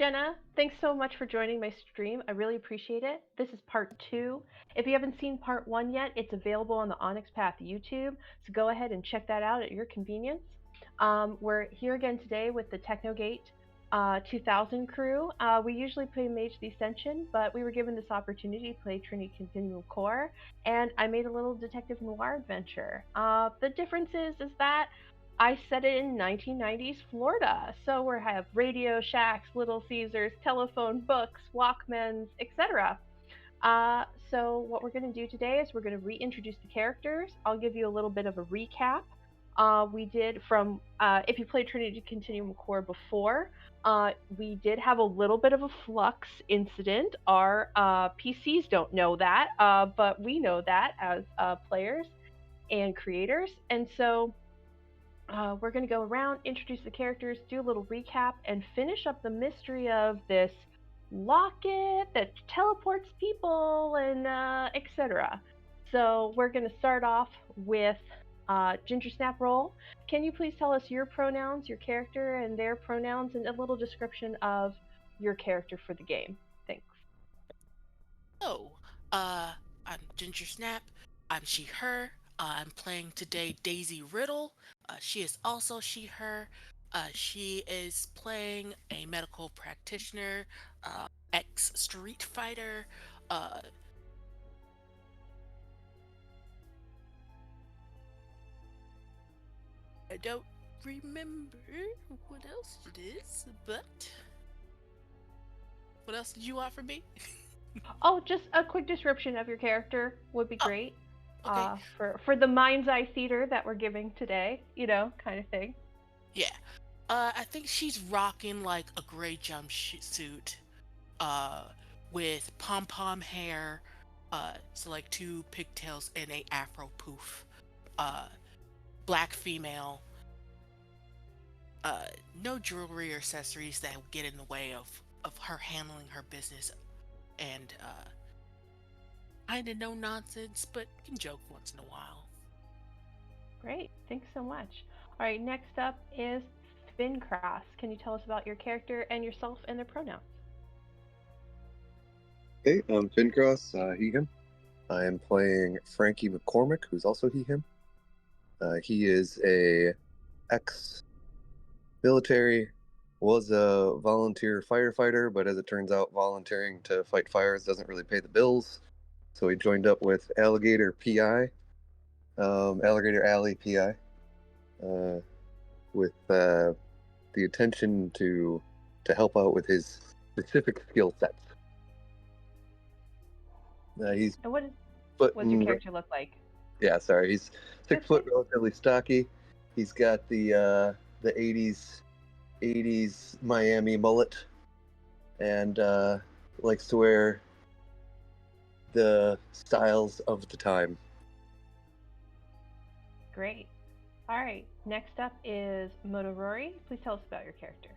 Jenna. Thanks so much for joining my stream. I really appreciate it. This is part two. If you haven't seen part one yet, it's available on the Onyx Path YouTube, so go ahead and check that out at your convenience. We're here again today with the Technogate 2000 crew. We usually play Mage the Ascension, but we were given this opportunity to play Trinity Continuum Core, and I made a little detective noir adventure. The difference is that I set it in 1990s Florida. So we have Radio Shacks, Little Caesars, telephone books, Walkmans, etc. So what we're going to do today is we're going to reintroduce the characters. I'll give you a little bit of a recap. We did from, if you played Trinity Continuum Core before, we did have a little bit of a flux incident. Our PCs don't know that, but we know that as players and creators. And so we're going to go around, introduce the characters, do a little recap, and finish up the mystery of this locket that teleports people and etc. So we're going to start off with Ginger Snap Roll. Can you please tell us your pronouns, your character, and their pronouns, and a little description of your character for the game? Thanks. Oh, I'm Ginger Snap. I'm she, her. I'm playing today Daisy Riddle. She is also she, her. She is playing a medical practitioner, ex Street Fighter. Uh, I don't remember what else it is, but what else did you want from me? Oh, just a quick description of your character would be Oh, great. okay. For the mind's eye theater that we're giving today, kind of thing. Yeah. I think she's rocking like a gray jumpsuit, uh, with pom pom hair, so like two pigtails and a afro poof. Uh, Black female. Uh, no jewelry or accessories that would get in the way of her handling her business, and kinda no nonsense, but can joke once in a while. Great, thanks so much. All right, next up is Fincross. Can you tell us about your character and yourself and their pronouns? Hey, I'm Fincross, he, him. I am playing Frankie McCormick, who's also he, him. He is a ex-military, was a volunteer firefighter, but as it turns out, volunteering to fight fires doesn't really pay the bills. So he joined up with Alligator PI, Alligator Alley PI, with the intention to help out with his specific skill sets. He's And what but does your character look like? Yeah, sorry. He's 6 foot, relatively stocky. He's got the 80s Miami mullet, and likes to wear the styles of the time. Great. All right, next up is Rory. Please tell us about your character.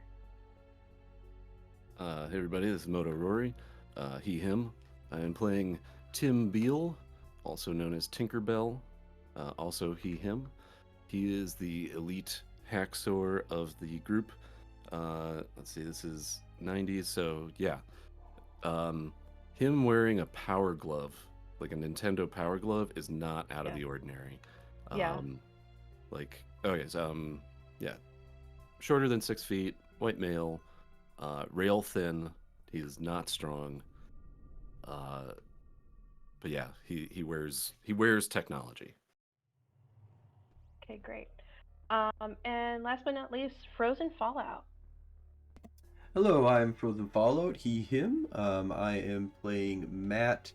Hey everybody, this is Moto Rory, he, him. I am playing Tim Beale, also known as Tinkerbell, also he, him. He is the elite hacksaw of the group. Let's see, this is 90s, so yeah. Him wearing a power glove, like a Nintendo power glove, is not out of the ordinary. Yeah. Yeah. Shorter than 6 feet, white male, rail thin. He is not strong. But yeah, he wears technology. Okay, great. And last but not least, Frozen Fallout. Hello, I'm Frozen Fallout, he, him. I am playing Matt.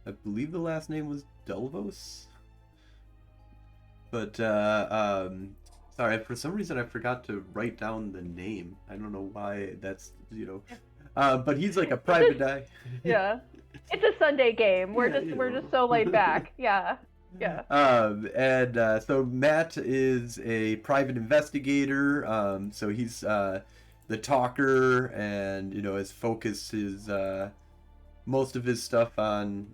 I believe the last name was Delvos. But, sorry, for some reason I forgot to write down the name. I don't know why that's, but he's like a private eye. Yeah. It's a Sunday game. We're just so laid back. Yeah. Yeah. So Matt is a private investigator. So he's the talker, and his focus is most of his stuff on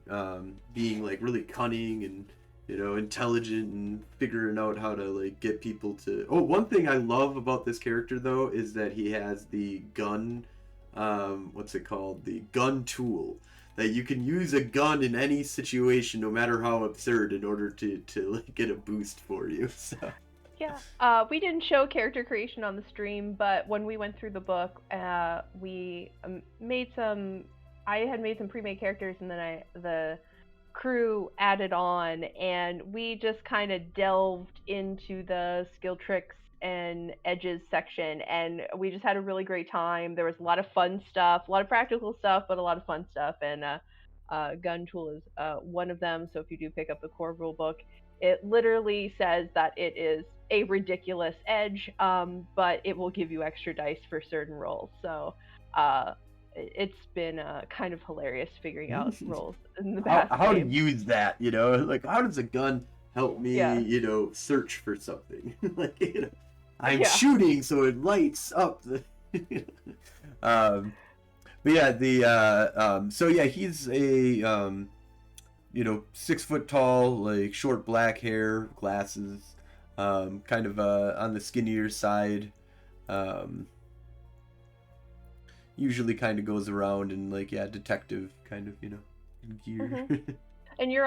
being like really cunning and intelligent and figuring out how to like get people to. Oh, one thing I love about this character though is that he has the gun what's it called? The gun tool. That you can use a gun in any situation, no matter how absurd, in order to like, get a boost for you. So. Yeah. We didn't show character creation on the stream, but when we went through the book, we made some. I had made some pre-made characters, and then the crew added on, and we just kind of delved into the skill tricks and edges section, and we just had a really great time. There was a lot of fun stuff, a lot of practical stuff, but a lot of fun stuff, and gun tool is one of them. So if you do pick up the core rule book, it literally says that it is a ridiculous edge, but it will give you extra dice for certain rolls. So it's been kind of hilarious figuring out rolls in the past how to game. use that, like how does a gun help me, Yeah. Search for something? Like, I'm shooting so it lights up the but yeah, so yeah, he's a 6 foot tall, like short black hair, glasses, kind of on the skinnier side, usually kind of goes around in like detective kind of gear. Mm-hmm. And you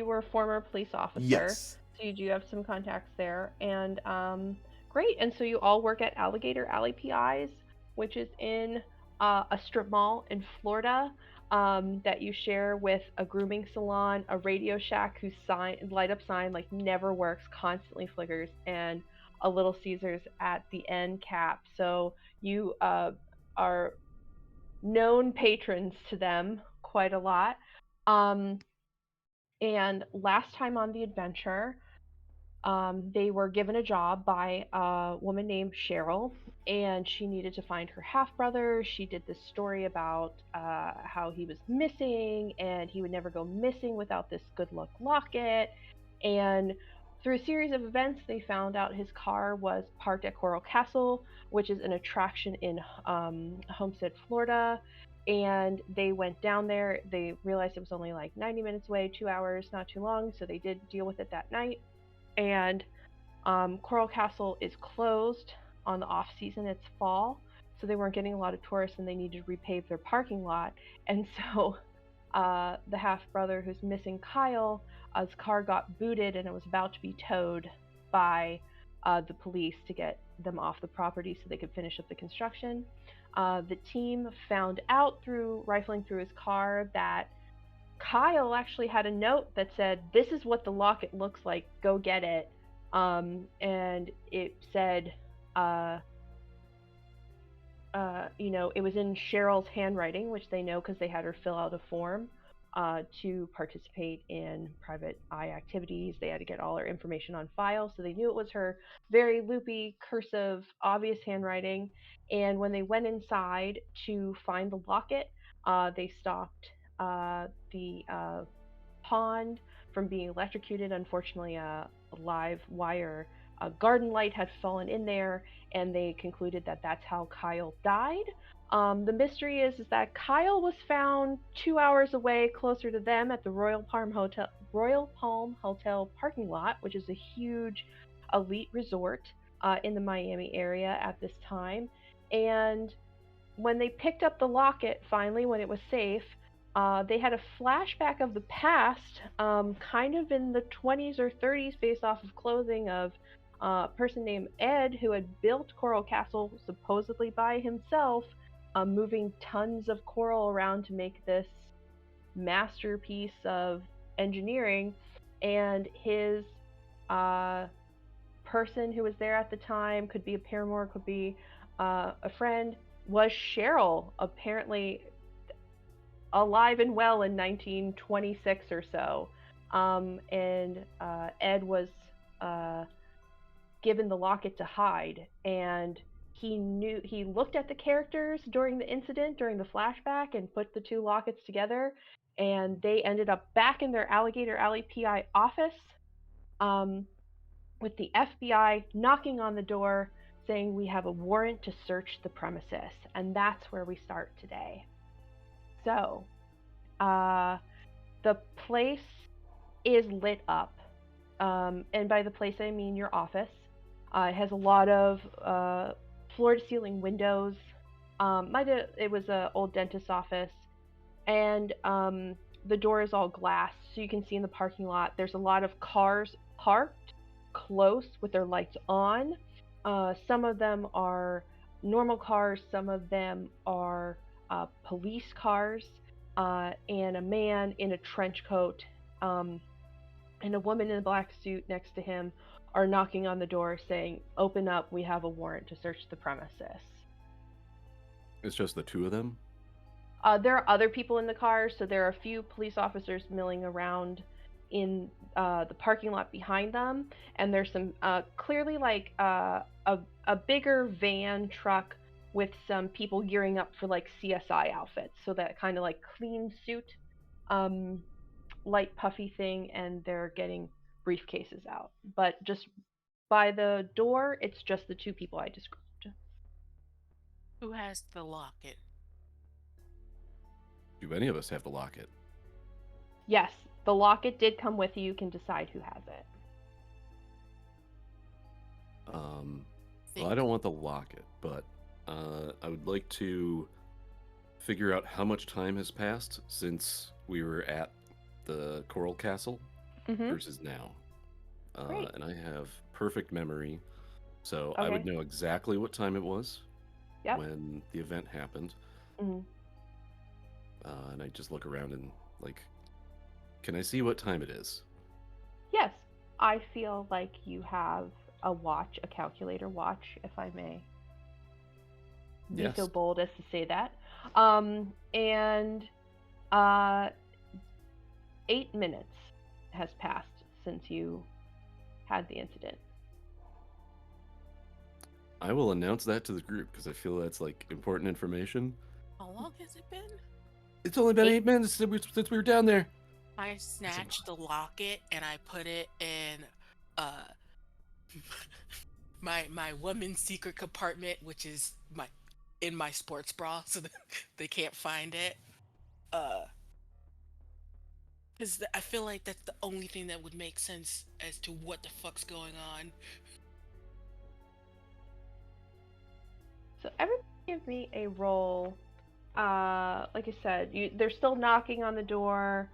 were a former police officer. Yes. So you do have some contacts there, and great. And so you all work at Alligator Alley PIs, which is in a strip mall in Florida, that you share with a grooming salon, a Radio Shack whose light up sign like never works, constantly flickers, and a Little Caesars at the end cap. So you are known patrons to them quite a lot. And last time on the adventure, they were given a job by a woman named Cheryl, and she needed to find her half brother. She did this story about how he was missing, and he would never go missing without this good luck locket. And through a series of events, they found out his car was parked at Coral Castle, which is an attraction in Homestead, Florida. And they went down there. They realized it was only like 90 minutes away, 2 hours, not too long. So they did deal with it that night. And Coral Castle is closed on the off season. It's fall, so they weren't getting a lot of tourists, and they needed to repave their parking lot. And so the half brother who's missing, Kyle, his car got booted, and it was about to be towed by the police to get them off the property so they could finish up the construction. The team found out through rifling through his car that Kyle actually had a note that said, "This is what the locket looks like. Go get it." And it said, it was in Cheryl's handwriting, which they know because they had her fill out a form to participate in private eye activities. They had to get all her information on file, so they knew it was her very loopy, cursive, obvious handwriting. And when they went inside to find the locket, they stopped the pond from being electrocuted. Unfortunately, a live wire, a garden light had fallen in there, and they concluded that that's how Kyle died. The mystery is that Kyle was found 2 hours away, closer to them, at the Royal Palm Hotel parking lot, which is a huge elite resort in the Miami area at this time. And when they picked up the locket, finally, when it was safe, they had a flashback of the past, kind of in the 20s or 30s, based off of clothing of a person named Ed, who had built Coral Castle supposedly by himself, moving tons of coral around to make this masterpiece of engineering. And his person who was there at the time, could be a paramour, could be a friend, was Cheryl, apparently alive and well in 1926 or so. And Ed was given the locket to hide, and he looked at the characters during the incident, during the flashback, and put the two lockets together, and they ended up back in their Alligator Alley PI office, with the FBI knocking on the door saying, "We have a warrant to search the premises." And that's where we start today. So, the place is lit up. And by the place, I mean your office. It has a lot of floor-to-ceiling windows. It was a old dentist's office, and the door is all glass, so you can see in the parking lot. There's a lot of cars parked close with their lights on. Some of them are normal cars, some of them are police cars, and a man in a trench coat and a woman in a black suit next to him are knocking on the door saying, "Open up, we have a warrant to search the premises." It's just the two of them? There are other people in the cars, so there are a few police officers milling around in the parking lot behind them, and there's some clearly like a bigger van truck with some people gearing up for like CSI outfits, so that kind of like clean suit, light puffy thing, and they're getting briefcases out. But just by the door, it's just the two people I described. Who has the locket? Do any of us have the locket? Yes, the locket did come with you. You can decide who has it. Well, I don't want the locket, but I would like to figure out how much time has passed since we were at the Coral Castle versus now. Great. And I have perfect memory, so I would Okay. know exactly what time it was Yep. when the event happened. hmm And I just look around and like, can I see what time it is? Yes, I feel like you have a watch, a calculator watch, if I may be so Yes. bold as to say that. And 8 minutes has passed since you had the incident. I will announce that to the group because I feel that's like important information. How long has it been? It's only been 8 minutes since we were down there. I snatched the locket and I put it in my woman's secret compartment, which is in my sports bra, so that they can't find it. Because I feel like that's the only thing that would make sense as to what the fuck's going on. So everybody give me a roll. Like I said, they're still knocking on the door.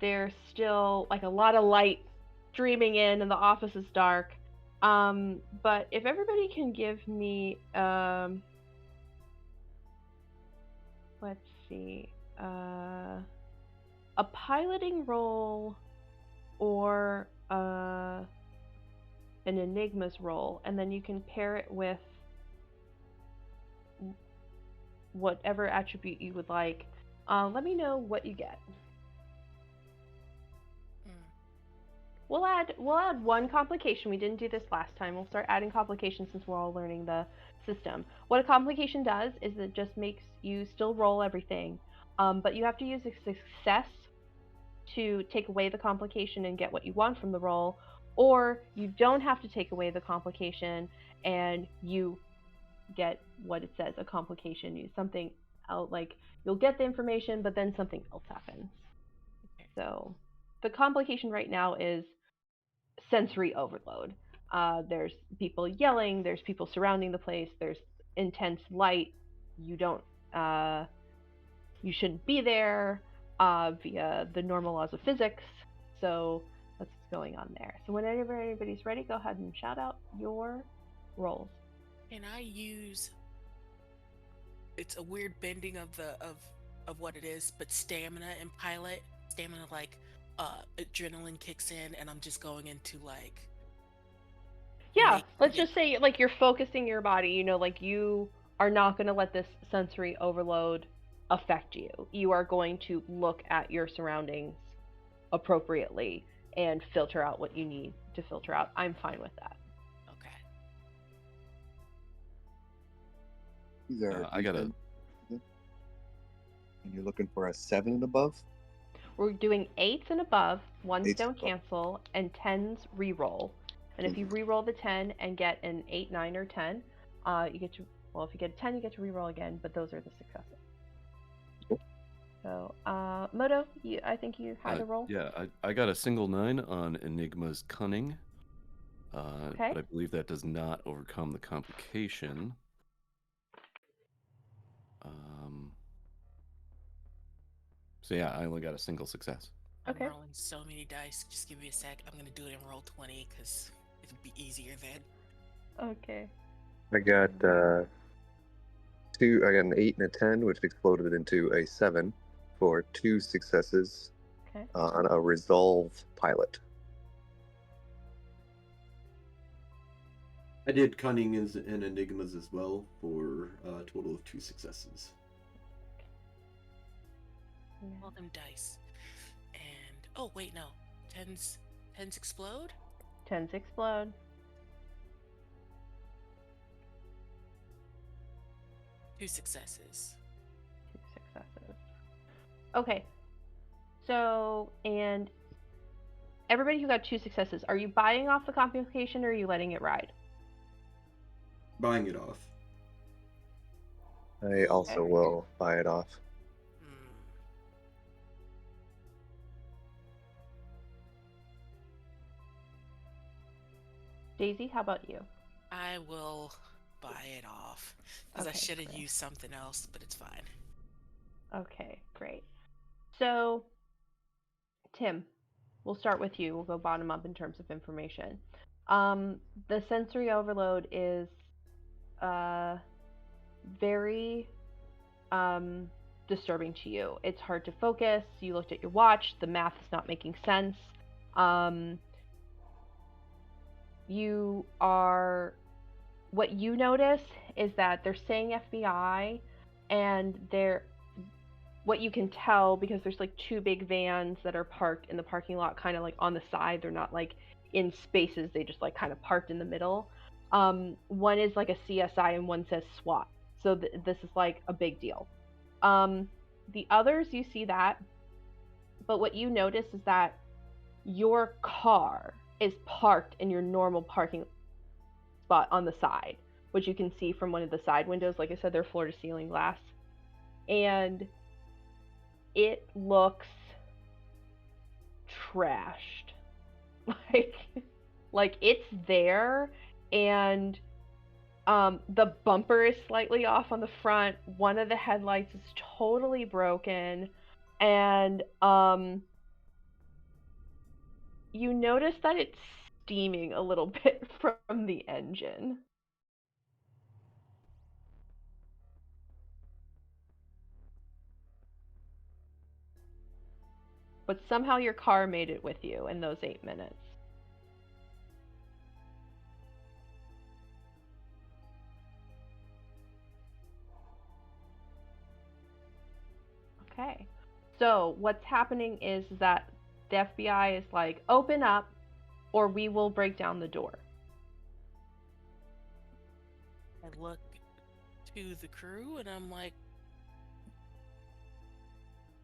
There's still like a lot of light streaming in, and the office is dark. But if everybody can give me, let's see, a piloting roll or an enigmas roll, and then you can pair it with whatever attribute you would like. Let me know what you get. We'll add one complication. We didn't do this last time. We'll start adding complications since we're all learning the system. What a complication does is it just makes you still roll everything, but you have to use a success to take away the complication and get what you want from the roll, or you don't have to take away the complication and you get what it says, a complication. You something else, like you'll get the information, but then something else happens. Okay. So the complication right now is sensory overload. There's people yelling. There's people surrounding the place. There's intense light. You don't. You shouldn't be there via the normal laws of physics. So that's what's going on there. So whenever anybody's ready, go ahead and shout out your rolls. Can I use? It's a weird bending of the of what it is, but stamina and pilot stamina, like adrenaline kicks in, and I'm just going into like. Yeah, let's just say like you're focusing your body. You know, like you are not going to let this sensory overload affect you. You are going to look at your surroundings appropriately and filter out what you need to filter out. I'm fine with that. Okay. These are. I got a. And you're looking for a 7 and above? We're doing 8s and above, 1s Eights don't and above. cancel, and 10s re-roll. And if you re-roll the 10 and get an 8, 9, or 10, you get to, well, if you get a 10, you get to re-roll again, but those are the successes. Cool. So, Moto, I think you had a roll? Yeah, I got a single 9 on Enigma's Cunning. Okay. But I believe that does not overcome the complication. So yeah, I only got a single success. Okay. I'm rolling so many dice. Just give me a sec. I'm gonna do it in roll 20 because it'll be easier then. Okay. I got two. I got an 8 and a 10, which exploded into a 7 for 2 successes Okay. on a resolve pilot. I did cunning and enigmas as well for a total of 2 successes. Roll them dice. And oh wait, no. Tens explode? 10s explode. 2 successes. 2 successes. Okay. So, and everybody who got 2 successes, are you buying off the complication or are you letting it ride? Buying it off. I also will buy it off. Hmm. Daisy, how about you? I will buy it off because I Okay, should have great. used something else, but it's fine. Okay, great. So, Tim, we'll start with you. We'll go bottom up in terms of information. The sensory overload is very disturbing to you. It's hard to focus. You looked at your watch. The math is not making sense. What you notice is that they're saying FBI, and what you can tell, because there's like 2 big vans that are parked in the parking lot, kind of like on the side. They're not like in spaces. They just like kind of parked in the middle. One is like a CSI and one says SWAT. So this is like a big deal. The others, you see that, but what you notice is that your car is parked in your normal parking spot on the side, which you can see from one of the side windows. Like I said, they're floor to ceiling glass. And it looks trashed. like it's there, and the bumper is slightly off on the front. One of the headlights is totally broken, and you notice that it's steaming a little bit from the engine. But somehow your car made it with you in those 8 minutes. Okay. So what's happening is that the FBI is like, open up or we will break down the door. I look to the crew and I'm like,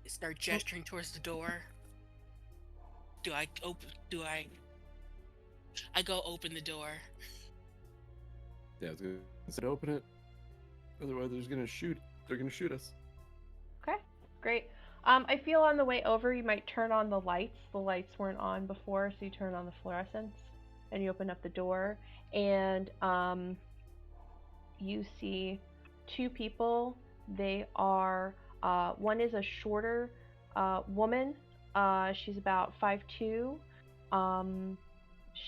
start gesturing towards the door. I go open the door. Yeah, I was gonna say open it. Otherwise, they're gonna shoot us. Okay, great. I feel on the way over you might turn on the lights. The lights weren't on before, so you turn on the fluorescents and you open up the door, and you see 2 people. They are one is a shorter woman. She's about 5'2".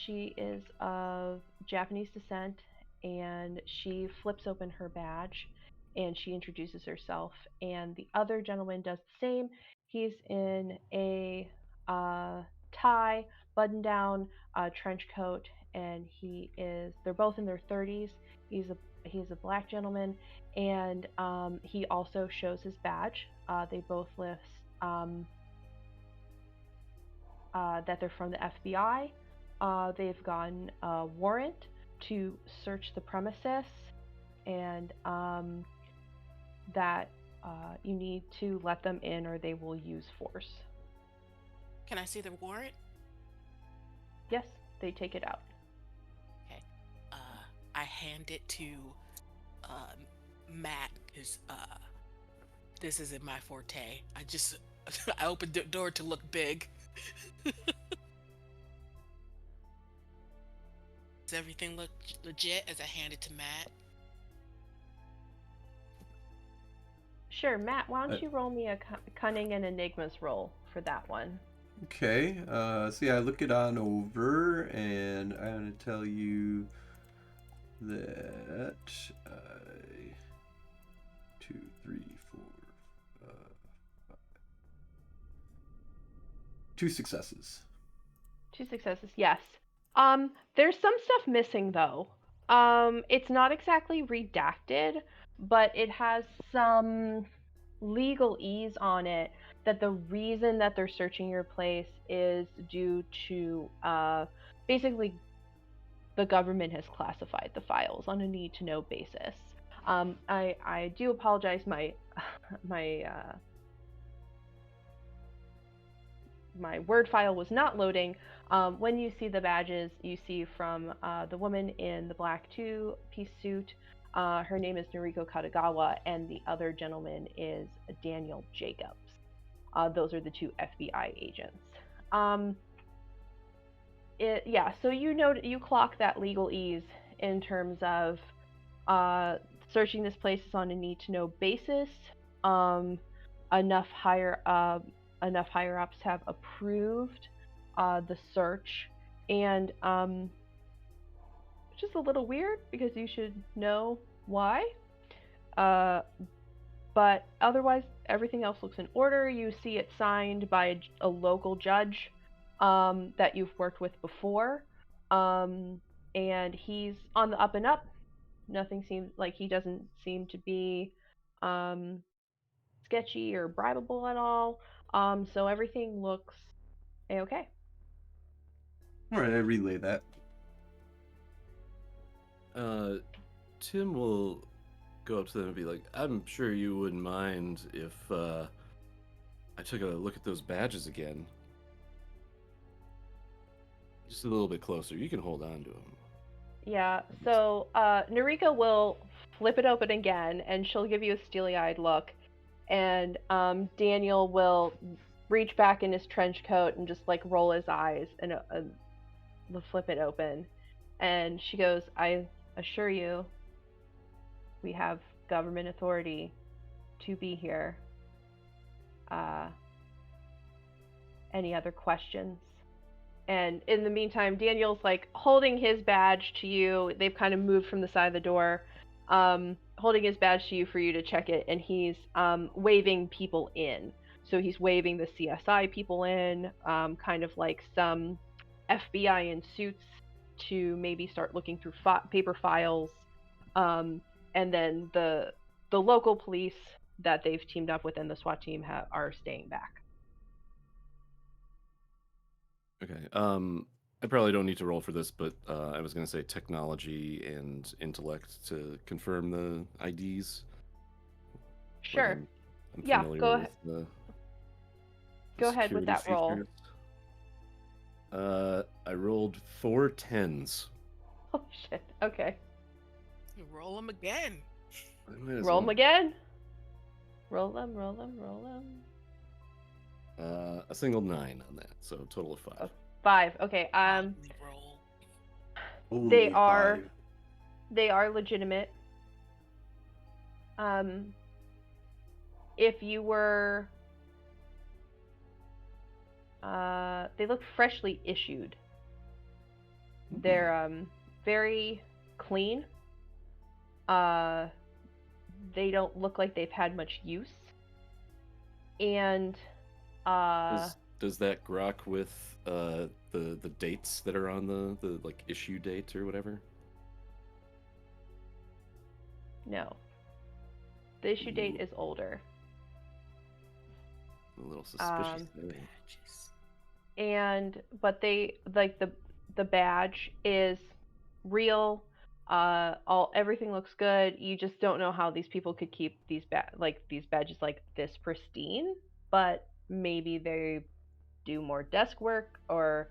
She is of Japanese descent, and she flips open her badge and she introduces herself. And the other gentleman does the same. He's in a tie, button down, trench coat, and they're both in their 30s. He's a black gentleman, and he also shows his badge. They both list that they're from the FBI. They've gotten a warrant to search the premises, and that you need to let them in or they will use force. Can I see the warrant? Yes, they take it out. Okay. I hand it to Matt because this isn't my forte. I opened the door to look big. Does everything look legit as I hand it to Matt? Sure, Matt, why don't you roll me a cunning and enigmas roll for that one? Okay, so yeah, I look it on over, and I'm gonna tell you that two, three, four, five. 2 successes. 2 successes, yes. There's some stuff missing though. It's not exactly redacted, but it has some legalese on it that the reason that they're searching your place is due to basically the government has classified the files on a need to know basis. I do apologize. My my word file was not loading. When you see the badges, you see from the woman in the black two-piece suit. Her name is Noriko Katagawa, and the other gentleman is Daniel Jacobs. Those are the 2 FBI agents. So you clock that legalese in terms of searching this place is on a need-to-know basis. Enough higher ups have approved the search, and which is a little weird because you should know why. But otherwise, everything else looks in order. You see it signed by a local judge that you've worked with before, and he's on the up and up. Nothing seems like he doesn't seem to be sketchy or bribable at all. So everything looks a-okay. All right, I relay that. Tim will go up to them and be like, I'm sure you wouldn't mind if I took a look at those badges again. Just a little bit closer. You can hold on to them. Yeah, so Noriko will flip it open again, and she'll give you a steely-eyed look, and Daniel will reach back in his trench coat and just like roll his eyes and flip it open, and she goes, I assure you, we have government authority to be here. Any other questions? And in the meantime, Daniel's like holding his badge to you. They've kind of moved from the side of the door, holding his badge to you for you to check it, and he's waving people in. So he's waving the CSI people in, kind of like some FBI in suits to maybe start looking through paper files, and then the local police that they've teamed up with and the SWAT team are staying back. Okay. I probably don't need to roll for this, but I was going to say technology and intellect to confirm the IDs. Sure. I'm yeah, go ahead. Go ahead with that roll. I rolled 4 10s. Oh shit. Okay. You roll them again. Roll them again. Roll them. A single 9 on that, so a total of 5. Oh, 5. Okay. Only they are 5. They are legitimate. If you were they look freshly issued. Mm-hmm. They're very clean. They don't look like they've had much use. And does that grok with the dates that are on the like issue date or whatever? No. The issue date is older. A little suspicious. But they like the badge is real. Everything looks good. You just don't know how these people could keep these badges like this pristine, but maybe they do more desk work, or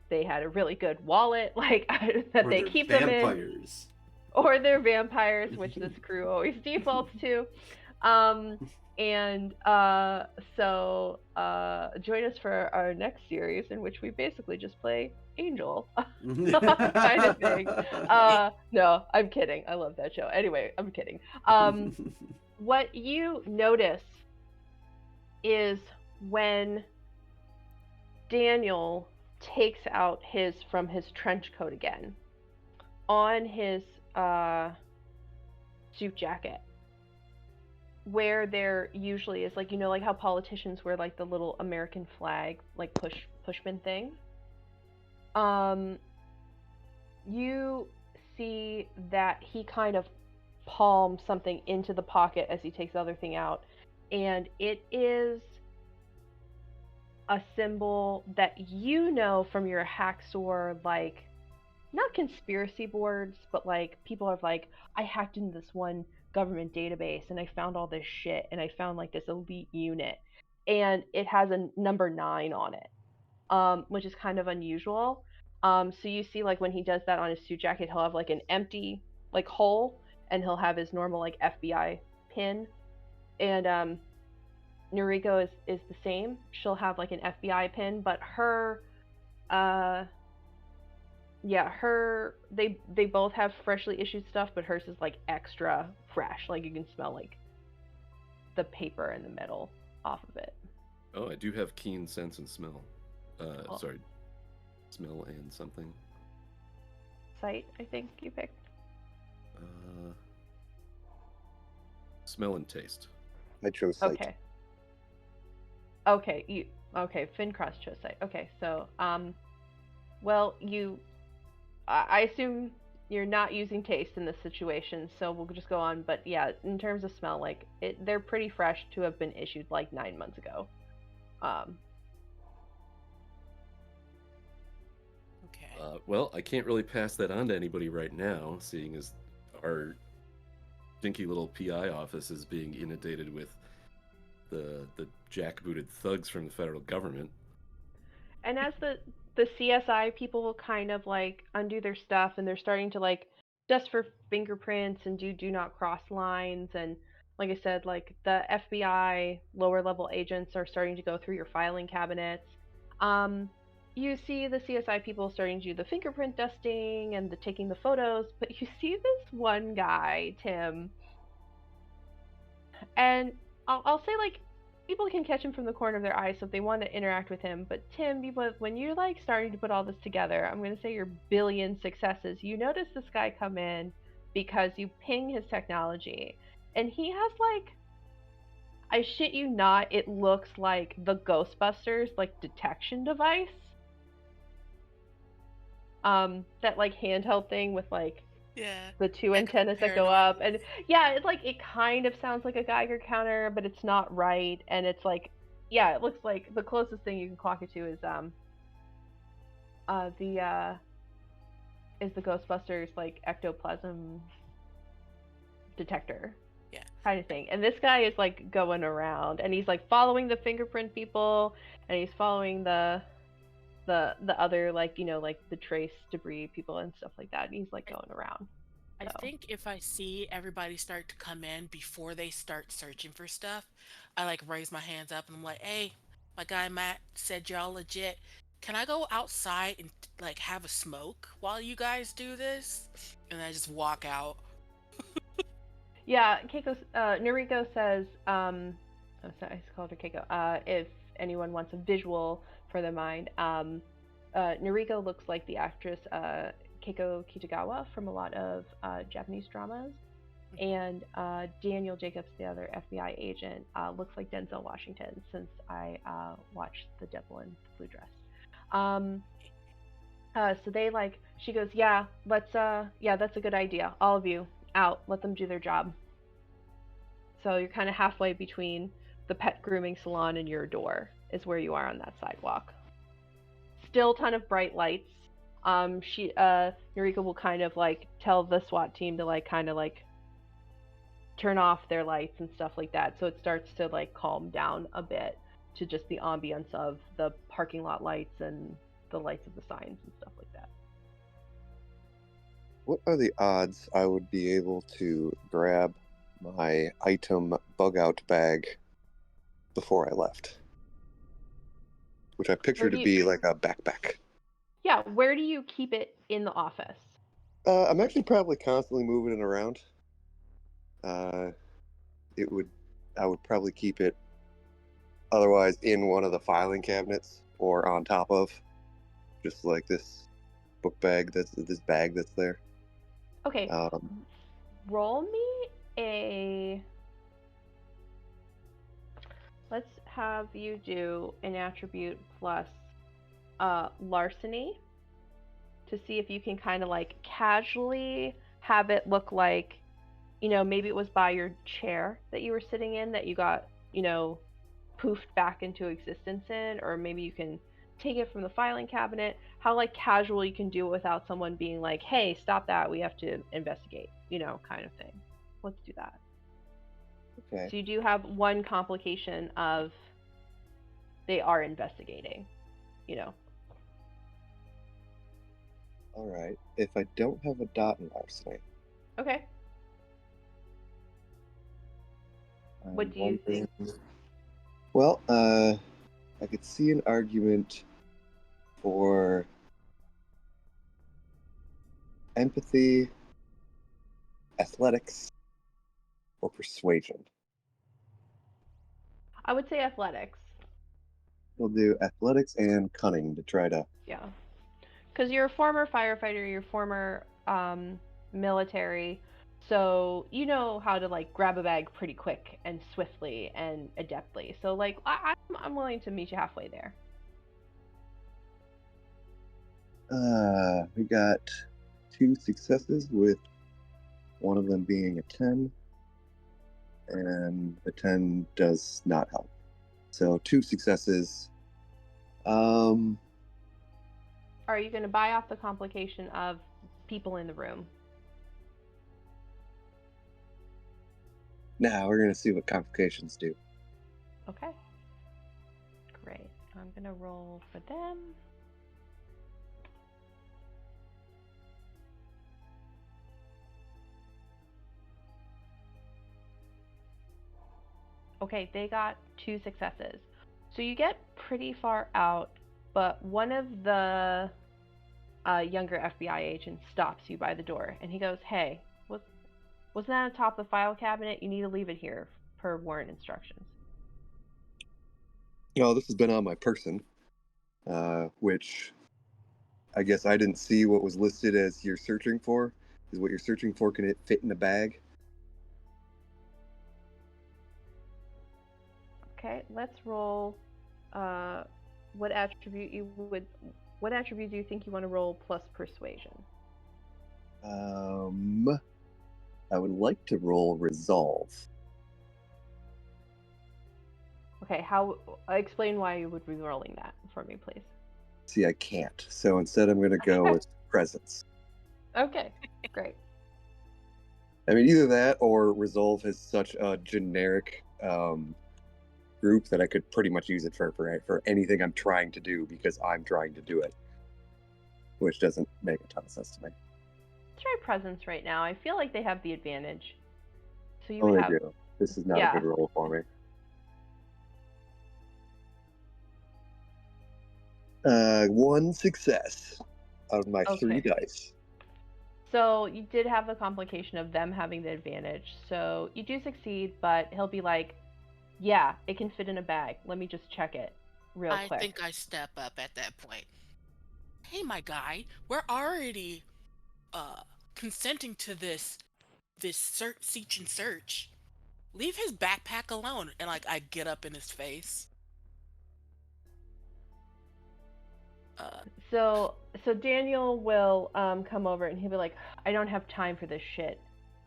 they had a really good wallet that they keep them in. Or they're vampires, which this crew always defaults to. So join us for our next series, in which we basically just play Angel kind of thing. No, I'm kidding. I love that show. Anyway, I'm kidding. What you notice is when Daniel takes out from his trench coat again, on his suit jacket, where there usually is, like, like how politicians wear like the little American flag, like pushpin thing. You see that he kind of palms something into the pocket as he takes the other thing out, and it is a symbol that from your Hacksaw, like, not conspiracy boards, but like people are like, I hacked into this one government database and I found all this shit and I found like this elite unit, and it has a number 9 on it, which is kind of unusual. So you see, like, when he does that on his suit jacket, he'll have like an empty like hole, and he'll have his normal like FBI pin. And Noriko is the same. She'll have like an FBI pin, but her they both have freshly issued stuff, but hers is like extra fresh. Like, you can smell like the paper in the middle off of it. Oh, I do have keen sense and smell. Oh. Sorry, smell and something. Sight, I think you picked. Smell and taste. I chose sight. Okay, Fincross chose sight. Okay, so well, I assume you're not using taste in this situation, so we'll just go on. But yeah, in terms of smell, like, they're pretty fresh to have been issued like 9 months ago. Okay. Well, I can't really pass that on to anybody right now, seeing as our dinky little PI office is being inundated with the jackbooted thugs from the federal government. And as the CSI people kind of like undo their stuff, and they're starting to like just for fingerprints and do not cross lines, and like I said, like the FBI lower level agents are starting to go through your filing cabinets. You see the CSI people starting to do the fingerprint dusting and the taking the photos, but you see this one guy, Tim, and I'll say, like, people can catch him from the corner of their eye, so if they want to interact with him. But Tim, when you're like starting to put all this together, I'm going to say your billion successes, you notice this guy come in because you ping his technology, and he has, like, I shit you not, it looks like the Ghostbusters like detection device. That like handheld thing with like the 2 like antennas that go up, and yeah, it's like, it kind of sounds like a Geiger counter, but it's not right. And it's like, yeah, it looks like the closest thing you can clock it to is the Ghostbusters like ectoplasm detector. Yeah. Kind of thing. And this guy is like going around, and he's like following the fingerprint people, and he's following the other, like, like the trace debris people and stuff like that. And he's like going around. I think if I see everybody start to come in before they start searching for stuff, I like raise my hands up and I'm like, hey, my guy Matt said y'all legit. Can I go outside and like have a smoke while you guys do this? And I just walk out. Yeah, Noriko says, oh, sorry, I called her Keiko. If anyone wants a visual for their mind, Noriko looks like the actress Keiko Kitagawa from a lot of Japanese dramas, and Daniel Jacobs, the other FBI agent, looks like Denzel Washington, since I watched The Devil in the Blue Dress. So they like, she goes, yeah, that's a good idea. All of you out, let them do their job. So you're kind of halfway between the pet grooming salon and your door is where you are on that sidewalk. Still a ton of bright lights. Noriko will kind of like tell the SWAT team to like kind of like turn off their lights and stuff like that, so it starts to like calm down a bit to just the ambience of the parking lot lights and the lights of the signs and stuff like that. What are the odds I would be able to grab my item bug out bag before I left? Which I picture to be like a backpack. Yeah, where do you keep it in the office? I'm actually probably constantly moving it around. I would probably keep it otherwise in one of the filing cabinets or on top of, just like this bag that's there. Okay. Roll me a. Let's have you do an attribute plus larceny to see if you can kind of like casually have it look like, maybe it was by your chair that you were sitting in that you got, poofed back into existence in, or maybe you can take it from the filing cabinet. How like casual you can do it without someone being like, hey, stop that, we have to investigate, kind of thing. Let's do that. Okay. So you do have one complication of they are investigating, All right. If I don't have a dot in larceny. Okay. What do you think? Well, I could see an argument for empathy, athletics, or persuasion. I would say athletics. We'll do athletics and cunning to try to. Yeah. Because you're a former firefighter, you're former military, so you know how to like grab a bag pretty quick and swiftly and adeptly. So like I'm willing to meet you halfway there. We got 2 successes, with one of them being a 10, and the 10 does not help. So 2 successes. Are you going to buy off the complication of people in the room? Now we're going to see what complications do. Okay. Great. I'm going to roll for them. Okay, they got 2 successes. So you get pretty far out, but one of the younger FBI agents stops you by the door, and he goes, hey, wasn't that on top of the file cabinet? You need to leave it here per warrant instructions. This has been on my person, which I guess I didn't see what was listed as you're searching for. Is what you're searching for, can it fit in a bag? Okay, let's roll. What attribute do you think you want to roll plus persuasion? I would like to roll resolve. Okay, explain why you would be rolling that for me, please. See, I can't. So instead I'm going to go with presence. Okay, great. I mean, either that or resolve is such a generic group that I could pretty much use it for anything I'm trying to do, because I'm trying to do it, which doesn't make a ton of sense to me. Let's try presence right now. I feel like they have the advantage. So you Oh, would they have. do. This is not a good roll for me. 1 success out of my 3 dice. So you did have the complication of them having the advantage. So you do succeed, but he'll be like, yeah, it can fit in a bag. Let me just check it real quick. I think I step up at that point. Hey, my guy, we're already consenting to this search and search. Leave his backpack alone. And like I get up in his face. So Daniel will come over and he'll be like, I don't have time for this shit,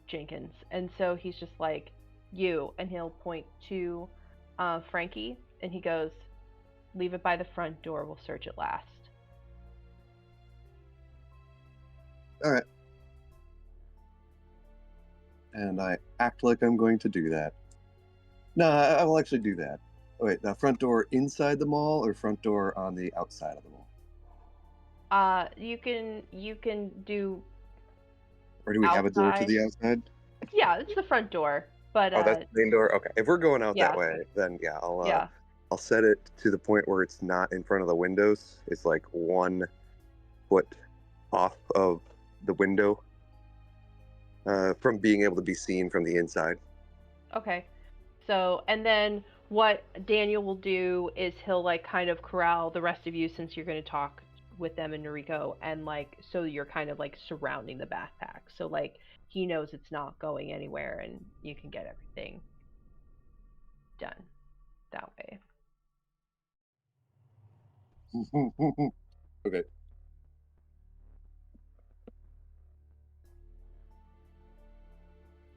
Jenkins. And so he's just like, you, and he'll point to Frankie, and he goes, leave it by the front door, we'll search it last. All right. And I act like I'm going to do that. No, I will actually do that. Wait, the front door inside the mall or front door on the outside of the mall? You can do. Or do we have a door to the outside? Yeah, it's the front door. But that's the main door. Okay, if we're going out that way, then I'll set it to the point where it's not in front of the windows. It's like 1 foot off of the window from being able to be seen from the inside. Okay. So, and then what Daniel will do is he'll like kind of corral the rest of you since you're going to talk with them in Noriko, and like so you're kind of like surrounding the backpack. So like he knows it's not going anywhere and you can get everything done that way. Okay.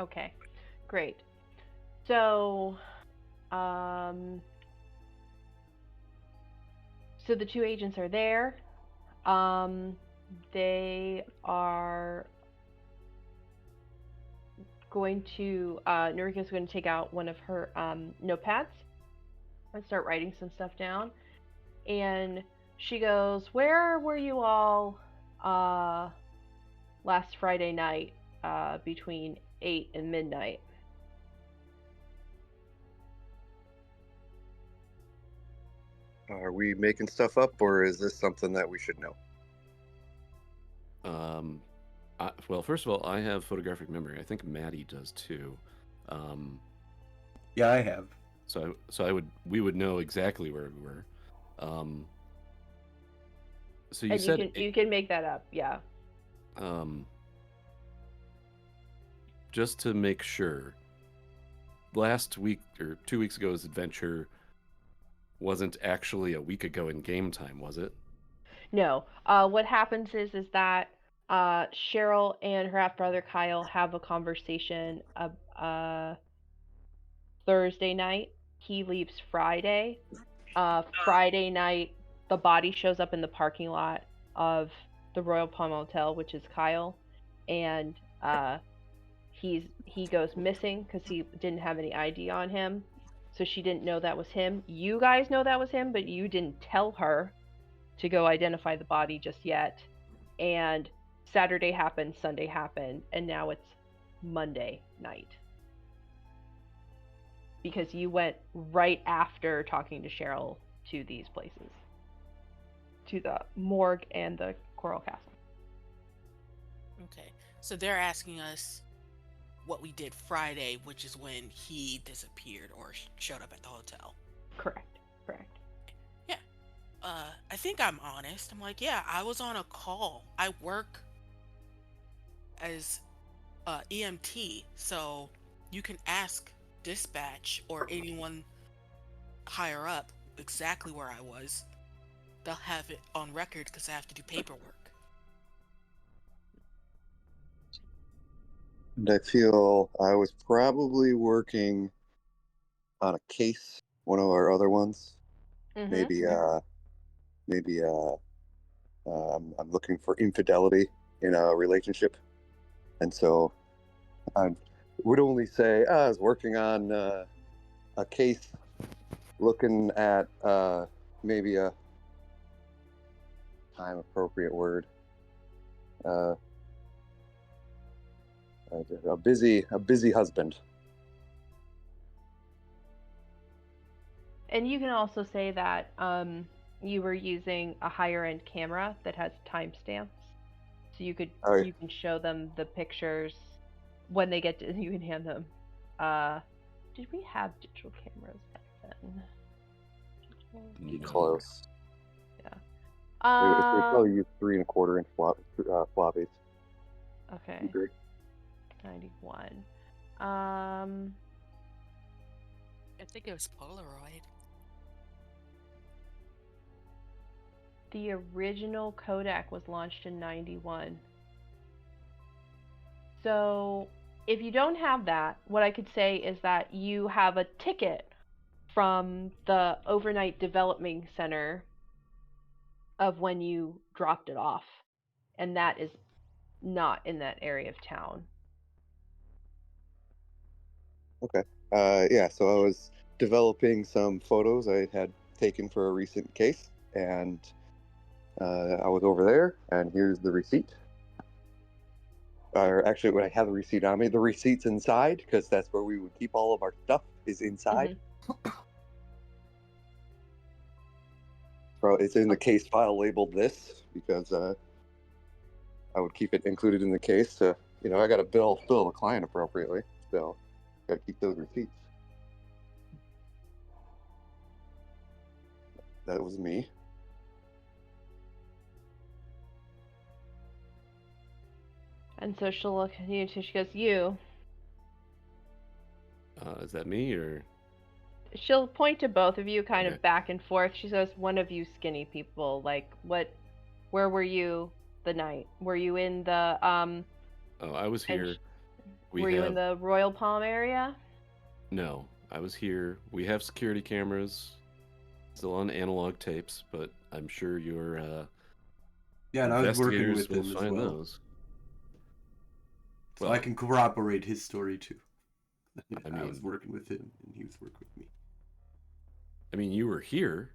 Okay. Great. So so the two agents are there. They are going to Noriko's going to take out one of her notepads and start writing some stuff down. And she goes, "Where were you all last Friday night between 8 and midnight?" Are we making stuff up, or is this something that we should know? Well, first of all, I have photographic memory. I think Maddie does too. Yeah, I have. So we would know exactly where we were. So you And said you can make that up, yeah. Just to make sure, last week or 2 weeks ago's adventure wasn't actually a week ago in game time, was it? No. What happens is that Cheryl and her half brother Kyle have a conversation Thursday night. He leaves Friday. Friday night, the body shows up in the parking lot of the Royal Palm Hotel, which is Kyle, and he goes missing because he didn't have any ID on him, so she didn't know that was him. You guys know that was him, but you didn't tell her to go identify the body just yet. And Saturday happened, Sunday happened, and now it's Monday night. Because you went right after talking to Cheryl to these places. To the morgue and the Coral Castle. Okay. So they're asking us what we did Friday, which is when he disappeared or showed up at the hotel. Correct. Yeah. I think I'm honest. I'm like, yeah, I was on a call. I work as EMT, so you can ask dispatch or anyone higher up exactly where I was. They'll have it on record because I have to do paperwork. And I feel I was probably working on a case, one of our other ones. Mm-hmm. Maybe I'm looking for infidelity in a relationship, and so I would only say I was working on a case, looking at maybe a time appropriate word, a busy husband. And you can also say that you were using a higher end camera that has timestamps, so you can show them the pictures when they get to. You can hand them. Did we have digital cameras back then? No. Close. Yeah. We probably use 3 1/4 inch floppies. Okay. Great. 91. I think it was Polaroid. The original Kodak was launched in 91. So if you don't have that, what I could say is that you have a ticket from the overnight development center of when you dropped it off, and that is not in that area of town. Okay. Yeah, so I was developing some photos I had taken for a recent case, and I was over there, and here's the receipt. Or actually, when I have the receipt on me, the receipt's inside, because that's where we would keep all of our stuff, is inside. It's in the case file labeled this, because I would keep it included in the case to, I got to bill the client appropriately, so got to keep those receipts. That was me. And so she'll look at you too. She goes, "You." Is that me or? She'll point to both of you, kind Okay. of back and forth. She says, "One of you skinny people. Like, where were you the night? Were you in the Oh, I was and here. were you in the Royal Palm area?" No, I was here. We have security cameras, still on analog tapes, but I'm sure your Yeah, and I was working investigators with will him as find well. those. So Well, I can corroborate his story too. I I was mean, working with him, and he was working with me. you were here.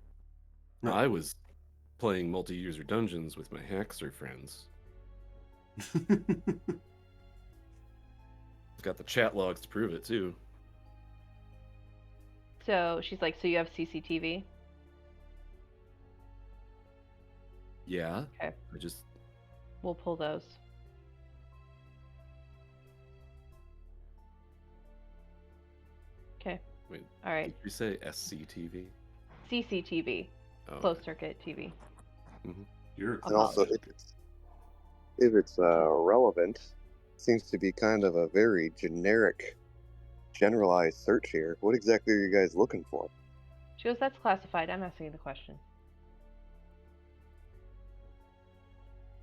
Right. I was playing multi-user dungeons with my hackster friends. Got the chat logs to prove it too. So she's like, "So you have CCTV?" Yeah. Okay. We'll pull those. Okay. Wait. All right. Did you say SCTV? CCTV. Oh, Closed circuit TV. Mm-hmm. You're And also, if it's relevant, seems to be kind of a very generic, generalized search here. What exactly are you guys looking for? She goes, "That's classified. I'm asking you the question."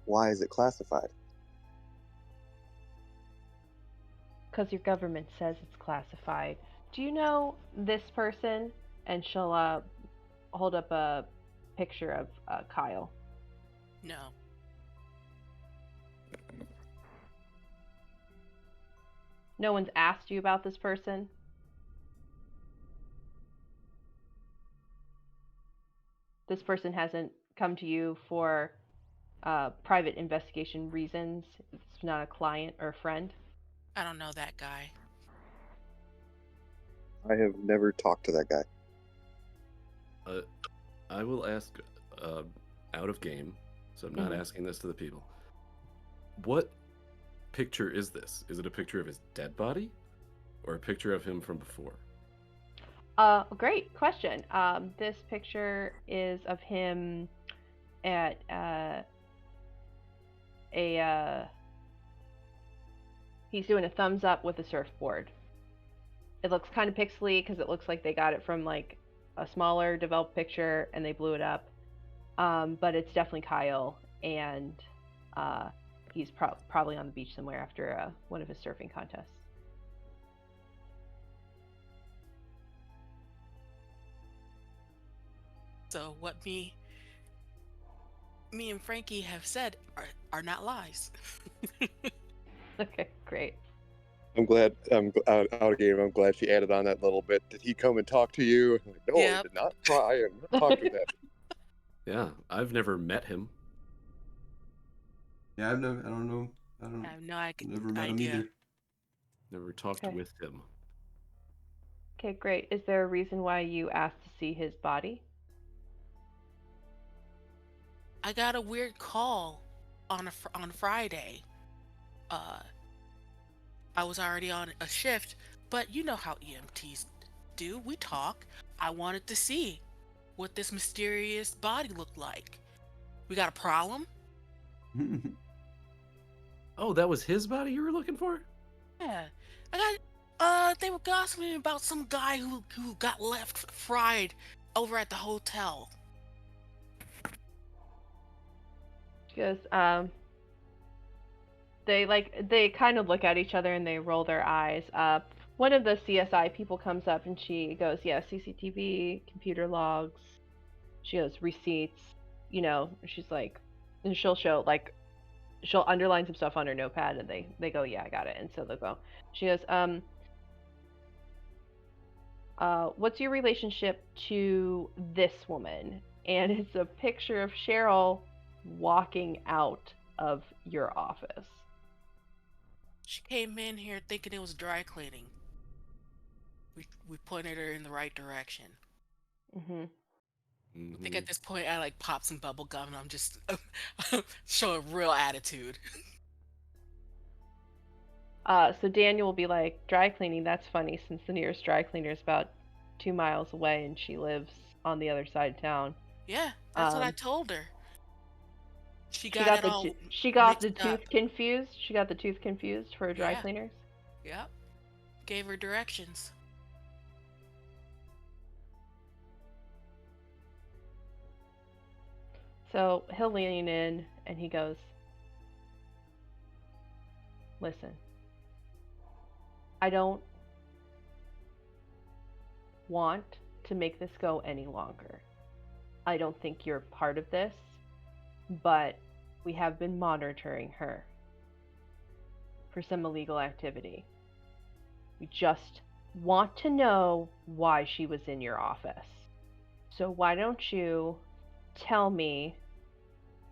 Why is it classified? Because your government says it's classified. Do you know this person? And she'll hold up a picture of Kyle. No. No one's asked you about this person? This person hasn't come to you for private investigation reasons? It's not a client or a friend? I don't know that guy. I have never talked to that guy. I will ask out of game, so I'm not Mhm. asking this to the people. What picture is this? Is it a picture of his dead body or a picture of him from before? Great question. This picture is of him at he's doing a thumbs up with a surfboard. It looks kind of pixely because it looks like they got it from like a smaller developed picture and they blew it up. But it's definitely Kyle, and he's probably on the beach somewhere after one of his surfing contests. So what me and Frankie have said are not lies. Okay, great. I'm glad I'm out of game. I'm glad she added on that little bit. Did he come and talk to you? Like, no, Yep. he did not try and talk to that. Yeah, I've never met him. Yeah, I don't know. I have no Never met him idea. either. Never talked Okay. with him. Okay, great. Is there a reason why you asked to see his body? I got a weird call on Friday. I was already on a shift, but you know how EMTs do. We talk. I wanted to see what this mysterious body looked like. We got a problem? Oh, that was his body you were looking for? Yeah. They were gossiping about some guy who got left fried over at the hotel. She goes, they kind of look at each other and they roll their eyes. One of the CSI people comes up and she goes, "Yeah, CCTV, computer logs." She goes, "Receipts." She's like, and she'll underline some stuff on her notepad and they go, "Yeah, I got it." And so they'll go. She goes, "What's your relationship to this woman?" And it's a picture of Cheryl walking out of your office. She came in here thinking it was dry cleaning. We pointed her in the right direction. Mm-hmm. I think at this point I like pop some bubble gum and I'm just showing real attitude. So Daniel will be like, "Dry cleaning, that's funny since the nearest dry cleaner is about 2 miles away and she lives on the other side of town." Yeah, that's what I Um, told her. She she got got it all she got the mixed up. tooth confused. She got the tooth confused for dry Yeah, cleaners. yep. Gave her directions. So he'll lean in and he goes, "Listen, I don't want to make this go any longer. I don't think you're part of this, but we have been monitoring her for some illegal activity. We just want to know why she was in your office. So why don't you tell me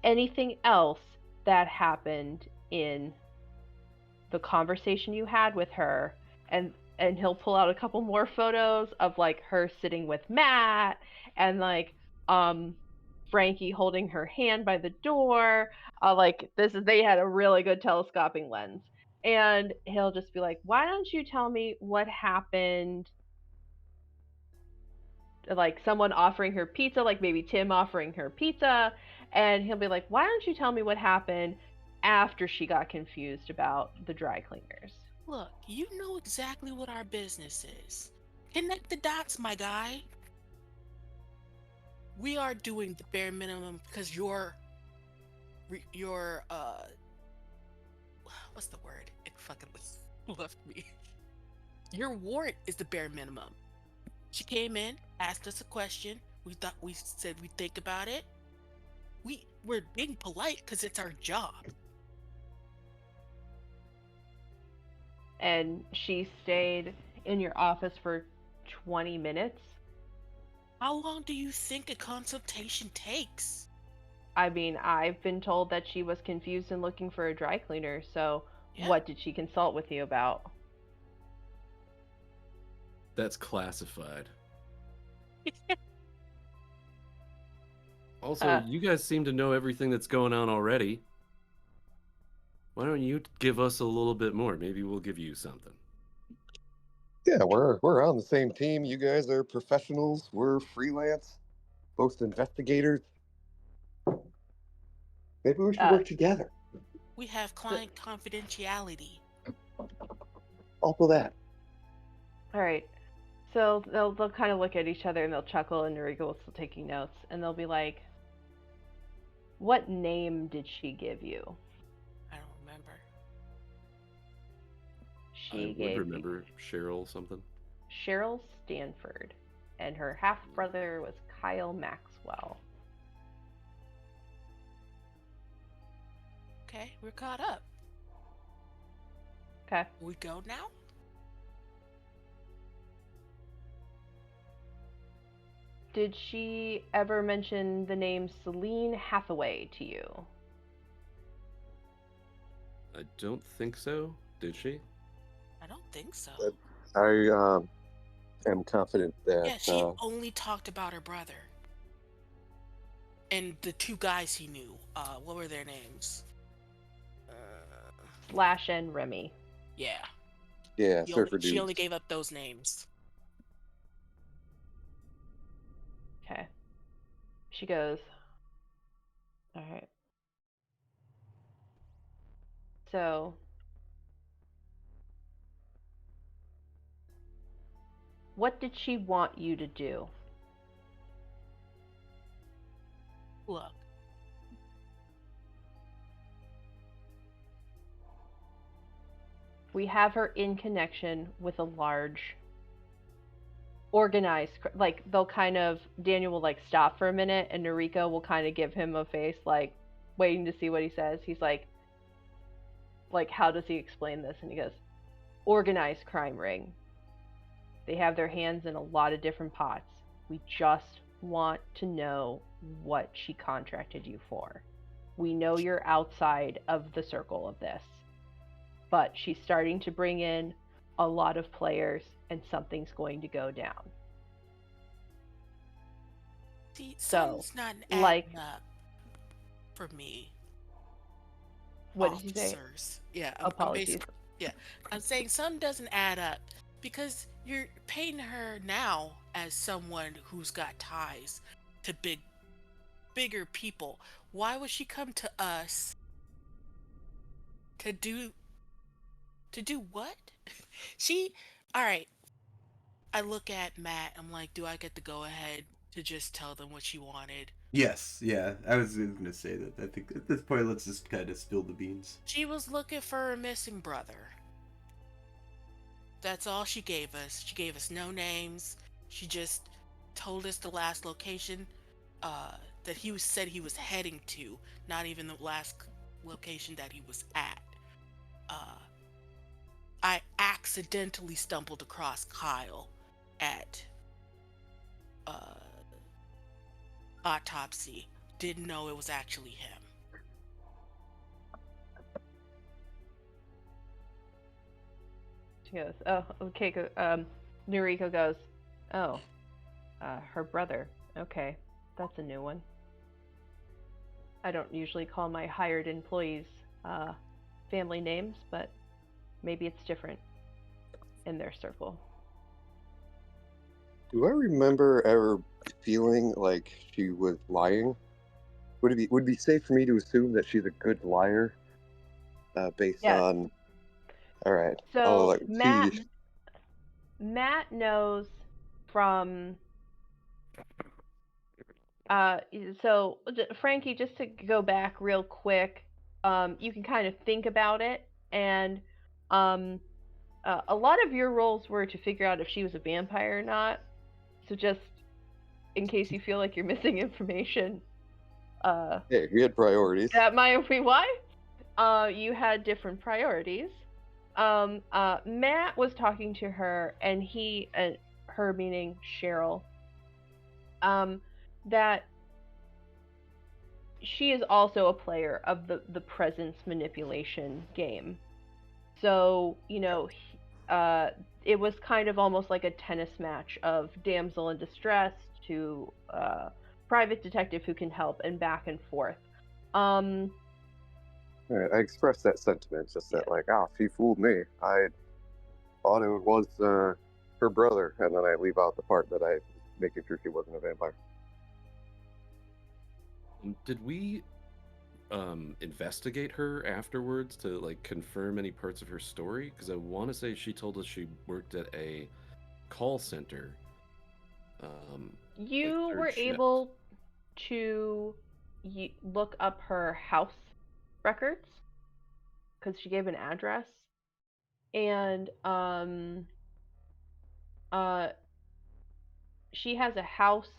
anything else that happened in the conversation you had with her?" And he'll pull out a couple more photos of like her sitting with Matt and like um Frankie holding her hand by the door. Like this is they had a really good telescoping lens. And he'll just be like, "Why don't you tell me what happened?" Like someone offering her pizza, like maybe Tim offering her pizza, and he'll be like, "Why don't you tell me what happened after she got confused about the dry cleaners?" Look, you know exactly what our business is. Connect the dots, my guy. We are doing the bare minimum because your what's the word? It fucking left me. Your warrant is the bare minimum. She came in, asked us a question. We said we'd think about it. We're being polite because it's our job. And she stayed in your office for 20 minutes. How long do you think a consultation takes? I mean, I've been told that she was confused and looking for a dry cleaner, so Yeah. what did she consult with you about? That's classified. Also, you guys seem to know everything that's going on already. Why don't you give us a little bit more? Maybe we'll give you something. Yeah, we're on the same team. You guys are professionals. We're freelance, both investigators. Maybe we should work together. We have client confidentiality. Also that. All right. So they'll kind of look at each other and they'll chuckle, and Noriko will still taking notes, and they'll be like, "What name did she give you?" I don't remember. She I gave would remember Cheryl something. Cheryl Stanford, and her half brother was Kyle Maxwell. Okay, we're caught up. Okay. We go now? Did she ever mention the name Celine Hathaway to you? I don't think so. Did she? I don't think so. I am confident that. Yeah, she only talked about her brother. And the two guys he knew. What were their names? Slash and Remy. Yeah. Yeah, surfer dudes. She only gave up those names. Okay. She goes, "All right. So, what did she want you to do?" Look. We have her in connection with a large organized, like they'll kind of, Daniel will like stop for a minute and Noriko will kind of give him a face like waiting to see what he says. He's like, how does he explain this? And he goes, "Organized crime ring. They have their hands in a lot of different pots. We just want to know what she contracted you for. We know you're outside of the circle of this, but she's starting to bring in a lot of players and something's going to go down." See, So, something's not like, adding up for me. what did you say? Officers. Yeah, Apologies. I'm saying some doesn't add up because you're painting her now as someone who's got ties to big bigger people. Why would she come to us to do what? She, all right. I look at Matt. I'm like, do I get the go ahead to just tell them what she wanted? Yes, yeah. I was gonna say that. I think at this point, let's just kind of spill the beans. She was looking for a missing brother. That's all she gave us. She gave us no names. She just told us the last location that said he was heading to, not even the last location that he was at. Uh, I accidentally stumbled across Kyle at uh, autopsy. Didn't know it was actually him. She goes, oh, okay. Noriko goes, oh, her brother. Okay, that's a new one. I don't usually call my hired employees family names, but maybe it's different in their circle. Do I remember ever feeling like she was lying? Would it be safe for me to assume that she's a good liar, based Yes. on? All right. So like Matt knows from so Frankie, just to go back real quick, you can kind of think about it, and a lot of your roles were to figure out if she was a vampire or not. So just in case you feel like you're missing information, Hey, we had priorities. that might be why. You had different priorities. Matt was talking to her, and her meaning Cheryl, that she is also a player of the presence manipulation game. So, it was kind of almost like a tennis match of damsel in distress to private detective who can help, and back and forth. All right, I expressed that sentiment, just that, she fooled me. I thought it was her brother, and then I leave out the part that I making sure she wasn't a vampire. Did we investigate her afterwards to confirm any parts of her story? Because I want to say she told us she worked at a call center. You were able to look up her house records because she gave an address, and she has a house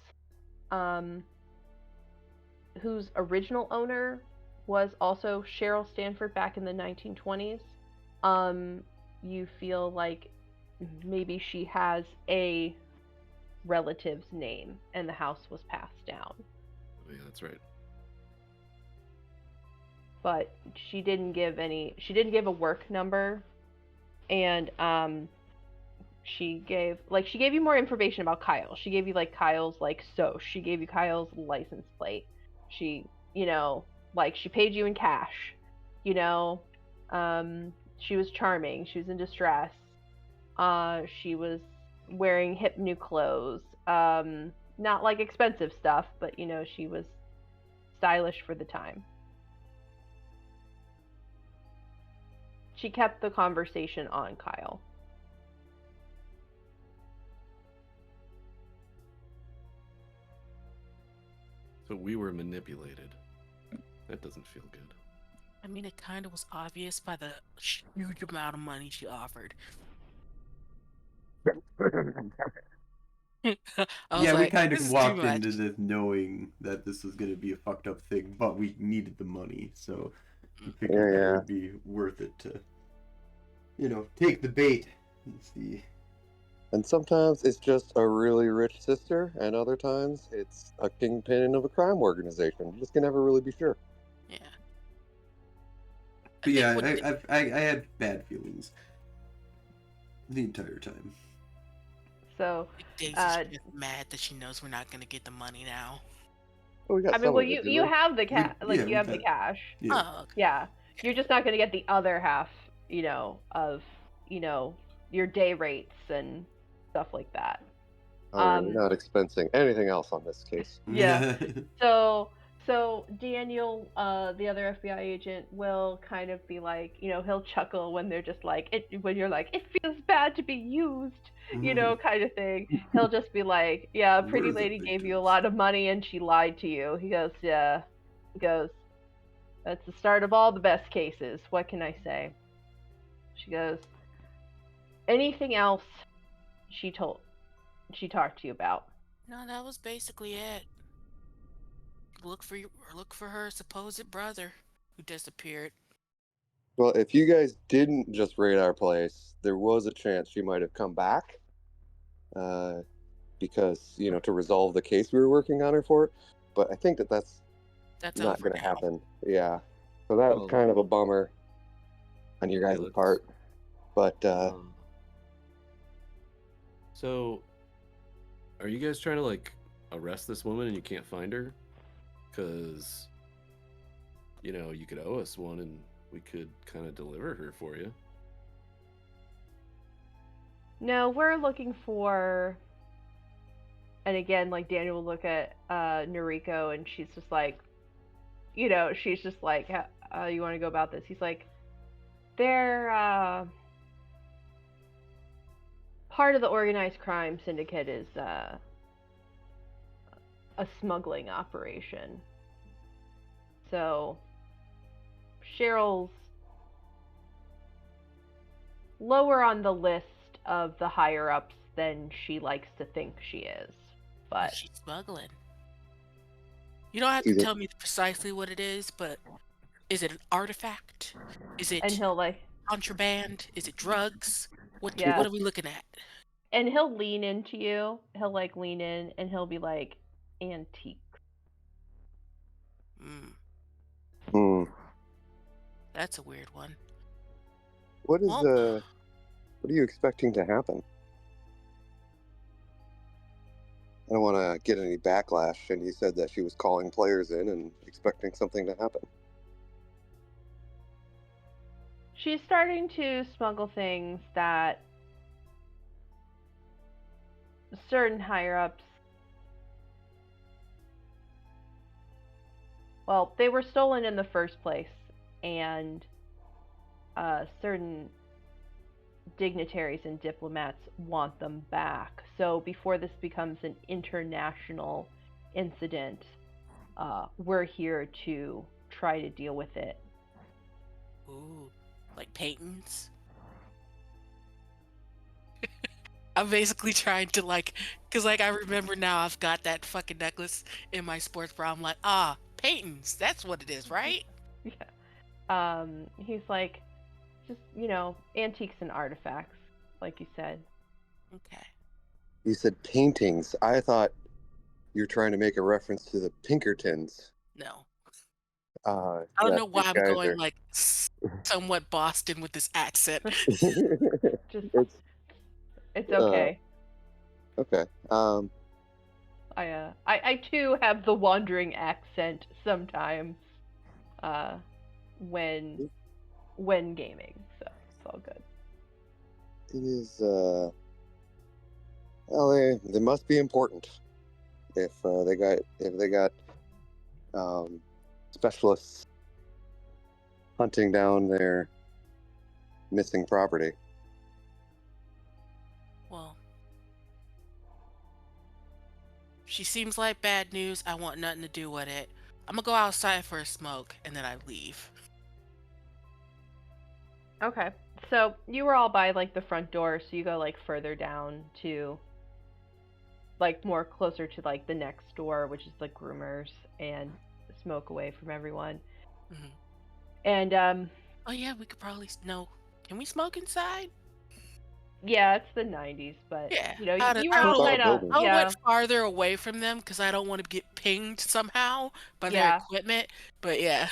whose original owner was also Cheryl Stanford back in the 1920s. You feel like maybe she has a relative's name, and the house was passed down. Oh, yeah, that's right. But she didn't give a work number, and she gave you more information about Kyle. She gave you Kyle's she gave you Kyle's license plate. She, she paid you in cash. She was charming. She was in distress. She was wearing hip new clothes. Not expensive stuff, but she was stylish for the time. She kept the conversation on Kyle. So we were manipulated. That doesn't feel good. I mean, it kind of was obvious by the huge amount of money she offered. Yeah, we kind of walked into this knowing that this was going to be a fucked up thing, but we needed the money, so we figured that would be worth it to, take the bait and see. And sometimes it's just a really rich sister, and other times it's a kingpin of a crime organization. You just can never really be sure. Yeah. But yeah, I had bad feelings the entire time. So Daisy's just mad that she knows we're not going to get the money now. Oh, we got you have the cash. You have the cash. Yeah. Oh, okay. Yeah. You're just not going to get the other half, of, your day rates and stuff like that. We're not expensing anything else on this case. Yeah. So So Daniel, the other FBI agent, will kind of be like, he'll chuckle when they're just like, when you're like, it feels bad to be used, kind of thing. He'll just be like, yeah, a pretty Where the lady big gave you a guns? lot of money and she lied to you. He goes, yeah. He goes, that's the start of all the best cases. What can I say? She goes, anything else she talked to you about? No, that was basically it. Look for her supposed brother who disappeared. Well, if you guys didn't just raid our place, there was a chance she might have come back, because to resolve the case we were working on her for. But I think that's That's not over going to now. happen. Yeah, so that was Well, kind of a bummer on your okay, guys' let's. part. But So, are you guys trying to like arrest this woman and you can't find her? Because you could owe us one and we could kind of deliver her for you. No, we're looking for. And again, like Daniel will look at Noriko, and she's just like, she's just like, you want to go about this? He's like, they're part of the organized crime syndicate is a smuggling operation. So Cheryl's lower on the list of the higher ups than she likes to think she is. But She's smuggling. You don't have to either tell me precisely what it is, but is it an artifact? Is and it he'll like, contraband? Is it drugs? yeah, What are we looking at? and he'll lean into you. He'll like lean in and he'll be like, antique. Mm, hmm, that's a weird one. what is Well, what are you expecting to happen? I don't want to get any backlash. And you said that she was calling players in and expecting something to happen. She's starting to smuggle things that certain higher ups, well, they were stolen in the first place, and certain dignitaries and diplomats want them back. So before this becomes an international incident, we're here to try to deal with it. ooh, like paintings. I'm basically trying to cause I remember now I've got that fucking necklace in my sports bra. I'm like, paintings. That's what it is, right? Yeah. He's like, just, antiques and artifacts, like you said. Okay. You said paintings. I thought you're trying to make a reference to the Pinkertons. No. I don't That know why these I'm guys going are. like somewhat Boston with this accent. Just, It's it's uh, okay. okay. I too have the wandering accent sometimes, uh, when gaming, so it's all good. It is. Well, they must be important if they got specialists hunting down their missing property. Well, she seems like bad news. I want nothing to do with it. I'm gonna go outside for a smoke and then I leave. Okay, so you were all by like the front door, so you go like further down to like more closer to like the next door, which is the groomers, and smoke away from everyone. Hmm. And Oh yeah, we could probably no. Can we smoke inside? yeah, it's the 90s, but Yeah. you were It's all our kind of, building. I went yeah, farther away from them because I don't want to get pinged somehow by their yeah, equipment. But yeah.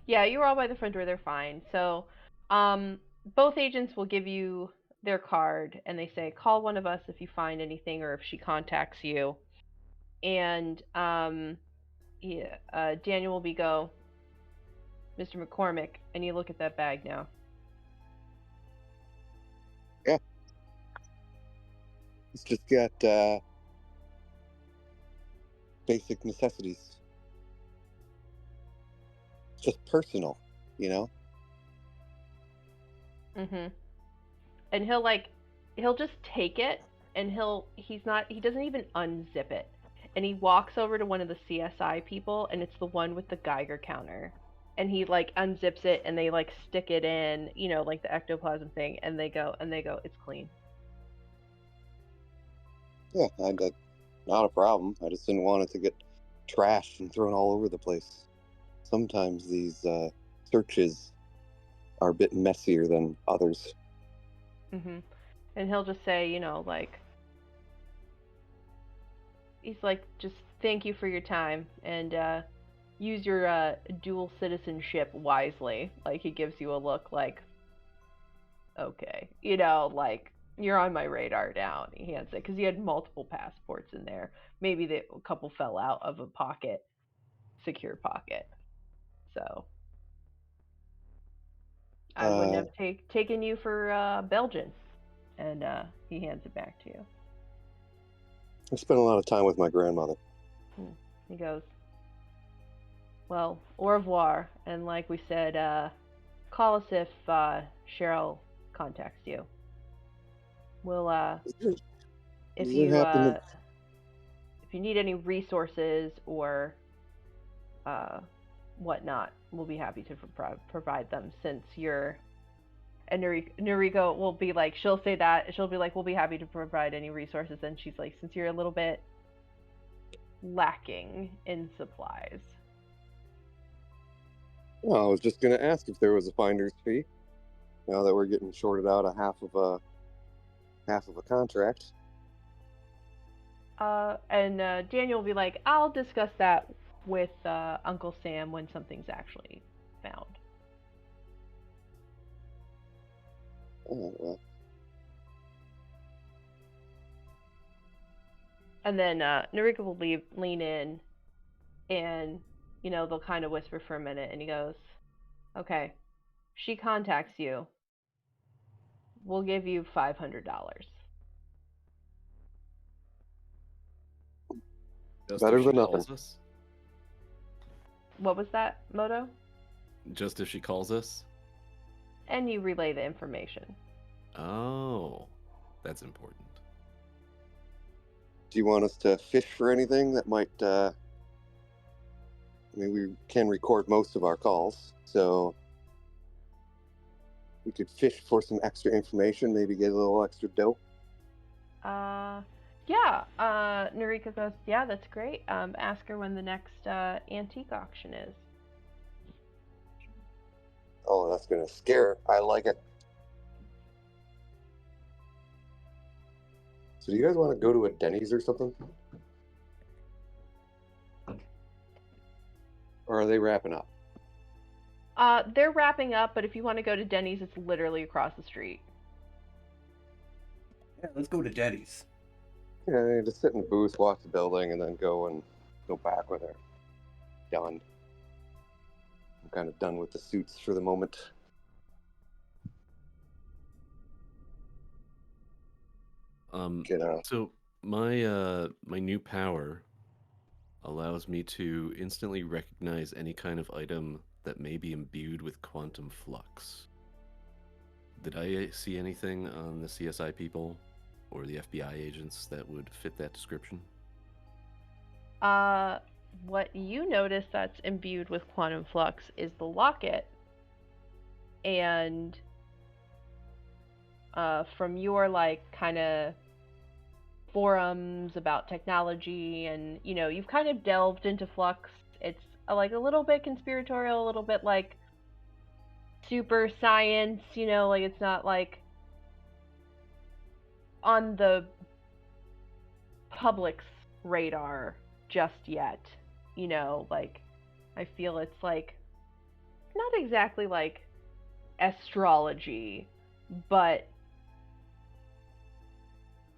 yeah, you were all by the front door. They're fine. So, both agents will give you their card, and they say, call one of us if you find anything or if she contacts you. And yeah, Daniel will go, Mr. McCormick, and you look at that bag now. Yeah, it's just got basic necessities. just personal, you know? And he'll just take it, and he doesn't even unzip it. And he walks over to one of the CSI people, and it's the one with the Geiger counter. And he like unzips it, and they like stick it in, like the ectoplasm thing, and they go, it's clean. Yeah, not a problem. I just didn't want it to get trashed and thrown all over the place. Sometimes these searches are a bit messier than others. And he'll just say, he's like, just thank you for your time, and use your dual citizenship wisely. Like, he gives you a look like, okay, like, you're on my radar now. And he hands it, because he had multiple passports in there. Maybe a couple fell out of a secure pocket. So I wouldn't have taken you for Belgian. And he hands it back to you. I spent a lot of time with my grandmother. He goes, well, au revoir. And like we said, call us if Cheryl contacts you. We'll if you need any resources or whatnot, we'll be happy to provide them, since you're. And Noriko will be like, she'll say that, she'll be like, we'll be happy to provide any resources, and she's like, since you're a little bit lacking in supplies. Well, I was just going to ask if there was a finder's fee. Now that we're getting shorted out a half of a contract. And Daniel will be like, I'll discuss that with Uncle Sam when something's actually found. Oh, well. And then Noriko will lean in, and they'll kind of whisper for a minute, and he goes, okay, she contacts you, we'll give you $500. Better than nothing. Us? What was that, Moto? Just if she calls us? And you relay the information. Oh, that's important. Do you want us to fish for anything that might... I mean, we can record most of our calls, so we could fish for some extra information, maybe get a little extra dough. Yeah. Noriko goes, yeah, that's great. Ask her when the next antique auction is. Oh, that's gonna scare her. I like it. So do you guys want to go to a Denny's or something? Or are they wrapping up? They're wrapping up, but if you want to go to Denny's, it's literally across the street. Yeah, let's go to Denny's. Yeah, just sit in the booth, watch the building, and then go back when they're done. I'm kind of done with the suits for the moment. So my new power allows me to instantly recognize any kind of item that may be imbued with quantum flux. Did I see anything on the CSI people or the FBI agents that would fit that description? What you notice that's imbued with quantum flux is the locket. And from your kind of forums about technology, and you've kind of delved into flux. It's a little bit conspiratorial, a little bit super science, it's not on the public's radar just yet. I feel it's not exactly astrology, but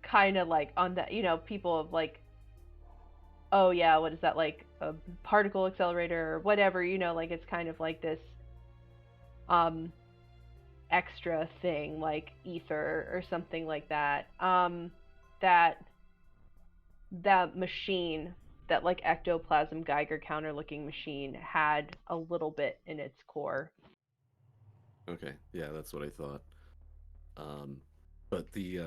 kind of on that, people have oh yeah, what is that, a particle accelerator or whatever, it's kind of this extra thing, ether or something like that. That machine that like ectoplasm Geiger counter looking machine had a little bit in its core. Okay, yeah, that's what I thought. Um, but the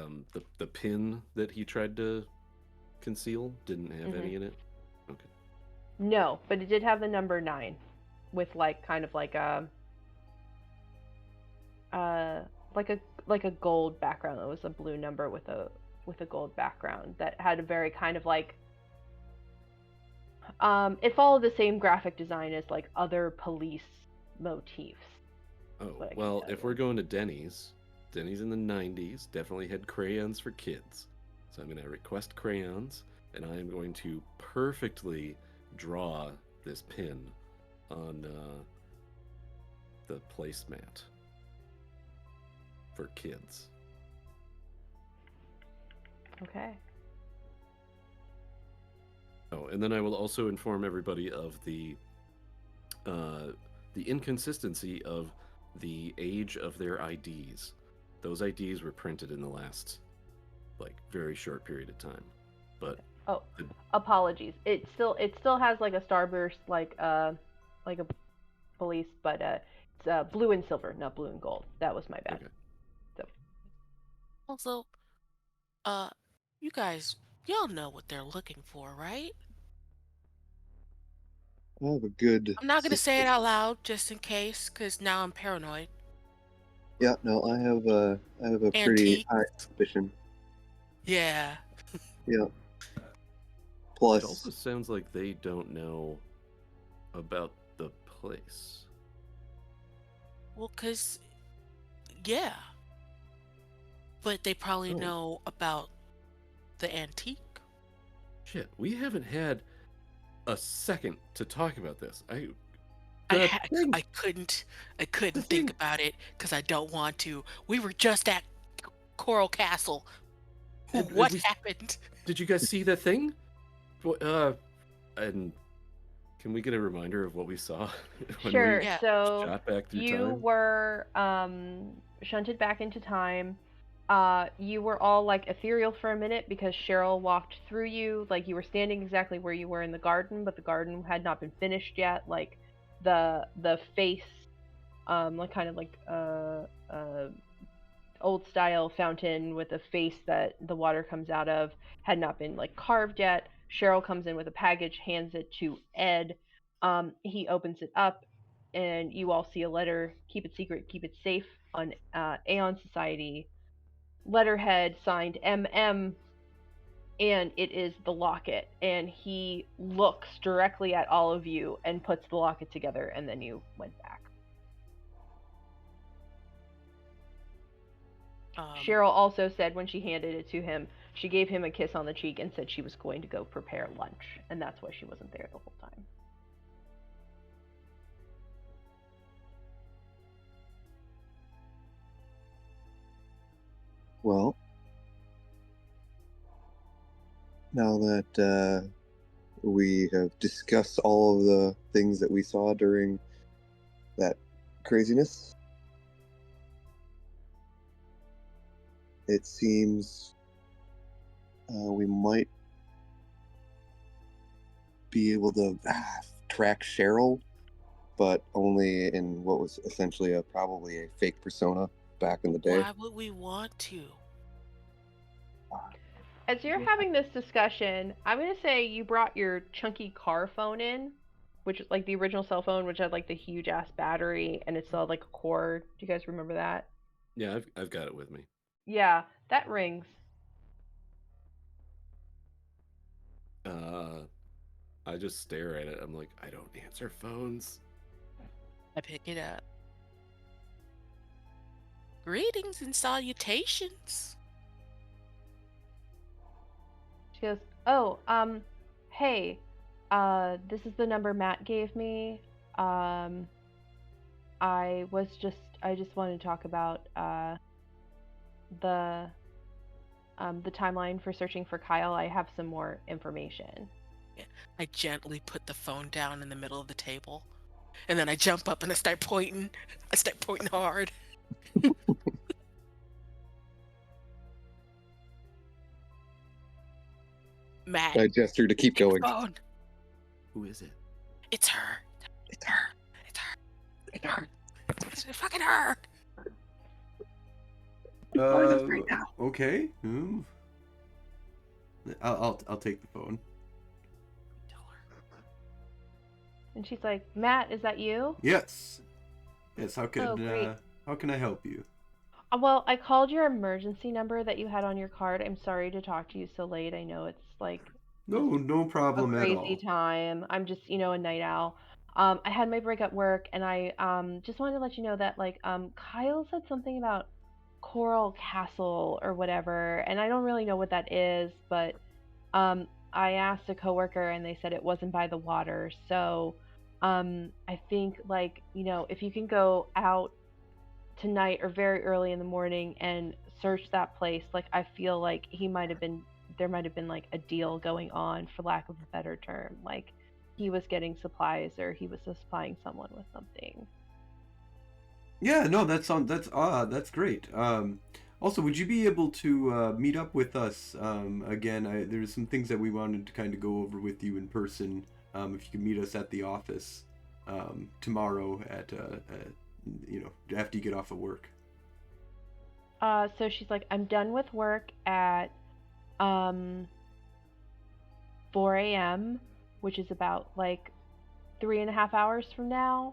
pin that he tried to conceal didn't have any in it. Okay. No, but it did have the number 9 with like kind of like a uh like a gold background. It was a blue number with a gold background that had a very kind of like it followed the same graphic design as like other police motifs. Oh, well, if we're going to Denny's in the 90s definitely had crayons for kids. So I'm going to request crayons, and I am going to perfectly draw this pin on the placemat for kids. Okay. Oh, and then I will also inform everybody of the inconsistency of the age of their IDs. Those IDs were printed in the last, like, very short period of time. But apologies. It still has like a starburst like a police, but it's blue and silver, not blue and gold. That was my bad. Okay. So Also, you guys, y'all know what they're looking for, right? I have a good. I'm not gonna say it out loud just in case, because now I'm paranoid. Yeah, no, I have a pretty Antique. high suspicion. Yeah. Yeah. It Plus, also sounds like they don't know about the place. Well, because, yeah. But they probably know about the antique. Shit, we haven't had a second to talk about this. I couldn't think about it because I don't want to. We were just at Coral Castle. What happened? Did you guys see the thing? And can we get a reminder of what we saw when sure. we So shot back through you time? were shunted back into time. You were all like ethereal for a minute because Cheryl walked through you. Like you were standing exactly where you were in the garden, but the garden had not been finished yet. Like the face, like kind of like old style fountain with a face that the water comes out of had not been like carved yet. Cheryl comes in with a package, hands it to Ed. He opens it up, and you all see a letter. Keep it secret, keep it safe on Aeon Society letterhead signed MM, and it is the locket. And he looks directly at all of you and puts the locket together, and then you went back. Cheryl also said when she handed it to him, she gave him a kiss on the cheek and said she was going to go prepare lunch, and that's why she wasn't there the whole time. well, now that we have discussed all of the things that we saw during that craziness, it seems we might be able to track Cheryl, but only in what was essentially probably a fake persona back in the day. Why would we want to? As you're having this discussion, I'm going to say you brought your chunky car phone in, which is like the original cell phone, which had like the huge ass battery and it still had like a cord. Do you guys remember that? Yeah, I've got it with me. Yeah, that rings. I just stare at it. I'm like, I don't answer phones. I pick it up. Greetings and salutations. She goes, "Oh, hey, this is the number Matt gave me. I just wanted to talk about the timeline for searching for Kyle. I have some more information." Yeah, I gently put the phone down in the middle of the table, and then I jump up and I start pointing. I start pointing hard. Matt, I gesture to keep going. phone. Who is it? It's her. It's her. It's her. It's her. It's fucking her. Right now. Okay. I'll take the phone. Tell her. And she's like, Matt, is that you? Yes. Yes. How Oh, great. can I help you? Well, I called your emergency number that you had on your card. I'm sorry to talk to you so late. I know it's like No a problem at all. crazy time. I'm just, a night owl. I had my break at work, and I just wanted to let you know that Kyle said something about Coral Castle or whatever, and I don't really know what that is, but I asked a coworker, and they said it wasn't by the water. So I think if you can go out tonight or very early in the morning and search that place, I feel like there might have been like a deal going on, for lack of a better term, like he was getting supplies or he was supplying someone with something. Yeah, no, that's great. Also, would you be able to meet up with us again? There's some things that we wanted to kind of go over with you in person. If you could meet us at the office tomorrow at after you get off of work. So she's like, I'm done with work at 4 a.m., which is about 3.5 hours from now,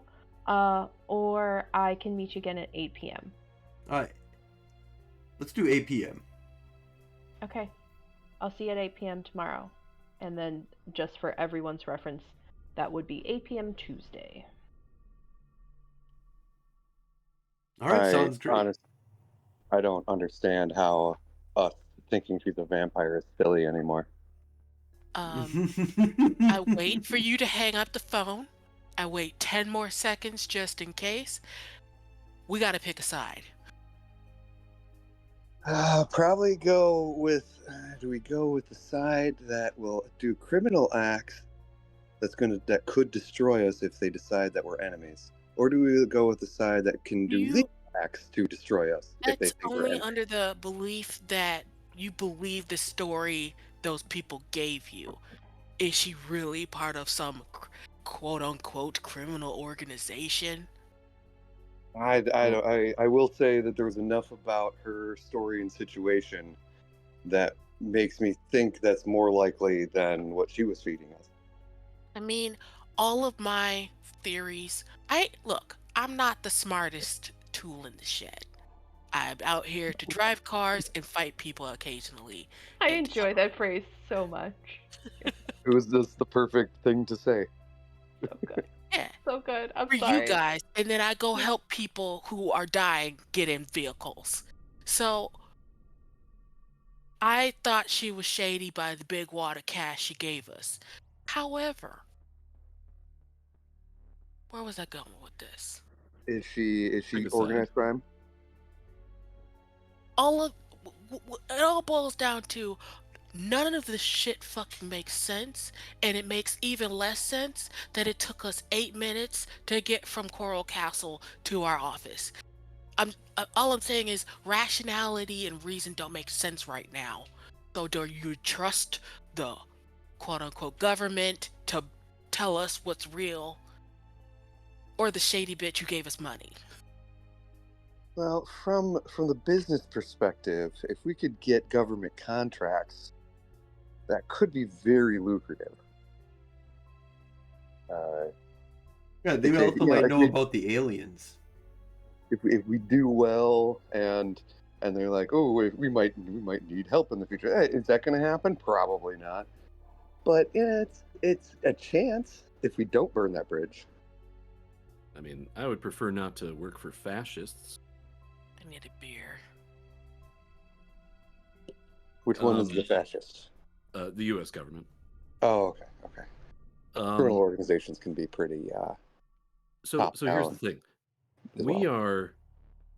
or I can meet you again at 8 p.m. Let's do 8 p.m. Okay, I'll see you at 8 p.m. tomorrow. And then, just for everyone's reference, that would be 8 p.m. Tuesday. All right, sounds great. I don't understand how us thinking she's a vampire is silly anymore. I wait for you to hang up the phone. I wait 10 more seconds just in case. We got to pick a side. Probably go with. Do we go with the side that will do criminal acts that could destroy us if they decide that we're enemies, or do we go with the side that can do legal acts to destroy us if they That's think we're only enemies? under the belief that you believe the story those people gave you. Is she really part of some quote unquote criminal organization? I will say that there was enough about her story and situation that makes me think that's more likely than what she was feeding us. I mean, all of my theories. I'm not the smartest tool in the shed. I'm out here to drive cars and fight people occasionally. I And enjoy that phrase so much. It was just the perfect thing to say. So good. yeah, So good. I'm for sorry. you guys, and then I go Yeah. help people who are dying get in vehicles. So I thought she was shady by the big wad of cash she gave us. However, where was I going with this? Is she Pick a organized side. crime? It all boils down to none of this shit fucking makes sense, and it makes even less sense that it took us 8 minutes to get from Coral Castle to our office. All I'm saying is rationality and reason don't make sense right now. So do you trust the quote unquote government to tell us what's real, or the shady bitch who gave us money? Well, from the business perspective, if we could get government contracts, that could be very lucrative. Yeah, they Okay, also yeah, might like know about the aliens. if we do well and they're like, oh, we might need help in the future. Is that going to happen? Probably not. But yeah, it's a chance if we don't burn that bridge. I mean, I would prefer not to work for fascists. I need a beer. Which one is the fascist? The U.S. government. Oh, okay. Criminal organizations can be pretty. So here's the thing: we are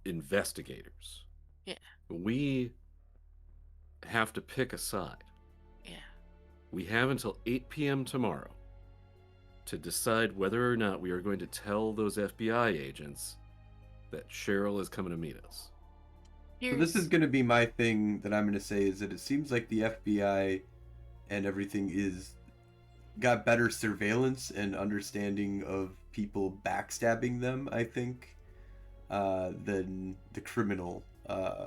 investigators. Yeah. We have to pick a side. Yeah. We have until 8 p.m. tomorrow to decide whether or not we are going to tell those FBI agents that Cheryl is coming to meet us. So this is going to be my thing that I'm going to say is that it seems like the FBI and everything is got better surveillance and understanding of people backstabbing them, I think, than the criminal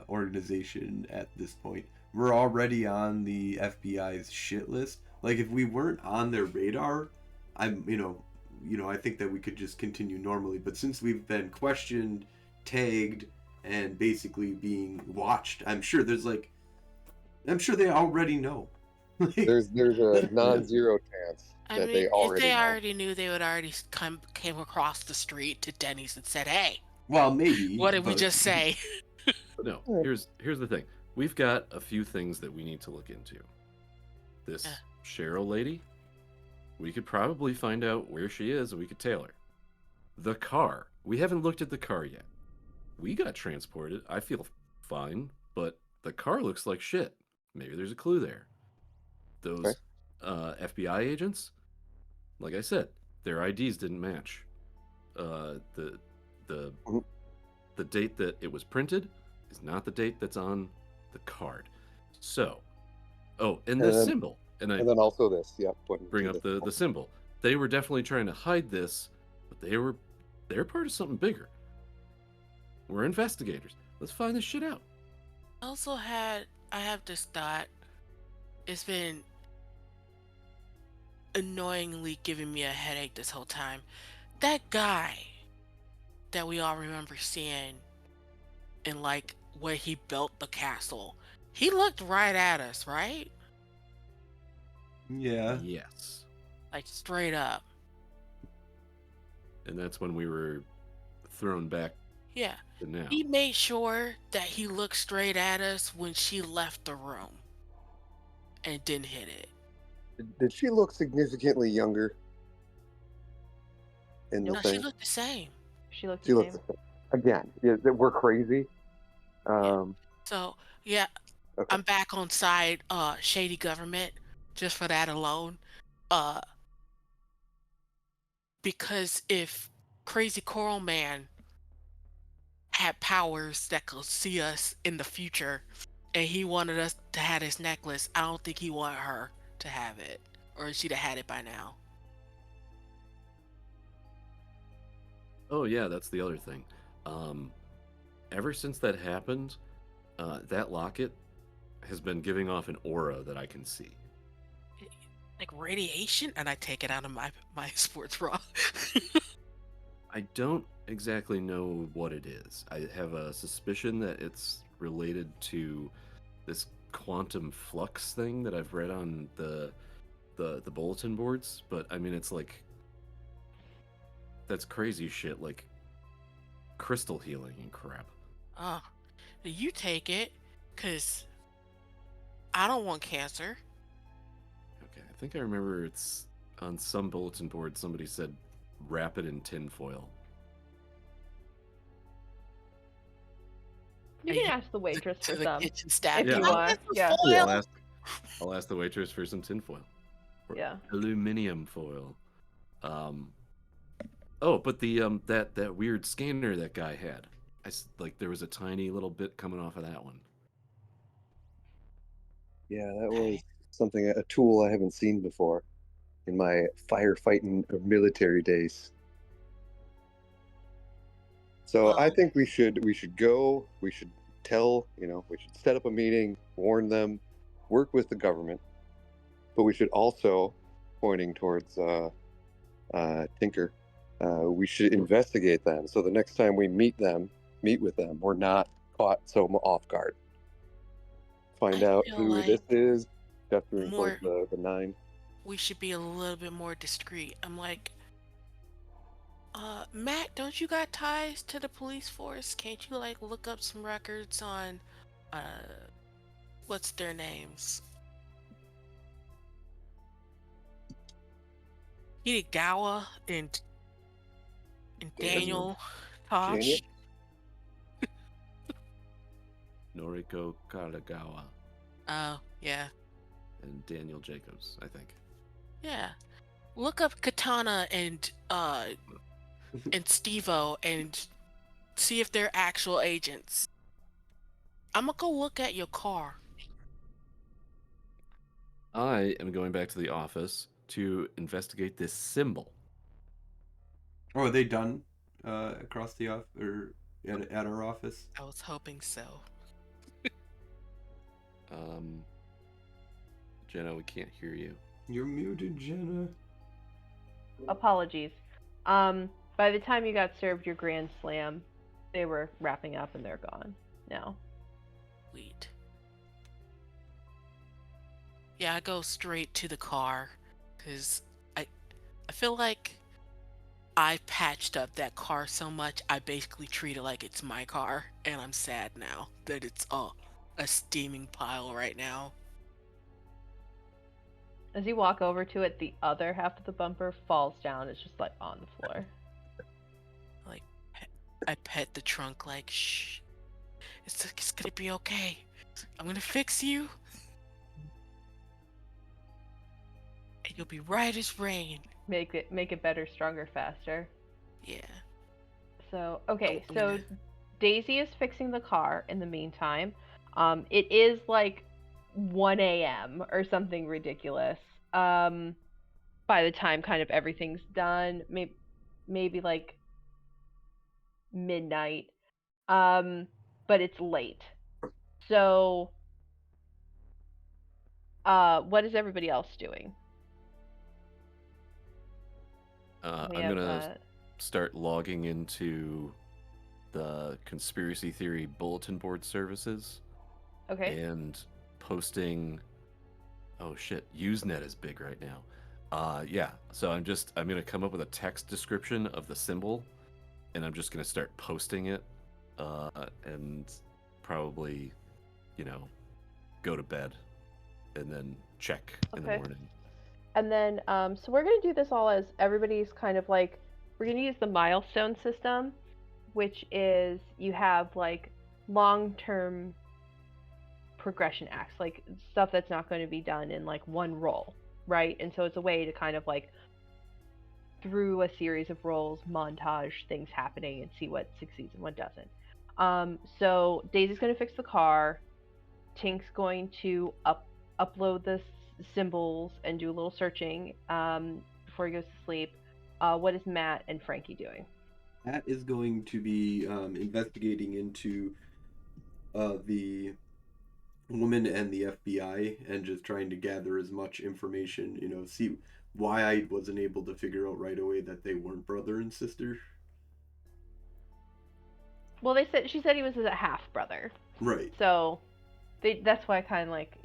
organization at this point. We're already on the FBI's shit list. Like, if we weren't on their radar, I think that we could just continue normally. But since we've been questioned, tagged, and basically being watched, I'm sure they already know. There's a non-zero chance I that mean, they if they already know. already knew, they would already came across the street to Denny's and said, "Hey, Well, maybe. what did we but- just say?" But no, Yeah. here's the thing. We've got a few things that we need to look into. This Yeah. Cheryl lady, we could probably find out where she is and we could tail her. The car. We haven't looked at the car yet. We got transported. I feel fine, but the car looks like shit. Maybe there's a clue there. Those FBI agents, like I said, their IDs didn't match. The Mhm. the date that it was printed is not the date that's on the card. So, and the And then- symbol. And I And then also this, yeah. bring up the symbol. They were definitely trying to hide this, but they're part of something bigger. We're investigators. Let's find this shit out. I have this thought. It's been annoyingly giving me a headache this whole time. That guy that we all remember seeing in like where he built the castle, he looked right at us, right? Yeah. Yes. Like straight up. And that's when we were thrown back Yeah. to now. He made sure that he looked straight at us when she left the room and didn't hit it. Did she look significantly younger in the No, thing? she looked the same. She looked She the looks same. again. Yeah, we're crazy. So yeah, Okay. I'm back on side shady government just for that alone. Because if Crazy Coral Man had powers that could see us in the future and he wanted us to have his necklace, I don't think he wanted her to have it. Or she'd have had it by now. Oh yeah, that's the other thing. Ever since that happened, that locket has been giving off an aura that I can see. Like radiation? And I take it out of my sports bra. I don't exactly know what it is. I have a suspicion that it's related to this quantum flux thing that I've read on the bulletin boards, but I mean it's like that's crazy shit like crystal healing and crap. You take it, cause I don't want cancer. Okay, I think I remember it's on some bulletin board somebody said wrap it in tinfoil. You can ask the waitress To for the some. kitchen staff. if you "Can I want, get some yeah. foil?" I'll ask the waitress for some tinfoil. Or Yeah. Aluminium foil. Oh, but the that weird scanner that guy had. Like there was a tiny little bit coming off of that one. Yeah, that was a tool I haven't seen before in my firefighting or military days. So I Well- think we should go. We should tell. We should set up a meeting, warn them, work with the government, but we should also, pointing towards Tinker, we should investigate them. So the next time we meet with them, we're not caught so off guard. Find I out feel who like this is. Gesturing more- towards the 9. We should be a little bit more discreet. I'm like, Matt, don't you got ties to the police force? Can't you like look up some records on what's their names? Hidegawa and Daniel Tosh. Noriko Karagawa Oh, yeah. and Daniel Jacobs, I think. Yeah. Look up Katana and Steve-O and see if they're actual agents. I'm gonna go look at your car. I am going back to the office to investigate this symbol. Oh, are they done across the off or at our office? I was hoping so. Jenna, we can't hear you. You're muted, Jenna. Apologies. By the time you got served your Grand Slam, they were wrapping up and they're gone now. Sweet. Yeah, I go straight to the car because I feel like I patched up that car so much I basically treat it like it's my car, and I'm sad now that it's a steaming pile right now. As you walk over to it, the other half of the bumper falls down. It's just like on the floor. Like, I pet the trunk like, shh, it's gonna be okay. I'm gonna fix you, and you'll be right as rain. Make it better, stronger, faster. Yeah. So okay, I'm so gonna- Daisy is fixing the car in the meantime. It is like 1 a.m. or something ridiculous. By the time kind of everything's done, maybe like midnight. But it's late. So what is everybody else doing? I'm We have, gonna start logging into the conspiracy theory bulletin board services okay. and posting. Oh shit, Usenet is big right now. Yeah. So I'm gonna come up with a text description of the symbol, and I'm just gonna start posting it, and probably, go to bed, and then check in the Okay. morning. And then, so we're going to do this all as everybody's kind of like, we're going to use the milestone system, which is you have like long-term progression acts, like stuff that's not going to be done in like one roll, right? And so it's a way to kind of like, through a series of rolls, montage things happening and see what succeeds and what doesn't. So Daisy's going to fix the car. Tink's going to upload the symbols and do a little searching before he goes to sleep. What is Matt and Frankie doing? Matt is going to be investigating into the woman and the FBI and just trying to gather as much information, see why I wasn't able to figure out right away that they weren't brother and sister. Well, she said he was a half brother. Right. So that's why kind of like,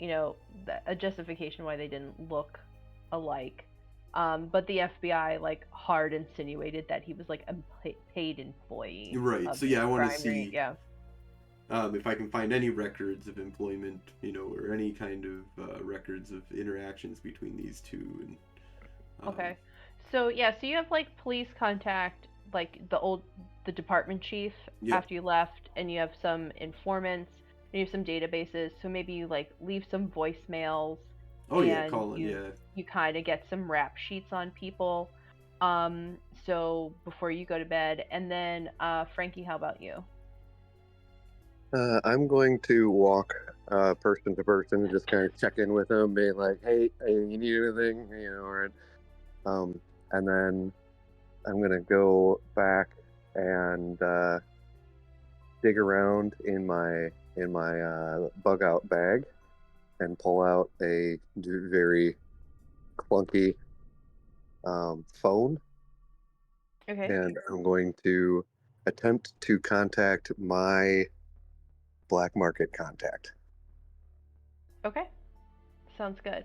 a justification why they didn't look alike. But the FBI like hard insinuated that he was like a paid employee. Right. So yeah, I want to see yeah. If I can find any records of employment, or any kind of records of interactions between these two. And, Okay. So yeah, so you have like police contact, like the department chief Yeah. after you left, and you have some informants, and you have some databases. So maybe you like leave some voicemails. Oh yeah, and Colin. you kind of get some rap sheets on people. So before you go to bed, and then Frankie, how about you? I'm going to walk person to person and just kind of check in with them, being like, hey, you need anything? And then I'm going to go back and dig around in my bug out bag and pull out a very clunky phone. Okay. And I'm going to attempt to contact my black market contact. Okay. Sounds good.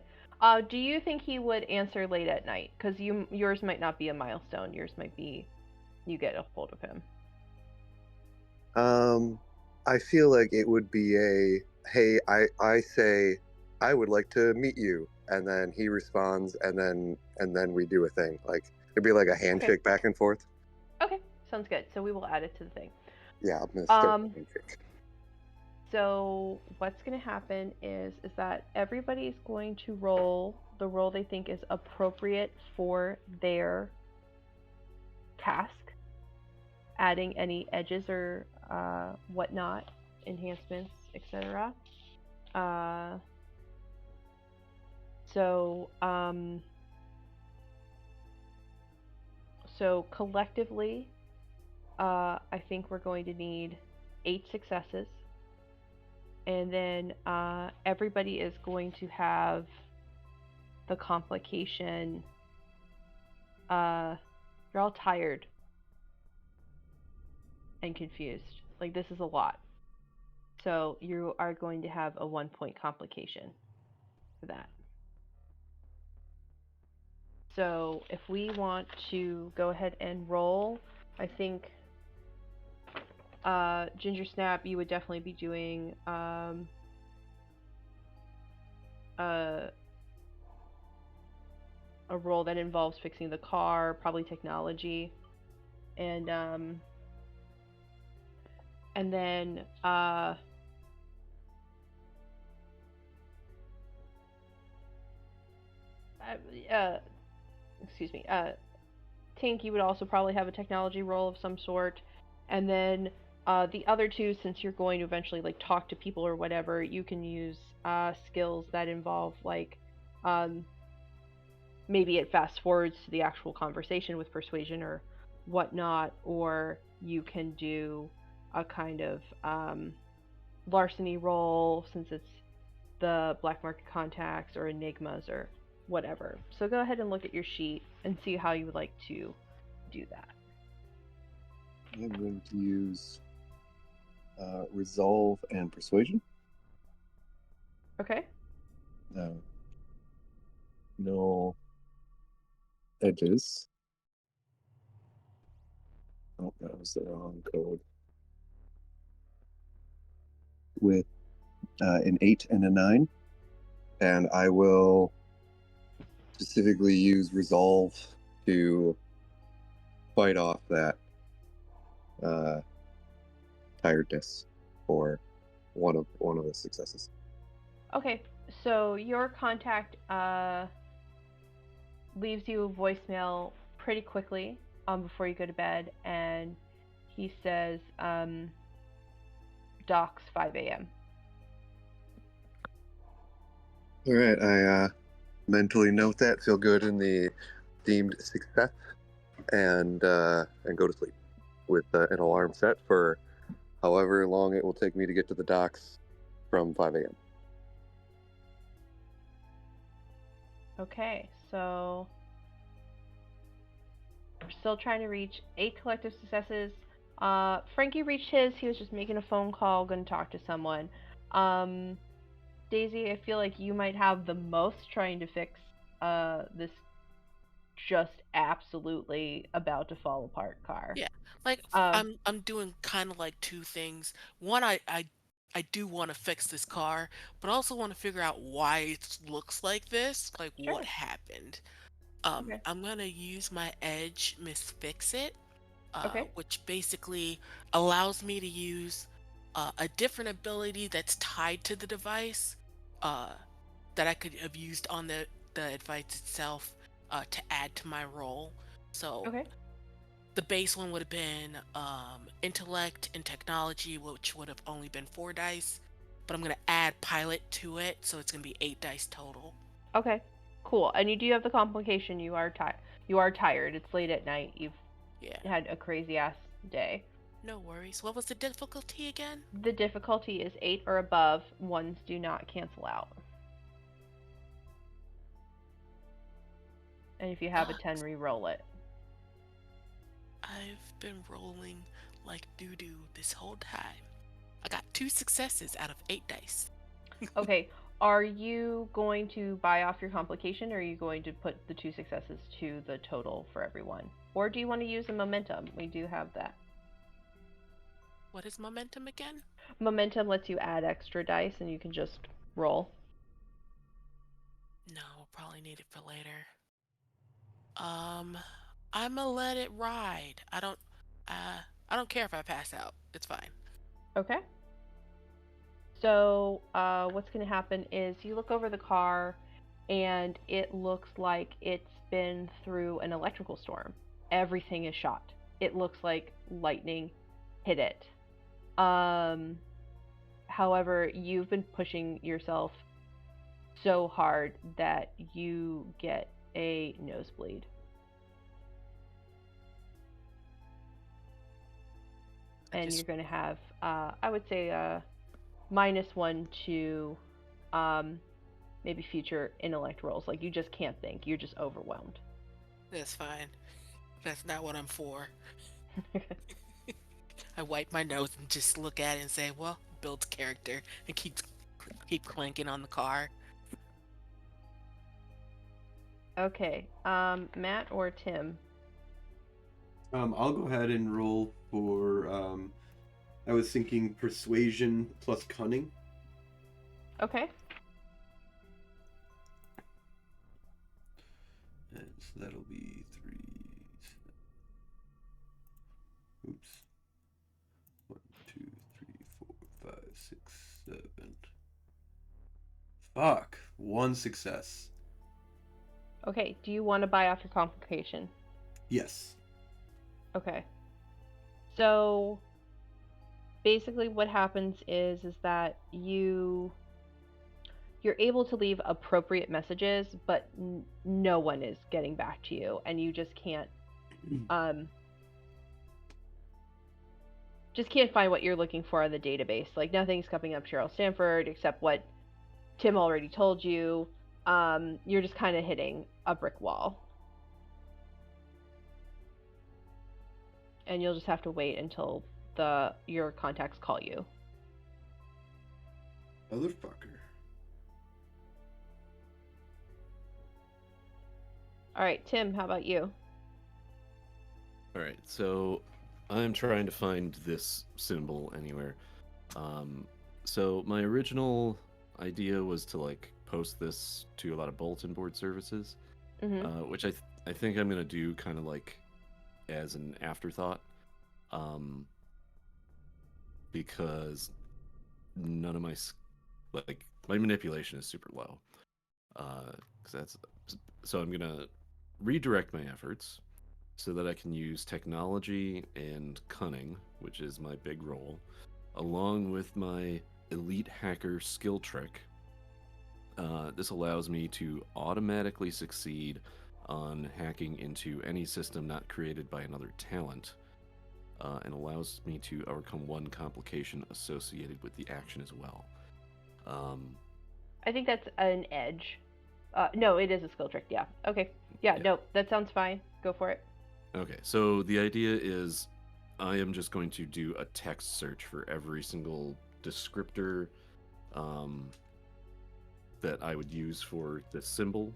Do you think he would answer late at night? Because yours might not be a milestone. Yours might be you get a hold of him. I feel like it would be a, hey, I say I would like to meet you, and then he responds, and then we do a thing. Like it'd be like a handshake back and forth. Okay, sounds good. So we will add it to the thing. Yeah, I'm gonna start the handshake. So what's going to happen is that everybody's going to roll the role they think is appropriate for their task, adding any edges or whatnot, enhancements, etc. So So collectively, I think we're going to need 8 successes. And then everybody is going to have the complication. You're all tired and confused. Like, this is a lot. So you are going to have a 1-point complication for that. So if we want to go ahead and roll, I think Ginger Snap, you would definitely be doing a role that involves fixing the car, probably technology, and then excuse me, Tink, you would also probably have a technology role of some sort, and then the other two, since you're going to eventually like talk to people or whatever, you can use skills that involve like maybe it fast forwards to the actual conversation with persuasion or whatnot, or you can do a kind of larceny role since it's the black market contacts or enigmas or whatever. So go ahead and look at your sheet and see how you would like to do that. I'm going to use resolve and persuasion. Okay. No edges. Oh, that was the wrong code. With an 8 and a 9. And I will specifically use resolve to fight off that tiredness for one of the successes. Okay, so your contact leaves you a voicemail pretty quickly before you go to bed, and he says docks 5 a.m. All right, I mentally note that, feel good in the deemed success, and go to sleep with an alarm set for however long it will take me to get to the docks from 5 a.m. Okay, so we're still trying to reach 8 collective successes. Frankie reached his. He was just making a phone call, going to talk to someone. Daisy, I feel like you might have the most trying to fix this just absolutely about to fall apart car. Yeah, like I'm doing kind of like two things. One, I do want to fix this car, but I also want to figure out why it looks like this, like what Sure. happened. Okay. I'm gonna use my edge misfix it, Okay. which basically allows me to use a different ability that's tied to the device, uh, that I could have used on the device itself, to add to my roll. So Okay. the base one would have been intellect and technology, which would have only been 4 dice. But I'm gonna add pilot to it, so it's gonna be 8 dice total. Okay. Cool. And you do have the complication. You are tired. You are tired. It's late at night. You've Yeah, had a crazy ass day. no worries. What was the difficulty again? The difficulty is 8 or above. Ones do not cancel out. And if you have a 10, re-roll it. I've been rolling like doo-doo this whole time. I got 2 successes out of 8 dice. Okay. Are you going to buy off your complication, or are you going to put the 2 successes to the total for everyone? Or do you want to use a momentum? We do have that. What is momentum again? Momentum lets you add extra dice, and you can just roll. No, we'll probably need it for later. I'ma let it ride. I don't care if I pass out. It's fine. Okay. So what's going to happen is you look over the car, and it looks like it's been through an electrical storm. Everything is shot. It looks like lightning hit it. However, you've been pushing yourself so hard that you get a nosebleed. and just you're going to have, I would say, -1 to maybe future intellect rolls. Like you just can't think. You're just overwhelmed. that's fine. That's not what I'm for. I wipe my nose and just look at it and say, well, build character and keep clanking on the car. Okay. Matt or Tim? I'll go ahead and roll for. I was thinking persuasion plus cunning. Okay. And so that'll be 3. Oops. 1, 2, 3, 4, 5, 6, 7. Fuck. 1 success. Okay. Do you want to buy off your complication? Yes. Okay. So basically what happens is that you're able to leave appropriate messages, but no one is getting back to you, and you just can't find what you're looking for in the database. Like nothing's coming up Cheryl Stanford except what Tim already told you. You're just kind of hitting a brick wall. And you'll just have to wait until your contacts call you. Motherfucker. All right, Tim, how about you? All right, so I'm trying to find this symbol anywhere. So my original idea was to like post this to a lot of bulletin board services, which I think I'm gonna do kind of like as an afterthought, because none of my my manipulation is super low. So I'm gonna redirect my efforts so that I can use technology and cunning, which is my big role, along with my elite hacker skill trick. This allows me to automatically succeed on hacking into any system not created by another talent, and allows me to overcome one complication associated with the action as well. I think that's an edge. No, it is a skill trick. Yeah. Okay. Yeah. No, that sounds fine. Go for it. Okay, so the idea is I am just going to do a text search for every single descriptor that I would use for this symbol,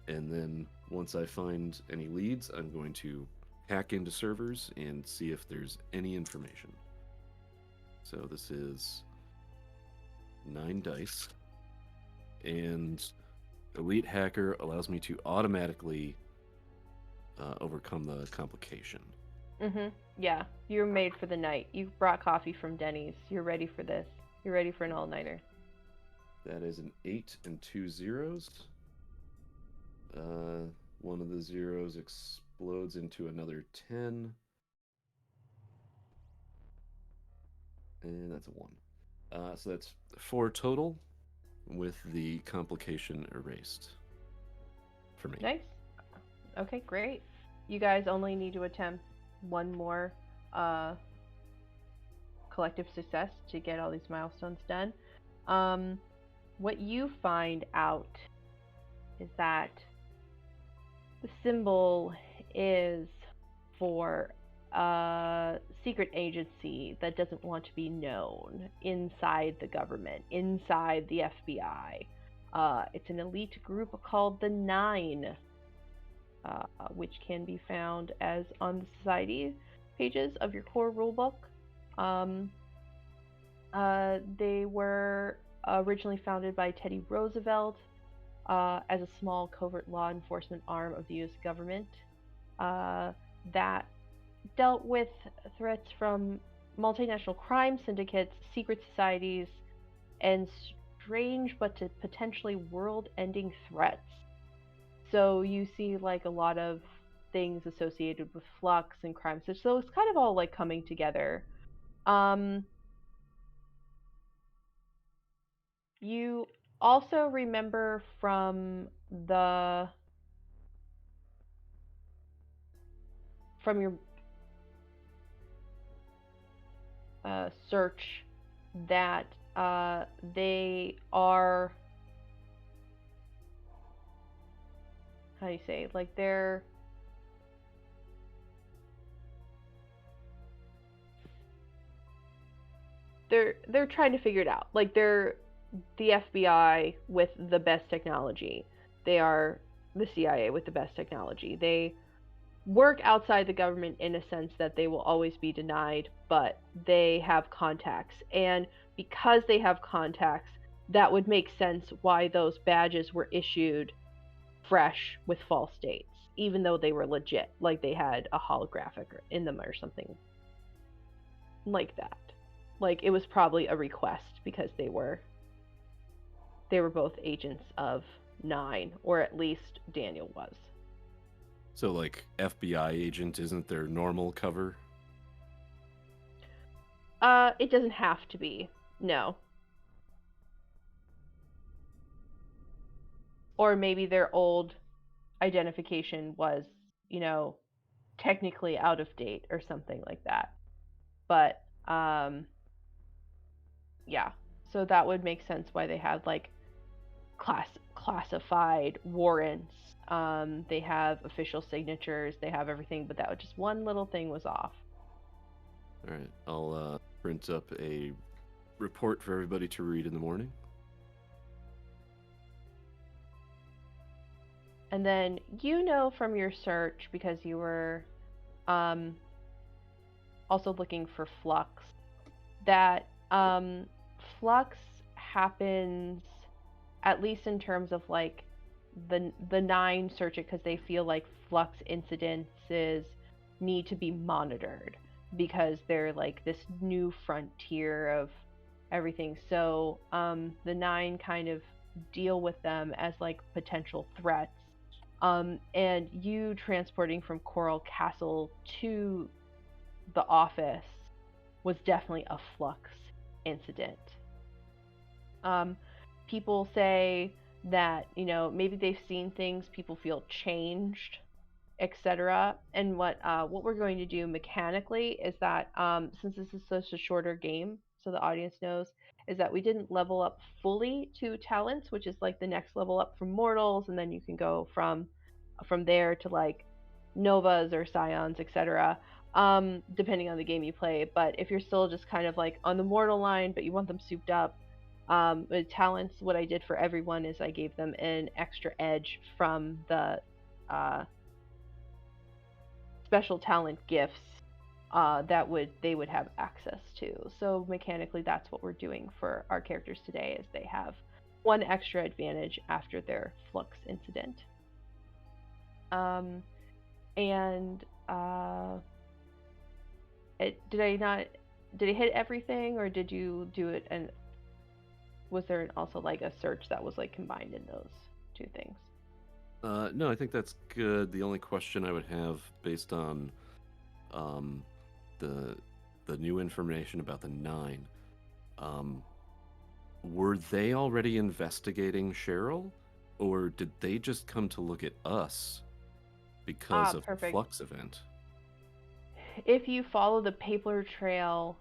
and then once I find any leads, I'm going to hack into servers and see if there's any information. So this is 9 dice, and Elite Hacker allows me to automatically overcome the complication. Yeah, you're made for the night. You brought coffee from Denny's. You're ready for this. You're ready for an all-nighter. That is an 8 and 2 zeros. One of the zeros explodes into another 10. And that's a 1. So that's 4 total with the complication erased for me. Nice. Okay, great. You guys only need to attempt one more collective success to get all these milestones done. What you find out is that the symbol is for a secret agency that doesn't want to be known inside the government, inside the FBI. It's an elite group called the Nine, which can be found as on the society pages of your core rulebook. They were originally founded by Teddy Roosevelt as a small covert law enforcement arm of the U.S. government that dealt with threats from multinational crime syndicates, secret societies, and strange but potentially world-ending threats. So you see like a lot of things associated with flux and crime. So it's kind of all like coming together. You also remember from search that they are, how do you say, like they're trying to figure it out. Like they're the FBI with the best technology. They are the CIA with the best technology. They work outside the government in a sense that they will always be denied, but they have contacts. And because they have contacts, that would make sense why those badges were issued fresh with false dates, even though they were legit, like they had a holographic in them or something like that. Like it was probably a request because they were both agents of 9, or at least Daniel was. So, like, FBI agent isn't their normal cover? It doesn't have to be. No. Or maybe their old identification was, technically out of date or something like that. But, yeah. So that would make sense why they had, like, classified warrants. They have official signatures. They have everything, but that was just one little thing was off. All right, I'll print up a report for everybody to read in the morning. And then from your search, because you were also looking for flux, that flux happens, at least in terms of like the 9 search it, because they feel like flux incidences need to be monitored because they're like this new frontier of everything. So the 9 kind of deal with them as like potential threats. And you transporting from Coral Castle to the office was definitely a flux incident. People say that, maybe they've seen things, people feel changed, etc. And what we're going to do mechanically is that, since this is such a shorter game, so the audience knows, is that we didn't level up fully to talents, which is like the next level up from mortals, and then you can go from there to like novas or scions, etc. Depending on the game you play. But if you're still just kind of like on the mortal line, but you want them souped up, with talents, what I did for everyone is I gave them an extra edge from the special talent gifts that they would have access to. So mechanically, that's what we're doing for our characters today, is they have one extra advantage after their flux incident. Did I hit everything, or did you do it, and was there also like a search that was like combined in those 2 things? No, I think that's good. The only question I would have, based on the new information about the 9, were they already investigating Cheryl, or did they just come to look at us because of the Flux event? If you follow the paper trail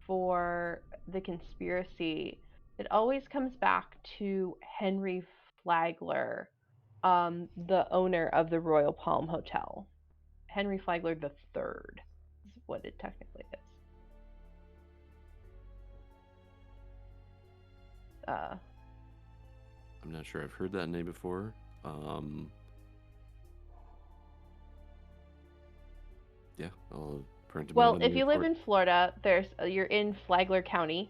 for the conspiracy, it always comes back to Henry Flagler, the owner of the Royal Palm Hotel. Henry Flagler the Third is what it technically is. I'm not sure I've heard that name before. Yeah, I'll print them out. Well, if you live in Florida, you're in Flagler County,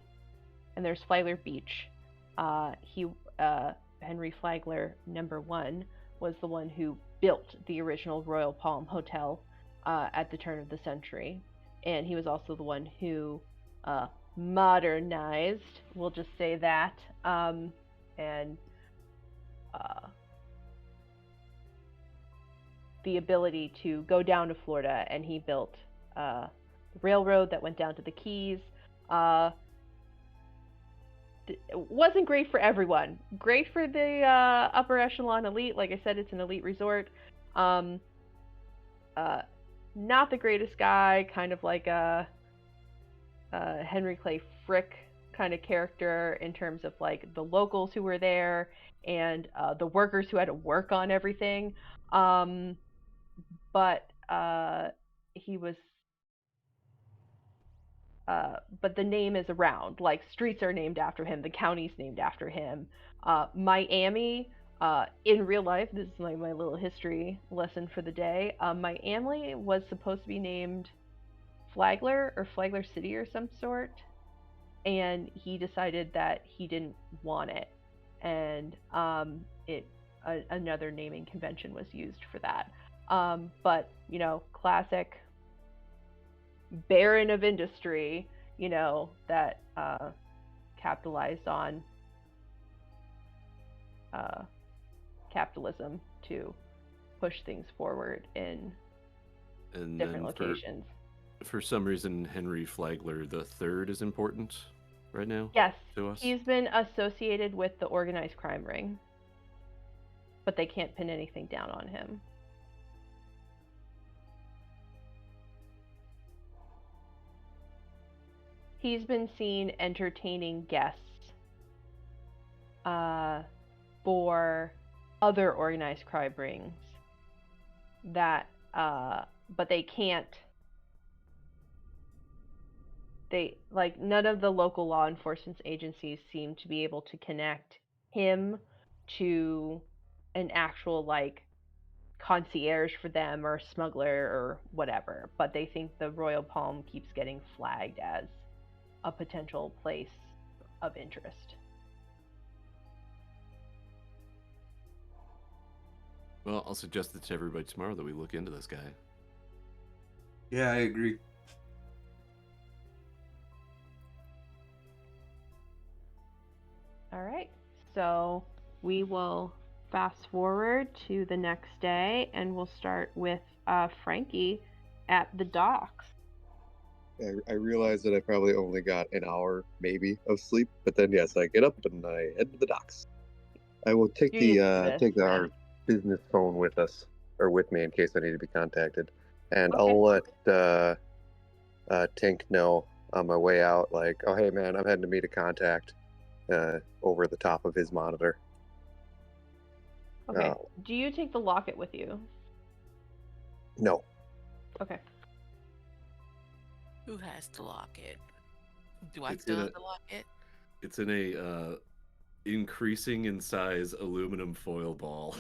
and there's Flagler Beach. Henry Flagler #1 was the one who built the original Royal Palm Hotel at the turn of the century, and he was also the one who modernized, we'll just say that, and the ability to go down to Florida, and he built the railroad that went down to the Keys. It wasn't great for everyone. Great for the upper echelon elite. Like I said, it's an elite resort. not the greatest guy, kind of like a Henry Clay Frick kind of character in terms of like the locals who were there and the workers who had to work on everything. But he was but the name is around. Like streets are named after him, the county's named after him. Miami, in real life, this is like my little history lesson for the day. Miami was supposed to be named Flagler or Flagler City or some sort, and he decided that he didn't want it, and another naming convention was used for that. But you know, classic baron of industry, you know, that capitalized on capitalism to push things forward in And different then locations. for some reason, Henry Flagler the Third is important right now Yes, to us. he's been associated with the organized crime ring, but they can't pin anything down on him. He's been seen entertaining guests for other organized crime rings that but they can't, they like none of the local law enforcement agencies seem to be able to connect him to an actual like concierge for them or smuggler or whatever, but they think the Royal Palm keeps getting flagged as a potential place of interest. Well, I'll suggest it to everybody tomorrow that we look into this guy. Yeah, I agree. All right, so we will fast forward to the next day and we'll start with Frankie at the docks. I realize that I probably only got an hour, maybe, of sleep, but then yes, I get up and I head to the docks. I will take You're used to this. take our business phone with us or with me in case I need to be contacted, and Okay. I'll let Tink know on my way out, like, oh hey man, I'm heading to meet a contact over the top of his monitor. Okay. Do you take the locket with you? No. Okay. Who has the locket? Do I It's still in have a- the locket? It's in a increasing in size aluminum foil ball.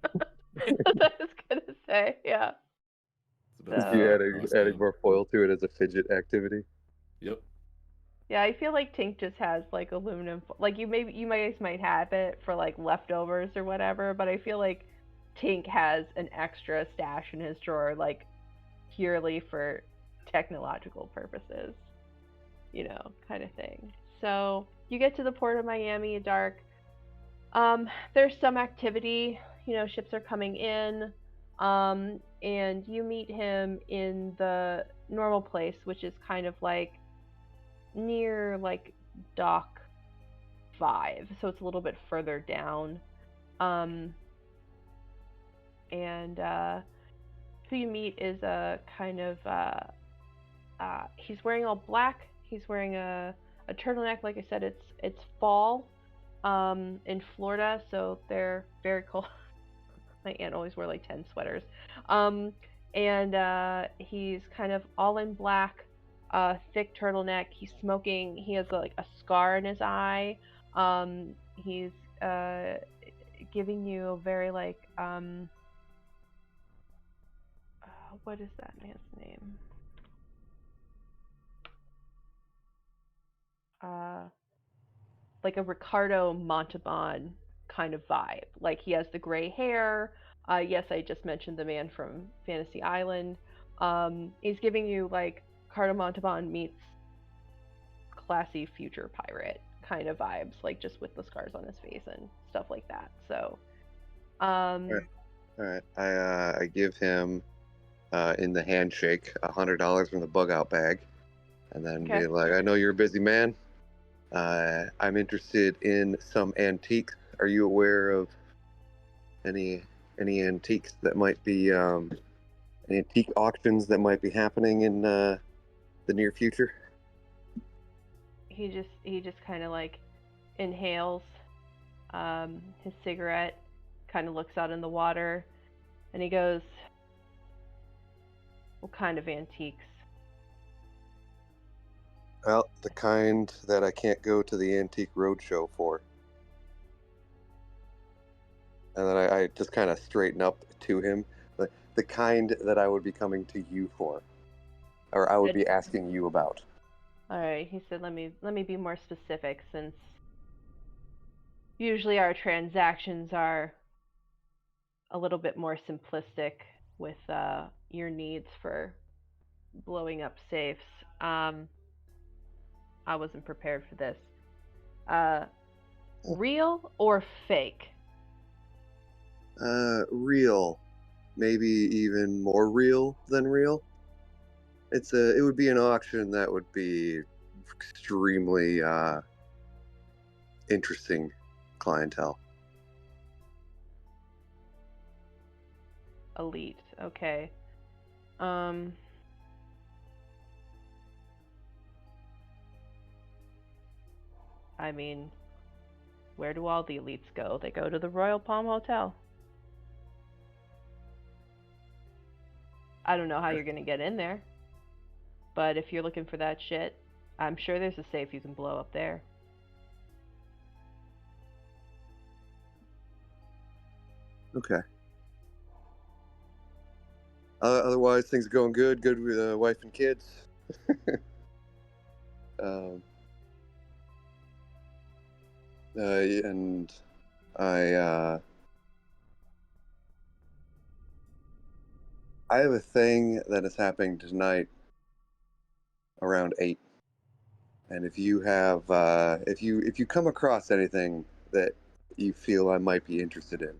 I was gonna say, yeah. It's about You So- adding more foil to it as a fidget activity. Yep. Yeah, I feel like Tink just has like aluminum, like you might have it for like leftovers or whatever, but I feel like Tink has an extra stash in his drawer, like purely for technological purposes, you know, kind of thing. So you get to the port of Miami at dark. There's some activity, you know, ships are coming in, and you meet him in the normal place, which is kind of like near like dock 5, so it's a little bit further down. And who you meet is a kind of he's wearing all black. He's wearing a turtleneck. Like I said, it's fall in Florida, so they're very cold. My aunt always wore like 10 sweaters. And he's kind of all in black, thick turtleneck. He's smoking. He has like a scar in his eye. He's giving you a very like what is that man's name? Like a Ricardo Montalban kind of vibe. Like he has the gray hair. Yes, I just mentioned the man from Fantasy Island. He's giving you like Ricardo Montalban meets classy future pirate kind of vibes, like just with the scars on his face and stuff like that. So, All right. I give him in the handshake $100 from the bug out bag, and then Okay. be like, I know you're a busy man. I'm interested in some antiques. Are you aware of any antiques that might be antique auctions that might be happening in the near future? He just kind of like inhales his cigarette, kind of looks out in the water, and he goes, "What kind of antiques?" Well, the kind that I can't go to the antique roadshow for. And then I just kind of straighten up to him. The kind that I would be coming to you for. Or I would be asking you about. All right, he said, let me be more specific, since usually our transactions are a little bit more simplistic with your needs for blowing up safes. I wasn't prepared for this. Real or fake? Real. Maybe even more real than real. It would be an auction that would be extremely interesting clientele. Elite. Okay. I mean, where do all the elites go? They go to the Royal Palm Hotel. I don't know how you're gonna get in there, but if you're looking for that shit, I'm sure there's a safe you can blow up there. Okay. Otherwise, things are going good. Good with wife and kids. And I have a thing that is happening tonight around 8. And if you have if you come across anything that you feel I might be interested in,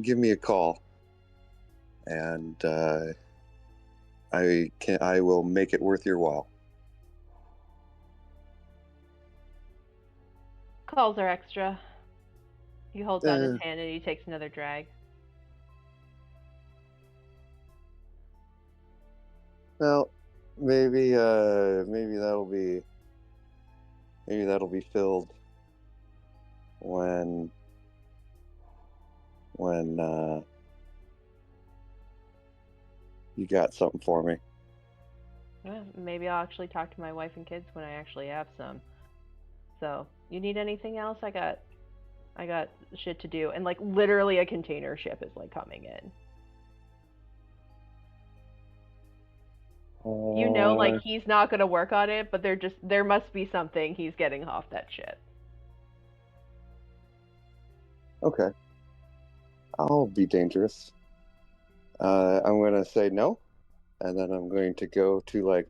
give me a call, and I will make it worth your while. Calls are extra. He holds out his hand and he takes another drag. Well, maybe that'll be filled when you got something for me. Yeah, maybe I'll actually talk to my wife and kids when I actually have some. So, you need anything else? I got shit to do, and like literally a container ship is like coming in. You know, like he's not gonna work on it, but there must be something he's getting off that ship. Okay. I'll be dangerous. I'm gonna say no, and then I'm going to go to like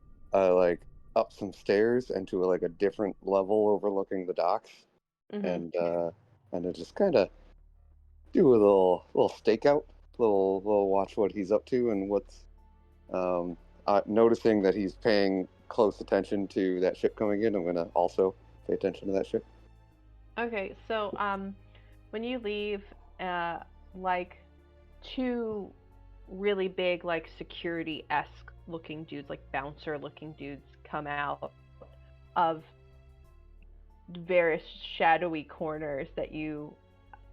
up some stairs and to like a different level overlooking the docks, and then just kind of do a little stakeout, little watch what he's up to and what's noticing that he's paying close attention to that ship coming in. I'm gonna also pay attention to that ship. Okay, so when you leave, like 2 really big, like security-esque looking dudes, like bouncer looking dudes, come out of various shadowy corners that you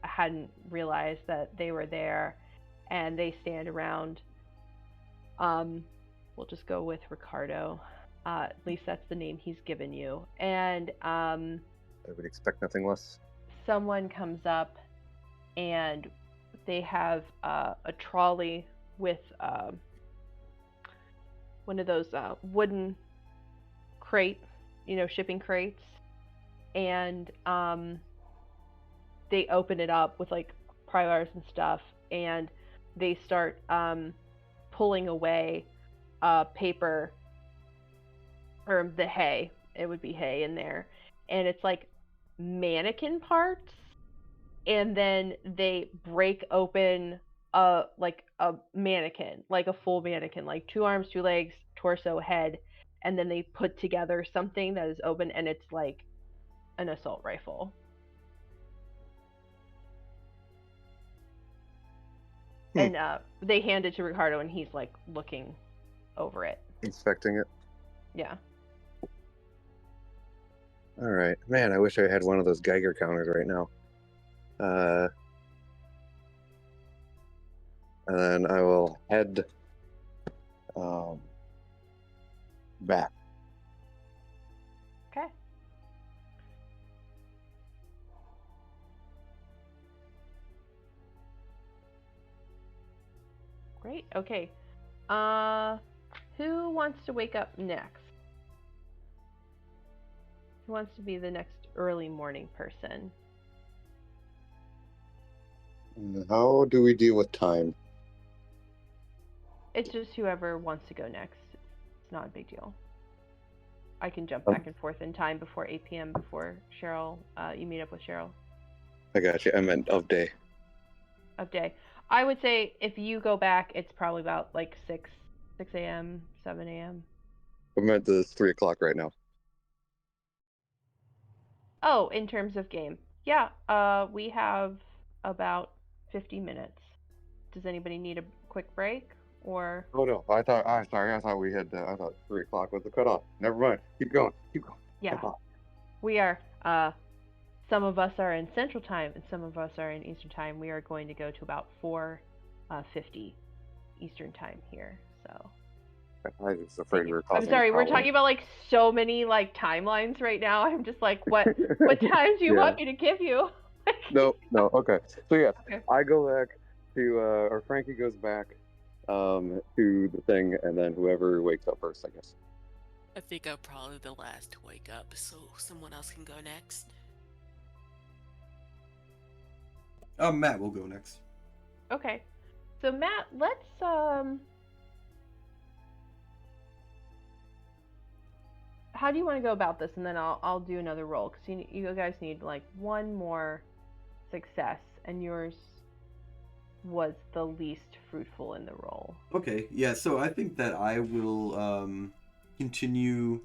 hadn't realized that they were there, and they stand around. We'll just go with Ricardo. At least that's the name he's given you. And I would expect nothing less. someone comes up and they have a trolley with one of those wooden crate, shipping crates, and they open it up with like pry bars and stuff, and they start pulling away paper, or the hay. It would be hay in there, and it's like mannequin parts, and then they break open a mannequin, like a full mannequin, like 2 arms, 2 legs, torso, head, and then they put together something that is open, and it's like an assault rifle. And they hand it to Ricardo, and he's like looking over it. Inspecting it. Yeah. All right, man. I wish I had one of those Geiger counters right now. And then I will head back. Okay. Great. Okay. Who wants to wake up next? Who wants to be the next early morning person? How do we deal with time? It's just whoever wants to go next. It's not a big deal. I can jump back and forth in time before 8 p.m. before Cheryl. You meet up with Cheryl. I got you. I meant of day. Of day. I would say if you go back, it's probably about like 6 a.m., 7 a.m. I meant the 3 o'clock right now. Oh, in terms of game. Yeah, we have about 50 minutes. Does anybody need a quick break? Or Oh no, I thought we had. I thought 3 o'clock was the cutoff. Never mind. Keep going. yeah, we are. Some of us are in Central Time and some of us are in Eastern Time. We are going to go to about 4:50 Eastern Time here. So. I was afraid we were I'm causing sorry, a we're problem. talking about like so many like timelines right now. I'm just like, what time do you Yeah. want me to give you? No. Okay. So yes, Okay. I go back to, or Frankie goes back to the thing, and then whoever wakes up first, I guess. I think I'm probably the last to wake up, so someone else can go next. Matt will go next. Okay. So Matt, let's how do you want to go about this, and then I'll do another roll, because you guys need like one more success, and yours was the least fruitful in the roll. Okay, yeah, so I think that I will continue.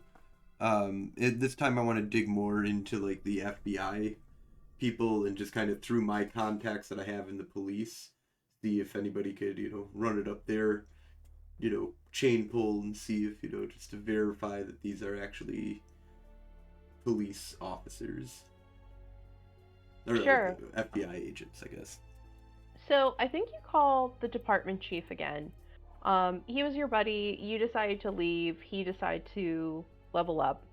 This time I want to dig more into like the FBI people and just kind of through my contacts that I have in the police, see if anybody could, run it up there, chain pull and see if, just to verify that these are actually police officers. Or Sure. FBI agents, I guess. So I think you call the department chief again. He was your buddy. You decided to leave. He decided to level up,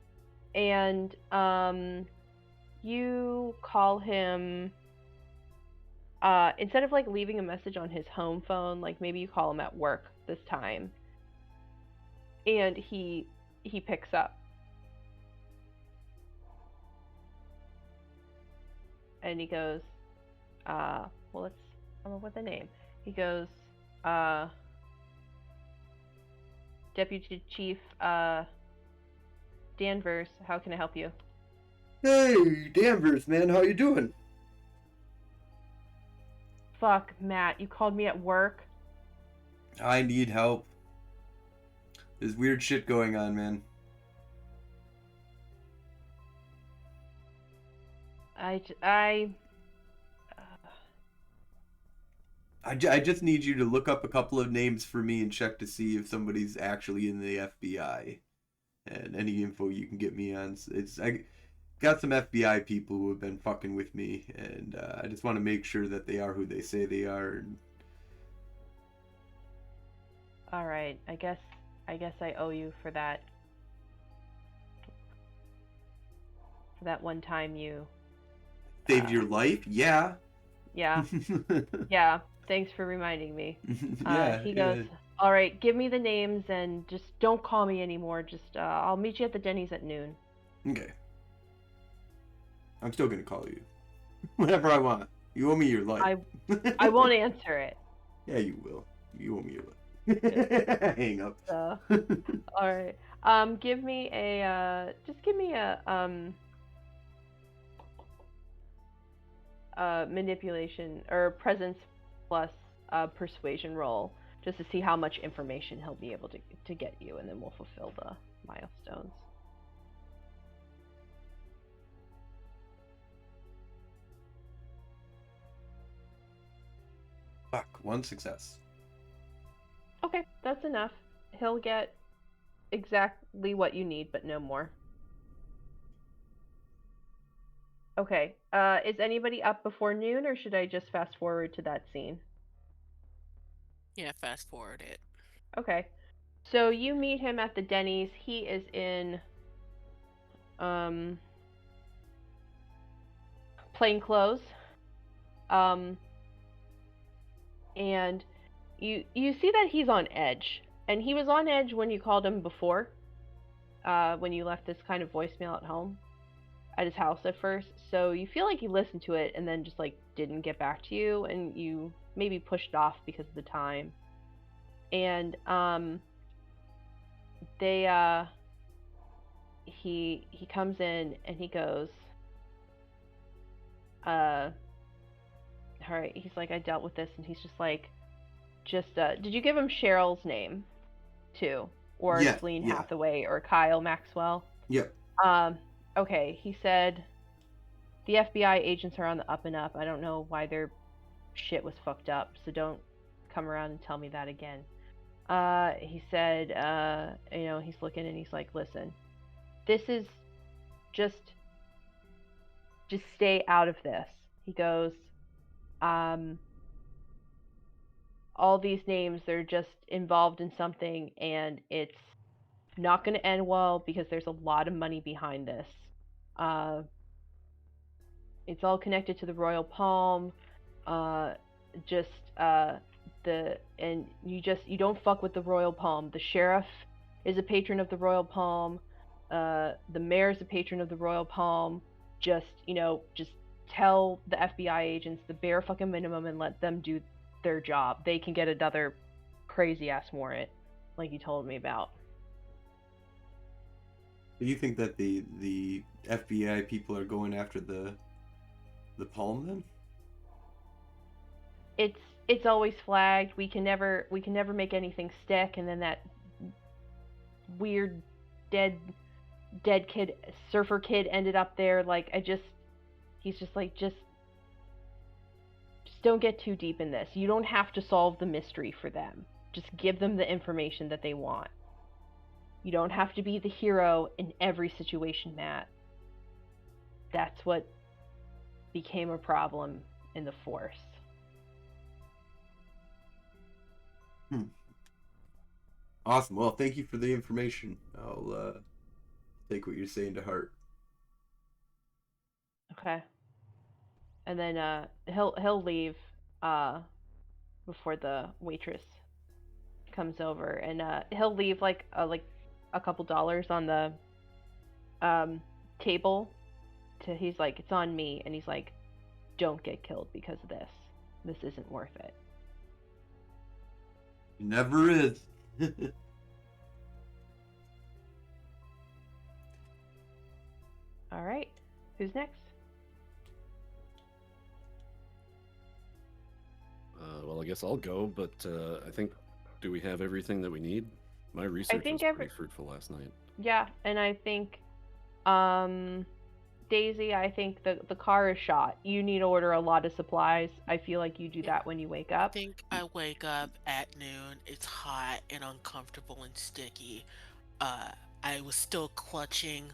and you call him. Instead of like leaving a message on his home phone, like maybe you call him at work this time, and he picks up, and he goes, well, let's come up with a name. He goes, Deputy Chief Danvers, how can I help you? Hey, Danvers, man, how you doing? Fuck, Matt, you called me at work? I need help. There's weird shit going on, man. I just need you to look up a couple of names for me and check to see if somebody's actually in the FBI. And any info you can get me on. I got some FBI people who have been fucking with me, and I just want to make sure that they are who they say they are. All right, I guess I owe you for that. For that one time you saved your life? Yeah. Yeah. Yeah. Thanks for reminding me. Yeah. He goes, all right, give me the names and just don't call me anymore. Just I'll meet you at the Denny's at noon. Okay. I'm still gonna call you whenever I want. You owe me your life. I won't answer it. Yeah, you will. You owe me your life. Hang up. All right. Give me a manipulation or presence plus persuasion roll, just to see how much information he'll be able to get you, and then we'll fulfill the milestones. Fuck. 1 success. Okay, that's enough. He'll get exactly what you need, but no more. Okay, is anybody up before noon, or should I just fast forward to that scene? Yeah, fast forward it. Okay, so you meet him at the Denny's. He is in, plain clothes. And you see that he's on edge, and he was on edge when you called him before, when you left this kind of voicemail at home, at his house at first. So you feel like you listened to it and then just like didn't get back to you, and you maybe pushed off because of the time. And he comes in and he goes, all right, he's like, I dealt with this, and he's just like, did you give him Cheryl's name too, or Yeah, Celine yeah. Hathaway, or Kyle Maxwell? Yep. Okay, he said the FBI agents are on the up and up. I don't know why their shit was fucked up, so don't come around and tell me that again. He said, he's looking and he's like, listen, this is just stay out of this. He goes, all these names, they're just involved in something, and it's not going to end well because there's a lot of money behind this. It's all connected to the Royal Palm. You don't fuck with the Royal Palm. The sheriff is a patron of the Royal Palm. The mayor is a patron of the Royal Palm. Just tell the FBI agents the bare fucking minimum and let them do their job. They can get another crazy ass warrant, like you told me about. Do you think that the FBI people are going after the Palm then? It's always flagged. We can never make anything stick, and then that weird dead kid, surfer kid, ended up there. Like, he's just like, just don't get too deep in this. You don't have to solve the mystery for them. Just give them the information that they want. You don't have to be the hero in every situation, Matt. That's what became a problem in the Force. Awesome. Well, thank you for the information. I'll take what you're saying to heart. Okay. And then he'll leave before the waitress comes over, and he'll leave like a couple dollars on the table. He's like, it's on me, and he's like, don't get killed because of this. This isn't worth it. Never is. All right. Who's next? Well, I guess I'll go, but I think, do we have everything that we need? My research was pretty fruitful last night. Yeah, and I think, Daisy, I think the car is shot. You need to order a lot of supplies. I feel like you do that when you wake up. I think I wake up at noon. It's hot and uncomfortable and sticky. I was still clutching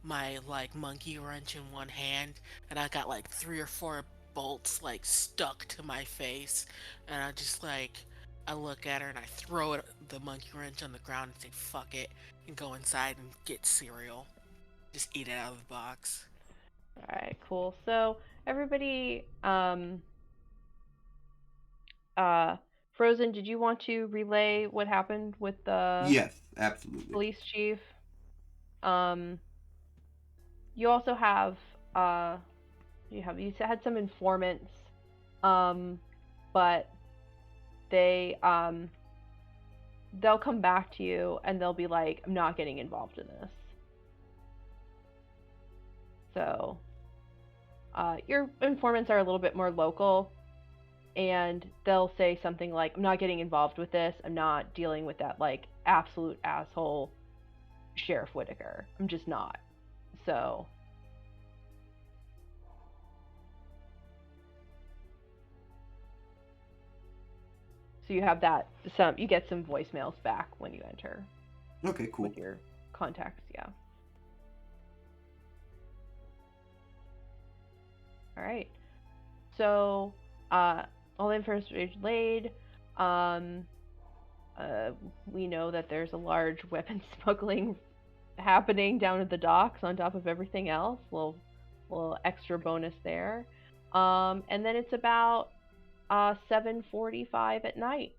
my monkey wrench in one hand, and I got 3 or 4 bolts stuck to my face, and I look at her and I throw the monkey wrench on the ground and say fuck it, and go inside and get cereal. Just eat it out of the box. Alright, cool. So everybody, Frozen, did you want to relay what happened with the Yes, absolutely. Police chief? You also have you had some informants, but they'll come back to you and they'll be like, I'm not getting involved in this. So your informants are a little bit more local, and they'll say something like, I'm not getting involved with this. I'm not dealing with that absolute asshole Sheriff Whitaker. I'm just not. So So you have you get some voicemails back when you enter Okay, cool. with your contacts. Yeah. All right. So all the information laid. Um, we know that there's a large weapon smuggling happening down at the docks on top of everything else. Little extra bonus there. And then it's about 7:45 at night,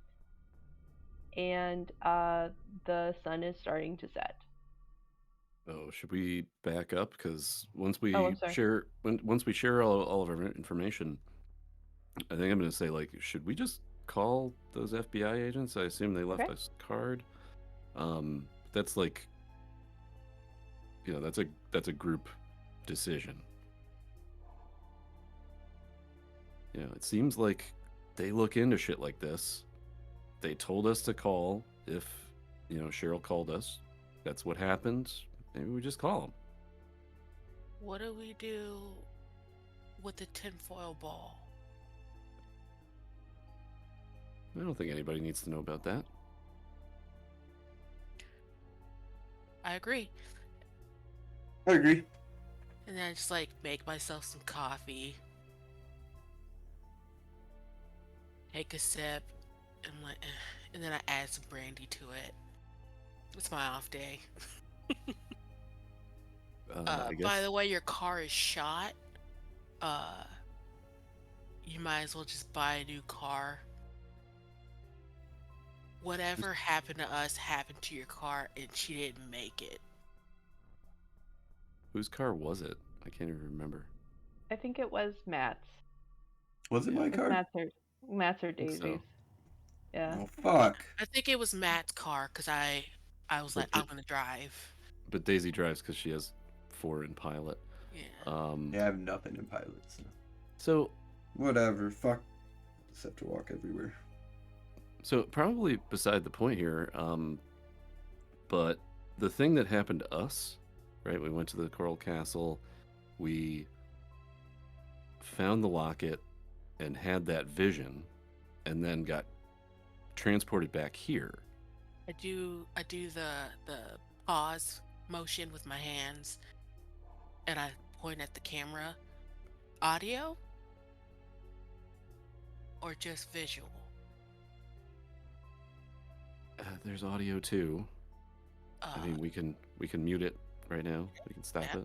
and the sun is starting to set. Oh, should we back up? Because Oh, I'm sorry. once we share all of our information, I think I'm going to say, like, should we just call those FBI agents? I assume they left Okay. us a card. That's like, that's a group decision. It seems like they look into shit like this. They told us to call if, Cheryl called us. That's what happened. Maybe we just call them. What do we do with the tinfoil ball? I don't think anybody needs to know about that. I agree. I agree. And then I just like make myself some coffee, take a sip, and and then I add some brandy to it. It's my off day. I guess. By the way, your car is shot. You might as well just buy a new car. Whatever happened to us happened to your car, and she didn't make it. Whose car was it? I can't even remember. I think it was Matt's. Was it my It's car? Matt's or I think so. Daisy's. Yeah. Oh fuck. I think it was Matt's car because I was like, I'm gonna drive. But Daisy drives because she has 4 in pilot. Yeah. Yeah, I have nothing in pilots. So Whatever. Fuck. Just have to walk everywhere. So probably beside the point here, but the thing that happened to us, right? We went to the Coral Castle, we found the locket and had that vision, and then got transported back here. I do the pause motion with my hands, and I point at the camera. Audio or just visual? There's audio too. I mean, we can mute it right now. We can stop it.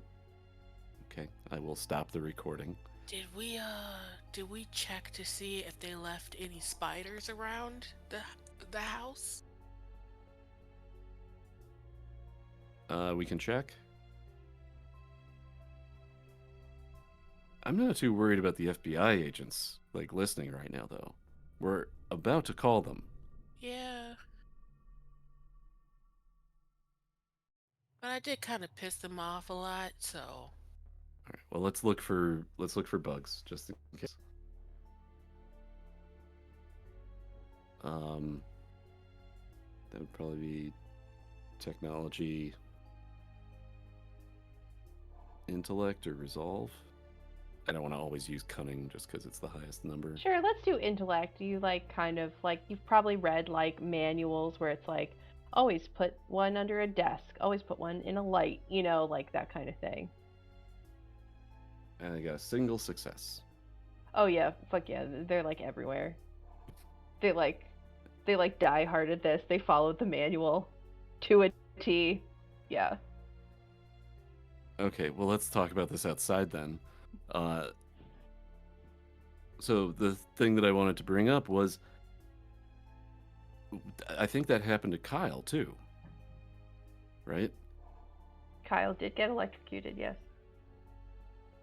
Okay, I will stop the recording. Did we check to see if they left any spiders around the house? We can check. I'm not too worried about the FBI agents, like, listening right now, though. We're about to call them. Yeah. But I did kind of piss them off a lot, so. All right. Well, let's look for bugs just in case. That would probably be technology, intellect, or resolve. I don't want to always use cunning just because it's the highest number. Sure, let's do intellect. You you've probably read like manuals where it's like always put one under a desk, always put one in a light, like that kind of thing. And I got a single success. Oh yeah, fuck yeah, they're like everywhere. They die hard at this. They followed the manual to a T. Yeah. Okay, well, let's talk about this outside then. So the thing that I wanted to bring up was, I think that happened to Kyle too, right? Kyle did get electrocuted, yes.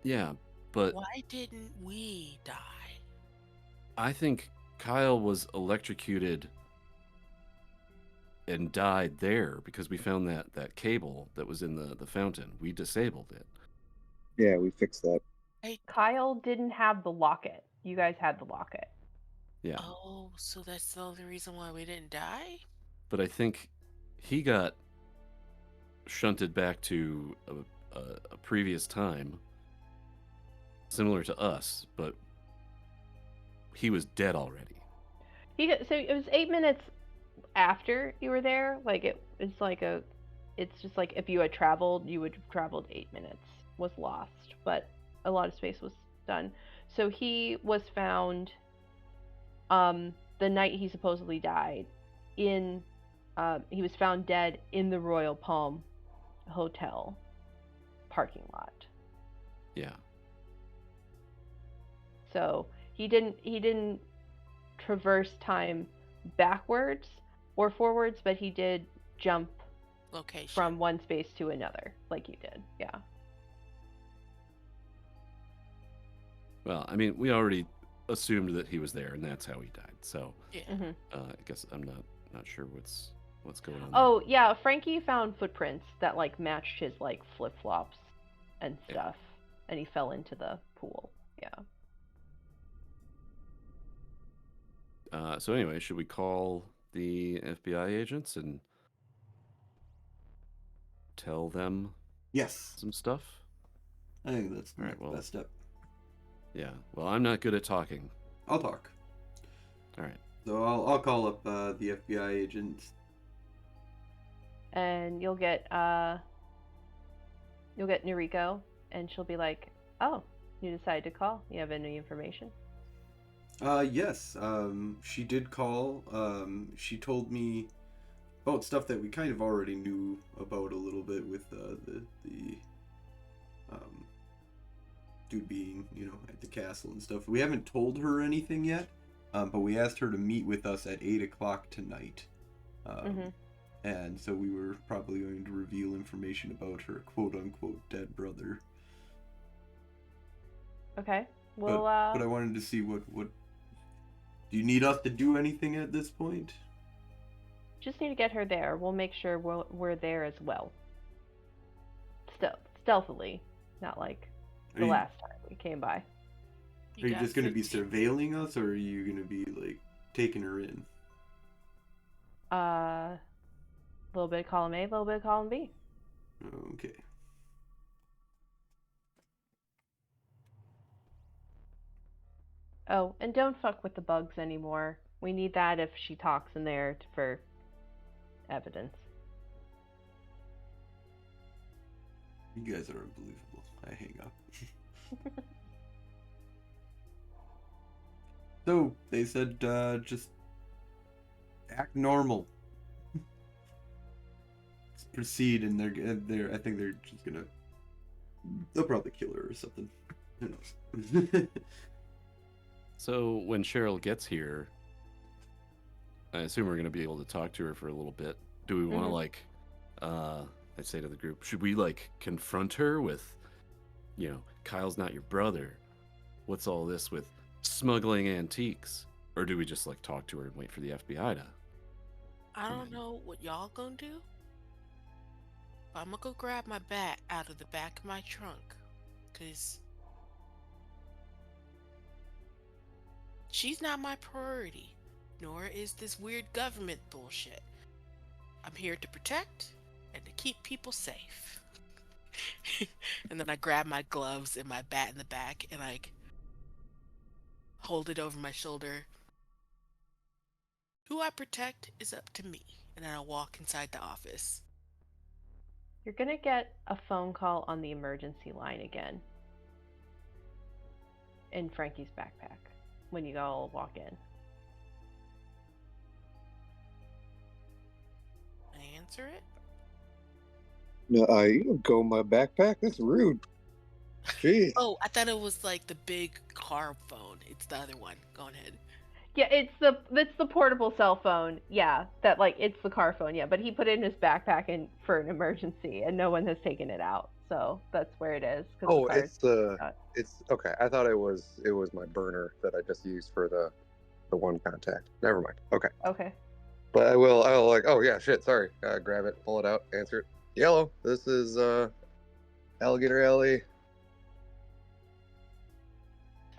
Yeah, but Why didn't we die? I think Kyle was electrocuted and died there because we found that cable that was in the fountain. We disabled it. Yeah, we fixed that. Kyle didn't have the locket. You guys had the locket. Yeah. Oh, so that's the only reason why we didn't die? But I think he got shunted back to a previous time, similar to us, but he was dead already. So it was 8 minutes after you were there. Like it's just like if you had traveled, you would have traveled 8 minutes. Was lost, but a lot of space was done. So he was found, the night he supposedly died, in, he was found dead in the Royal Palm Hotel parking lot. Yeah. So he didn't traverse time backwards or forwards, but he did jump Location. from one space to another, like you did. Yeah. Well, I mean, we already assumed that he was there, and that's how he died. So, Yeah. Mm-hmm. I guess I'm not sure what's going on. Oh yeah, Frankie found footprints that like matched his like flip flops and stuff, and he fell into the pool. Yeah. So anyway, should we call the FBI agents and tell them Yes, some stuff? I think that's the All right, well, best step. Yeah. Well, I'm not good at talking. I'll talk. All right. So I'll call up the FBI agent. And you'll get Noriko, and she'll be like, "Oh, you decided to call. You have any information?" Yes. She did call. She told me about stuff that we kind of already knew about a little bit with the dude being, at the castle and stuff. We haven't told her anything yet, but we asked her to meet with us at 8 o'clock tonight. And so we were probably going to reveal information about her quote-unquote dead brother. Okay. Well, but I wanted to see what do you need us to do anything at this point? just need to get her there. We'll make sure we're there as well. Stealthily, not like the last time we came by. Are you just going to be surveilling us, or are you going to be like taking her in? A little bit of column A, a little bit of column B. Okay. Oh, and don't fuck with the bugs anymore. We need that if she talks in there for evidence. You guys are unbelievable. I hang up. So, they said just act normal. Just proceed, and they're I think they're just gonna, they'll probably kill her or something. Who knows? So when Cheryl gets here, I assume we're going to be able to talk to her for a little bit. Do we want to I say to the group, should we confront her with, Kyle's not your brother. What's all this with smuggling antiques? Or do we just talk to her and wait for the FBI to? I don't know what y'all gonna do, but I'm gonna go grab my bat out of the back of my trunk, 'cause she's not my priority, nor is this weird government bullshit. I'm here to protect and to keep people safe. And then I grab my gloves and my bat in the back and hold it over my shoulder. Who I protect is up to me. And then I'll walk inside the office. You're gonna get a phone call on the emergency line again. In Frankie's backpack. When you all walk in. I answer it. No, you go in my backpack. That's rude. Jeez. Oh, I thought it was the big car phone. It's the other one. Go ahead. Yeah, it's the portable cell phone. Yeah, that it's the car phone. Yeah, but he put it in his backpack for an emergency, and no one has taken it out. So that's where it is. Oh, it's okay. I thought it was my burner that I just used for the one contact. Never mind. Okay. Okay. But I'll oh yeah, shit, sorry. Grab it, pull it out, answer it. Yellow, this is Alligator Alley.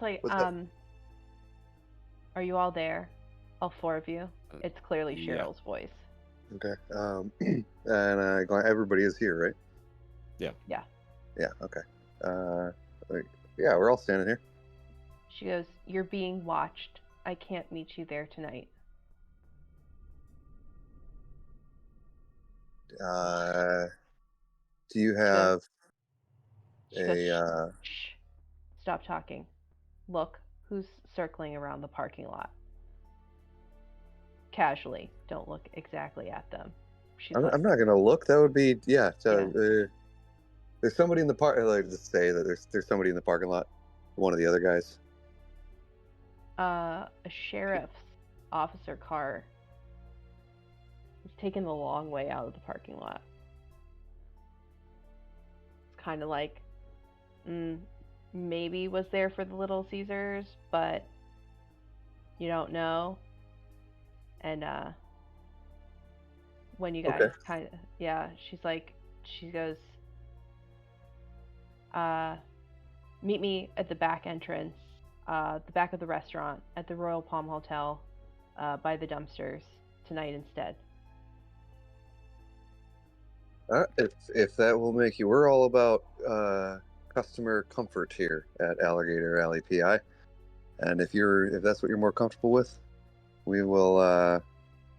It's are you all there? All four of you? It's clearly Cheryl's voice. Okay. And everybody is here, right? Yeah. Yeah. Yeah, okay. Yeah, we're all standing here. She goes, "You're being watched. I can't meet you there tonight." Do you She goes, have she goes, a? shh, stop talking. Look, who's circling around the parking lot? Casually. Don't look exactly at them. She's like, I'm not gonna look. That would be yeah. So Yeah. there's somebody in the park. Like just say that there's somebody in the parking lot. One of the other guys. A sheriff's officer car is taking the long way out of the parking lot. It's kind of like, maybe was there for the Little Caesars, but you don't know. And when you guys Okay. she goes, meet me at the back entrance, the back of the restaurant at the Royal Palm Hotel, by the dumpsters tonight instead. If that will make you, we're all about customer comfort here at Alligator Alley PI, and if that's what you're more comfortable with, we will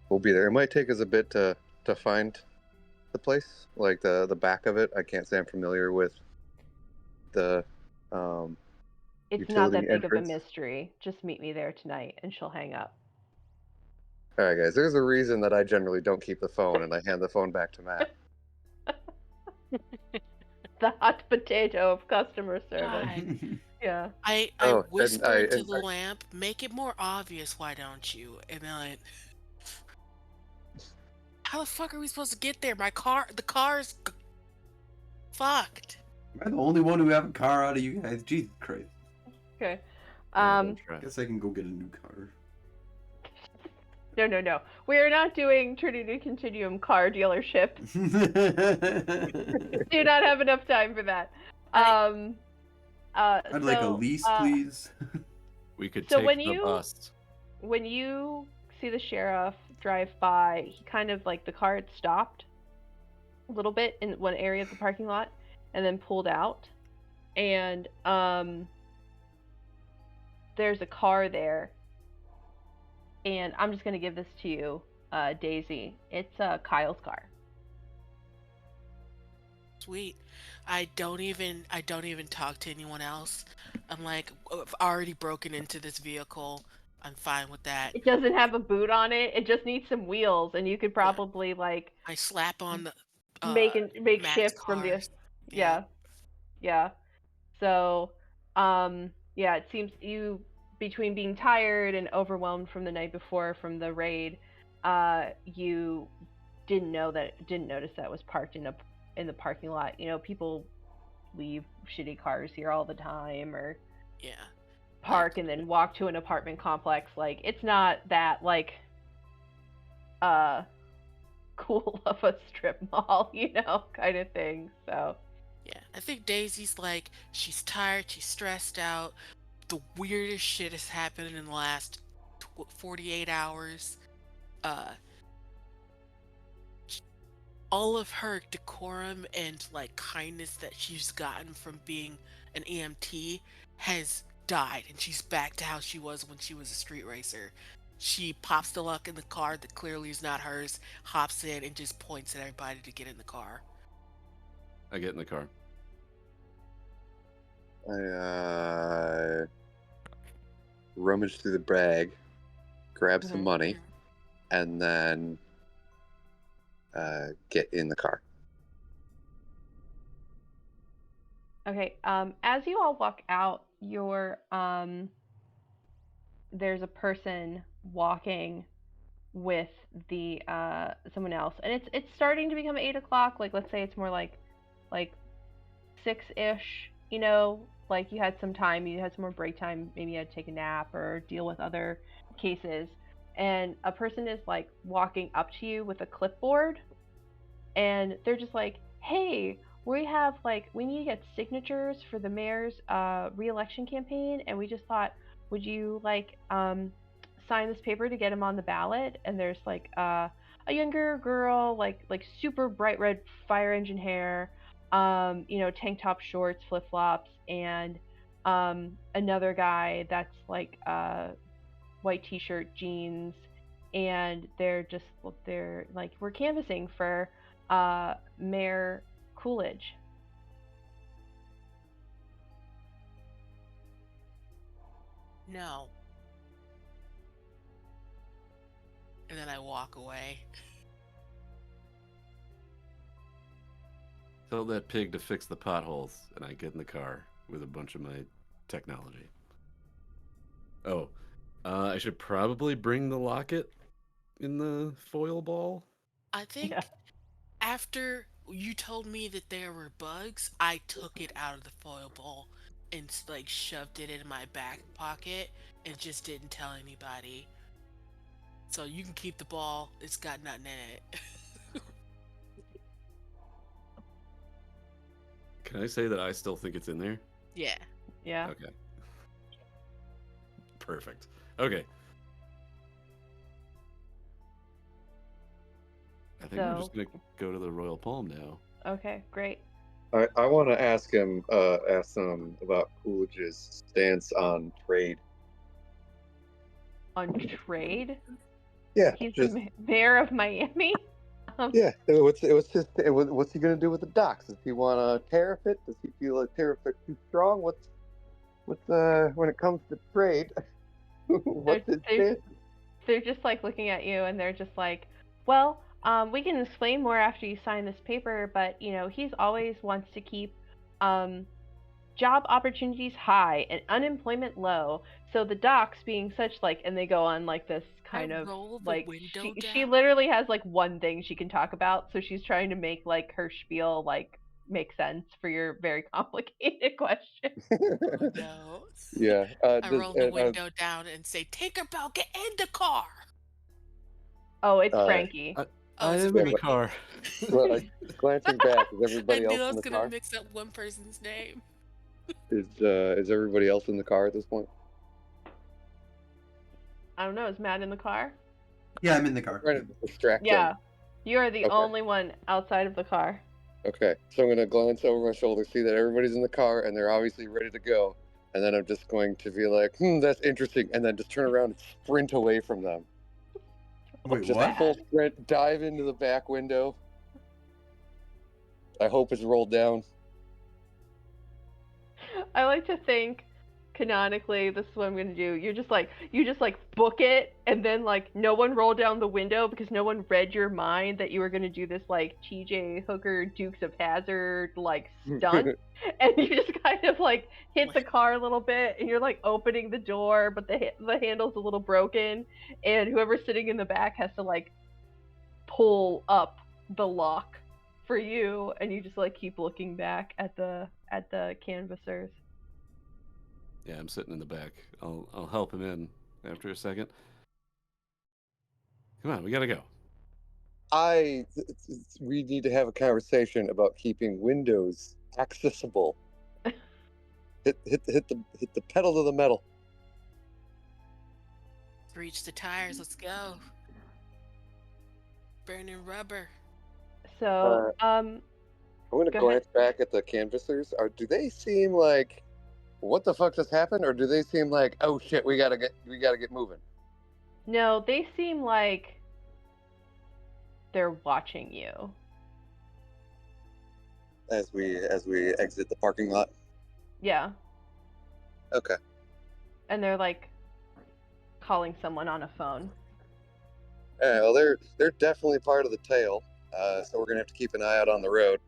we'll be there. It might take us a bit to find the place, like the back of it. I can't say I'm familiar with the It's not utility that big of a entrance. mystery. Just meet me there tonight, and she'll hang up. All right, guys. There's a reason that I generally don't keep the phone, and I hand the phone back to Matt. The hot potato of customer service. God. Yeah. I Oh, and whisper into the lamp, make it more obvious, why don't you? And then like, how the fuck are we supposed to get there? The car's fucked. Am I the only one who have a car out of you guys? Jesus Christ. Okay. Don't try. I guess I can go get a new car. No. We are not doing Trinity Continuum car dealership. Do not have enough time for that. I'd like a lease, please. We could so take when the you- bus. When you see the sheriff drive by, he kind of like the car had stopped a little bit in one area of the parking lot and then pulled out. And there's a car there. And I'm just gonna give this to you, Daisy. It's Kyle's car. Sweet. I don't even talk to anyone else. I'm like, I've already broken into this vehicle. I'm fine with that. It doesn't have a boot on it. It just needs some wheels, and you could probably like I slap on the make Matt's shift from the cars. yeah. So yeah, it seems you, between being tired and overwhelmed from the night before from the raid, you didn't notice that it was parked in the parking lot. You know, people leave shitty cars here all the time, or Yeah. park and then walk to an apartment complex. Like, it's not that like cool of a strip mall, you know, kind of thing. So Yeah, I think Daisy's like, she's tired, she's stressed out. The weirdest shit has happened in the last 48 hours. All of her decorum and like kindness that she's gotten from being an EMT has died, and she's back to how she was when she was a street racer. She pops the lock in the car that clearly is not hers, hops in, and just points at everybody to get in the car. I get in the car. I rummage through the bag, grab some money, and then get in the car. okay, as you all walk out, there's a person walking with the someone else, and it's starting to become 8 o'clock. Like, let's say it's more like 6-ish. You know, like you had some time, you had some more break time. Maybe you had to take a nap or deal with other cases. And a person is like walking up to you with a clipboard, and they're just like, "Hey, we need to get signatures for the mayor's re-election campaign, and we just thought, would you like sign this paper to get him on the ballot?" And there's like a younger girl, like super bright red fire engine hair, you know, tank top, shorts, flip flops, and another guy that's like white t-shirt, jeans, and they're like, we're canvassing for Mayor Coolidge. No. And then I walk away. Tell that pig to fix the potholes, and I get in the car with a bunch of my technology. Oh, I should probably bring the locket in the foil ball. I think Yeah. after you told me that there were bugs, I took it out of the foil bowl and like shoved it in my back pocket and just didn't tell anybody. So you can keep the ball. It's got nothing in it. Can I say that I still think it's in there? Yeah. Yeah. Okay. Perfect. Okay. I think we're just gonna go to the Royal Palm now. Okay, great. I want to ask him about Coolidge's stance on trade. On trade? Yeah, He's just the mayor of Miami? yeah. What's he gonna do with the docks? Does he want to tariff it? Does he feel a tariff is too strong? What's when it comes to trade? What's his stance? They're just like looking at you and they're just like, well, we can explain more after you sign this paper, but you know, he's always wants to keep job opportunities high and unemployment low. So the docks being such like, and they go on like this kind of roll the like window she down. literally has like one thing she can talk about, so she's trying to make like her spiel like make sense for your very complicated question. Oh, no. Yeah. I roll the window down and say, Tinkerbell, get in the car. Oh, it's Frankie. Oh, I is it am in the Frankie? car. Well, glancing back, is I everybody knew else I in was the gonna car? mix up one person's name. Is everybody else in the car at this point? I don't know. Is Matt in the car? Yeah, I'm in the car. Trying to distract him. Yeah. You are the Okay. only one outside of the car. Okay, so I'm gonna glance over my shoulder, see that everybody's in the car, and they're obviously ready to go. And then I'm just going to be like, that's interesting, and then just turn around and sprint away from them. Wait, Just what? full sprint, dive into the back window. I hope it's rolled down. I like to think canonically this is what I'm gonna do. You just like book it and then like no one rolled down the window because no one read your mind that you were gonna do this like TJ Hooker Dukes of Hazzard like stunt. And you just kind of like hit the car a little bit and you're like opening the door but the handle's a little broken and whoever's sitting in the back has to like pull up the lock for you and you just like keep looking back at the canvassers. Yeah, I'm sitting in the back. I'll help him in after a second. Come on, we gotta go. We need to have a conversation about keeping windows accessible. hit the pedal to the metal. Reach the tires. Let's go. Burning rubber. So, I'm gonna go glance back at the canvassers. Do they seem like, what the fuck just happened, or do they seem like, oh shit, we gotta get moving? No, they seem like they're watching you. As we exit the parking lot. Yeah. Okay. And they're like calling someone on a phone. Yeah, well, they're definitely part of the tail, so we're gonna have to keep an eye out on the road.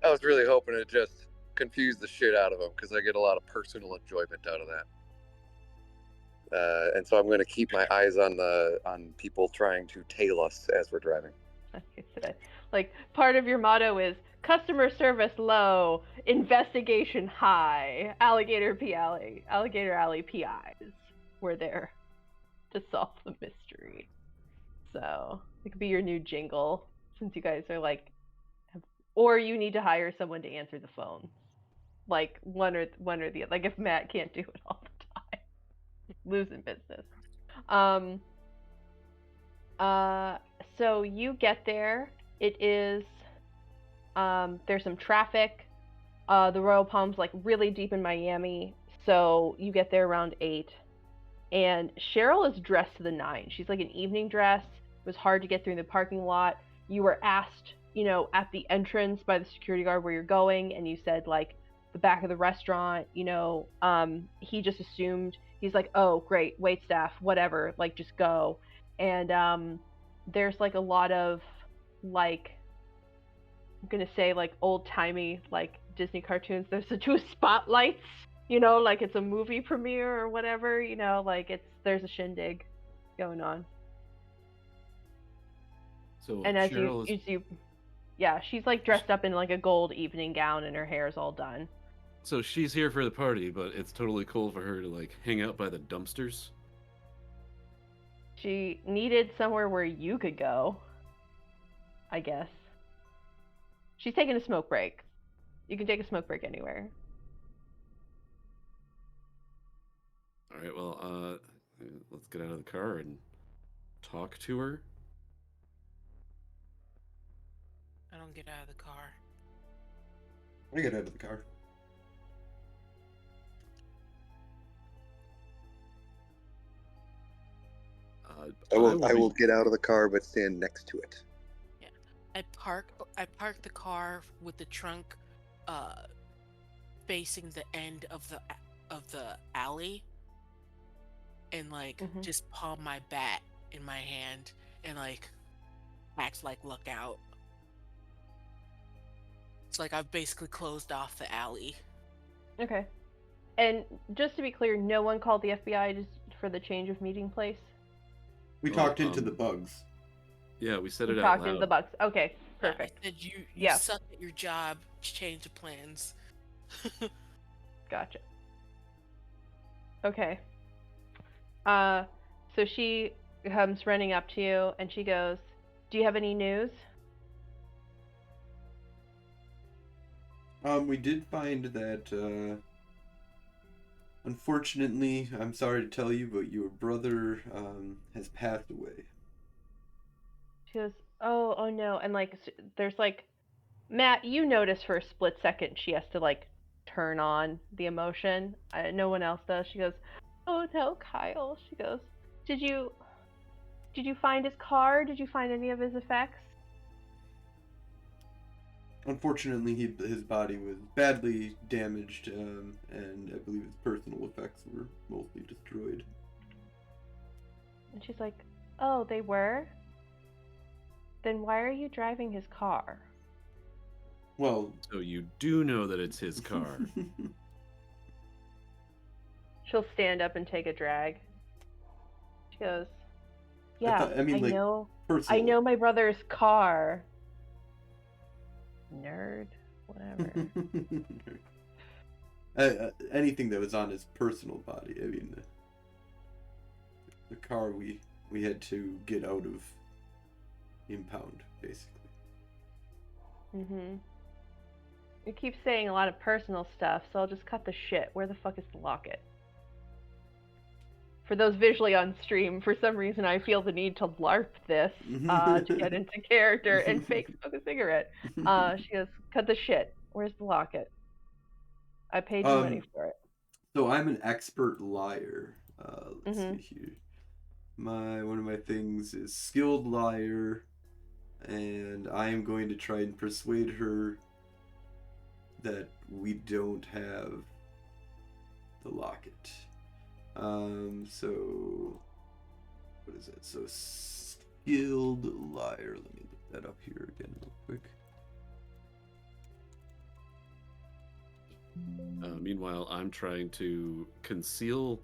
I was really hoping to just confuse the shit out of them because I get a lot of personal enjoyment out of that. And so I'm going to keep my eyes on people trying to tail us as we're driving. Like I said, like part of your motto is customer service low, investigation high. Alligator Alley PIs were there to solve the mystery. So it could be your new jingle since you guys are like, or you need to hire someone to answer the phone. Like one or the other. Like if Matt can't do it all the time, losing business. So you get there. It is there's some traffic. The Royal Palm's like really deep in Miami, so you get there around 8. And Cheryl is dressed to the nines. She's like an evening dress. It was hard to get through the parking lot. You were asked you know, at the entrance by the security guard where you're going, and you said like the back of the restaurant, you know, he just assumed, he's like, oh great, wait staff, whatever, like just go. And there's like a lot of like, I'm gonna say like old timey like Disney cartoons. There's the two spotlights, you know, like it's a movie premiere or whatever, you know, like there's a shindig going on. So And as Cheryl is you yeah, she's like dressed up in like a gold evening gown and her hair's all done. so she's here for the party, but it's totally cool for her to like hang out by the dumpsters. She needed somewhere where you could go, I guess. She's taking a smoke break. You can take a smoke break anywhere. All right, well, let's get out of the car and talk to her. I don't get out of the car. I get out of the car. I will get out of the car, but stand next to it. Yeah, I park the car with the trunk, facing the end of the alley, and like just palm my bat in my hand and like act like look out. It's like I've basically closed off the alley. Okay. And just to be clear, no one called the FBI just for the change of meeting place? We talked into the bugs. Yeah, we said it You out talked loud. into the bugs. Okay, perfect. I said you Yeah. suck at your job. Change the plans. Gotcha. Okay. So she comes running up to you and she goes, "Do you have any news?" We did find that, unfortunately, I'm sorry to tell you, but your brother, has passed away. She goes, oh no. And like, there's like, Matt, you notice for a split second she has to like turn on the emotion. No one else does. She goes, oh no, Kyle. She goes, did you find his car? Did you find any of his effects? Unfortunately, his body was badly damaged, and I believe his personal effects were mostly destroyed. And she's like, oh, they were? Then why are you driving his car? Well... So you do know that it's his car. She'll stand up and take a drag. She goes, yeah, I know my brother's car. Nerd, whatever. Anything that was on his personal body. I mean, the car we had to get out of impound, basically. You keep saying a lot of personal stuff, so I'll just cut the shit. Where the fuck is the locket? For those visually on stream, for some reason I feel the need to LARP this to get into character and fake smoke a cigarette. She goes, cut the shit. Where's the locket? I paid you money for it. So I'm an expert liar. Let's see here. One of my things is skilled liar, and I am going to try and persuade her that we don't have the locket. So what is it? So skilled liar. Let me look that up here again real quick. Meanwhile, I'm trying to conceal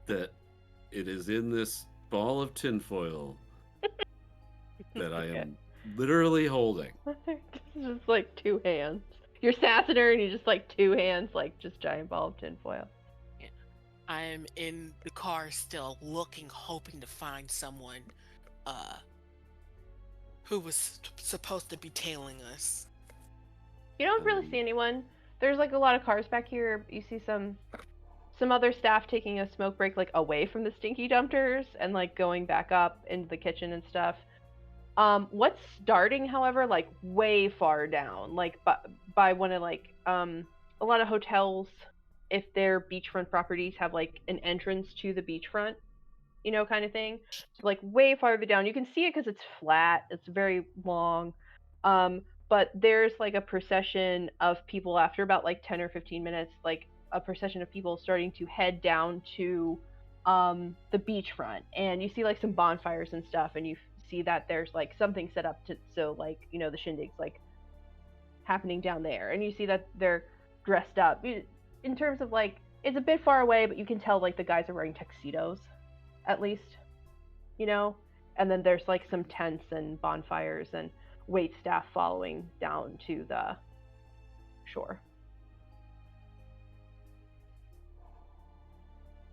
that it is in this ball of tinfoil that I am literally holding. This is just like two hands. You're sassing her and you just like two hands, like just giant ball of tinfoil. Yeah. I am in the car still looking, hoping to find someone who was supposed to be tailing us. You don't really see anyone. There's like a lot of cars back here. You see some other staff taking a smoke break like away from the stinky dumpsters and like going back up into the kitchen and stuff. What's starting, however, like way far down, like by one of like a lot of hotels, if their beachfront properties have like an entrance to the beachfront, kind of thing. So like way farther down. You can see it because it's flat. It's very long. But there's like a procession of people after about like 10 or 15 minutes, like a procession of people starting to head down to the beachfront, and you see like some bonfires and stuff, and you see that there's like something set up to so like the shindig's like happening down there, and you see that they're dressed up. In terms of like, it's a bit far away, but you can tell like the guys are wearing tuxedos, at least, and then there's like some tents and bonfires and wait staff following down to the shore.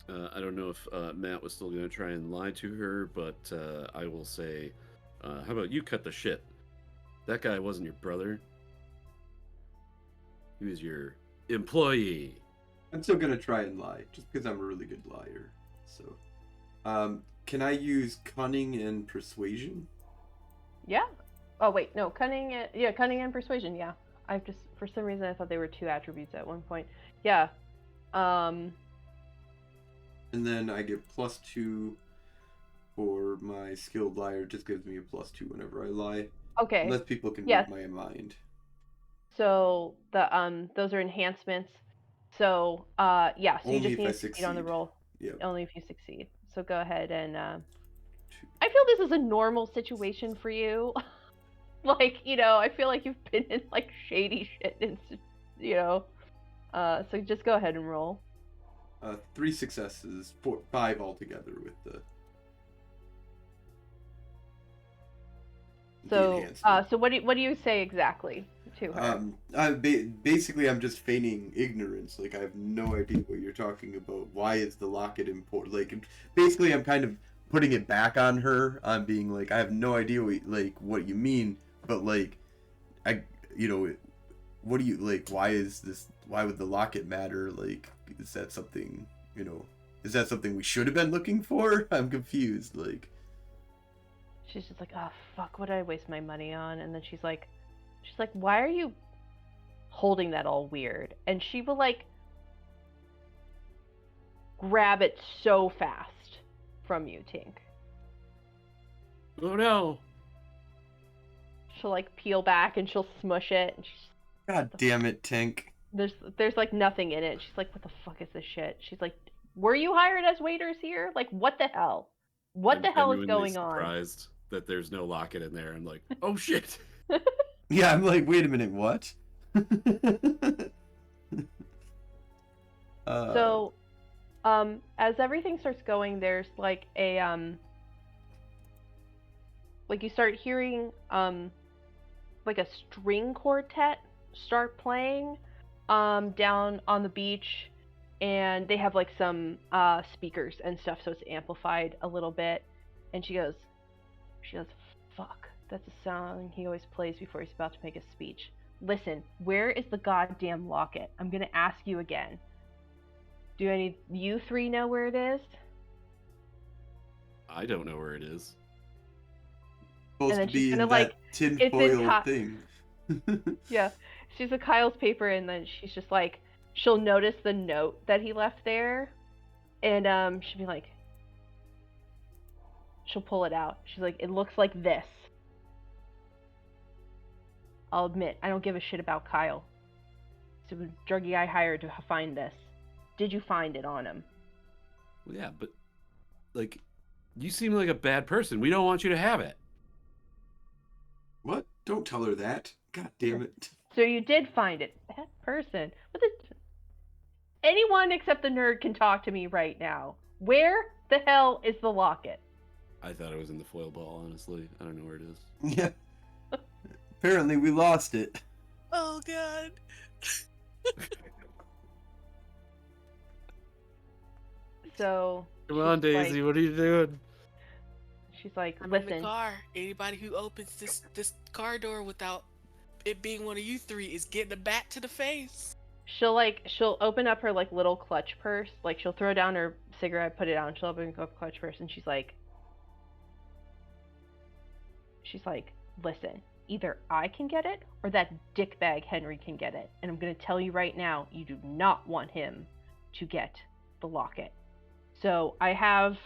I don't know if Matt was still going to try and lie to her, but I will say, how about you cut the shit? That guy wasn't your brother. He was your employee. I'm still gonna try and lie, just because I'm a really good liar. So, can I use cunning and persuasion? Yeah. Oh wait, no, cunning. Yeah, cunning and persuasion. Yeah. I've just, for some reason, I thought they were 2 attributes at one point. Yeah. And then I get +2 for my skilled liar. Just gives me a +2 whenever I lie. Okay. Unless people can Yes. read my mind. So those are enhancements. So yeah, so Only you just if I need to succeed on the succeed. roll. Yep. Only if you succeed. So go ahead and I feel this is a normal situation for you. Like, I feel like you've been in like shady shit and so just go ahead and roll. 3 successes, 5 altogether with the So enhancement. so what do you say exactly to her? Basically, I'm just feigning ignorance. Like, I have no idea what you're talking about. Why is the locket important? Like, basically, I'm kind of putting it back on her. I'm being like, I have no idea what you mean, but like, what do you like? Why would the locket matter? Like, is that something we should have been looking for? I'm confused. Like, She's just like, oh fuck, what did I waste my money on? And then she's like, why are you holding that all weird? And she will like grab it so fast from you, Tink. Oh no! She'll like peel back and she'll smush it, and she's, God damn it, Tink. there's like nothing in it. She's like, what the fuck is this shit? She's like, were you hired as waiters here? Like, what the hell? What the hell is going on? I'm surprised that there's no locket in there. I'm like, oh shit. Yeah, I'm like, wait a minute, what? So, as everything starts going, there's like a like you start hearing like a string quartet start playing down on the beach, and they have like some speakers and stuff, so it's amplified a little bit. And she goes, fuck, that's a song he always plays before he's about to make a speech. Listen, where is the goddamn locket? I'm gonna ask you again. Do any of you 3 know where it is? I don't know where it is. Supposed And then to she's be gonna, in like, that it's in tinfoil thing. Yeah, she's a Kyle's paper, and then she's just like, she'll notice the note that he left there, and she'll be like, she'll pull it out. She's like, it looks like this. I'll admit, I don't give a shit about Kyle. So the druggie I hired to find this. Did you find it on him? Well, yeah, but like, you seem like a bad person. We don't want you to have it. What? Don't tell her that. God damn it. So you did find it. Bad person. Anyone except the nerd can talk to me right now. Where the hell is the locket? I thought it was in the foil ball, honestly. I don't know where it is. Yeah. Apparently we lost it. Oh god. So Come on, Daisy, what are you doing? She's like, I'm in listen. the car. Anybody who opens this car door without it being one of you 3 is getting a bat to the face. She'll open up her like little clutch purse. Like, she'll throw down her cigarette, put it down. She'll open up clutch purse, and she's like, listen, either I can get it or that dickbag Henry can get it. And I'm gonna tell you right now, you do not want him to get the locket. So I have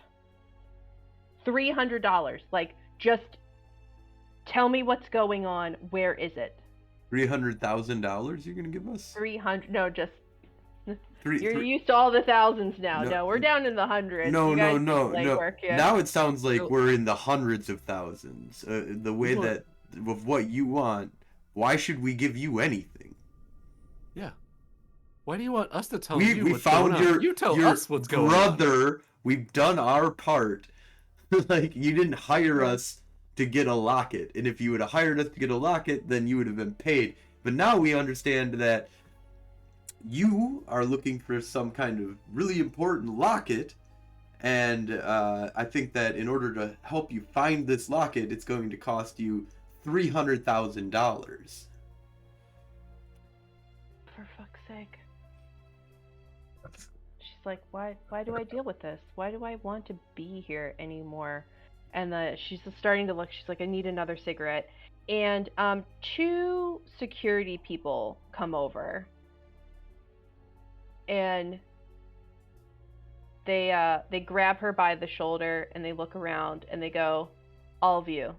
$300. Like, just tell me what's going on. Where is it? $300,000 you're gonna give us? 300. No, just Three, you're three, used to all the thousands now. No, No, we're down in the hundreds. no, You guys no, do no. legwork, yeah. Now it sounds like So- we're in the hundreds of thousands. The way Look. that of what you want, why should we give you anything? Yeah. Why do you want us to tell We you we what's found going on? your You tell your us what's going on. brother. We've done our part. Like, you didn't hire us to get a locket, and if you would have hired us to get a locket, then you would have been paid. But now we understand that you are looking for some kind of really important locket, and I think that in order to help you find this locket, it's going to cost you $300,000. For fuck's sake. She's like, why do I deal with this? Why do I want to be here anymore? And she's starting to look. She's like, I need another cigarette. And two security people come over, and they grab her by the shoulder and they look around and they go, all of you,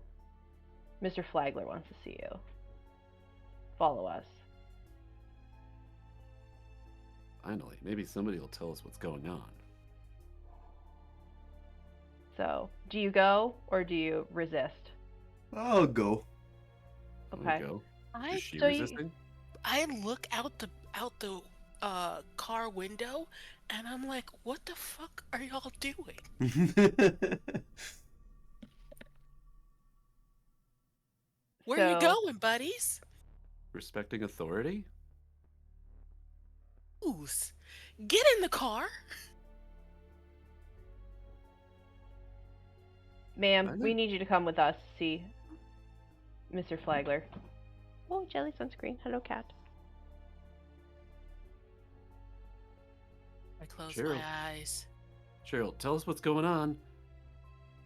Mr. Flagler wants to see you. Follow us. Finally, maybe somebody will tell us what's going on. So, do you go or do you resist? I'll go. Okay. Go. I Is she so you- resisting? I look out the car window, and I'm like, what the fuck are y'all doing? Where you So- going, buddies? Respecting authority? Ooze. Get in the car. Ma'am, I we think- need you to come with us, see Mr. Flagler. Oh, Jelly's on screen. Hello, cat. I close Cheryl. my eyes. Cheryl, tell us what's going on.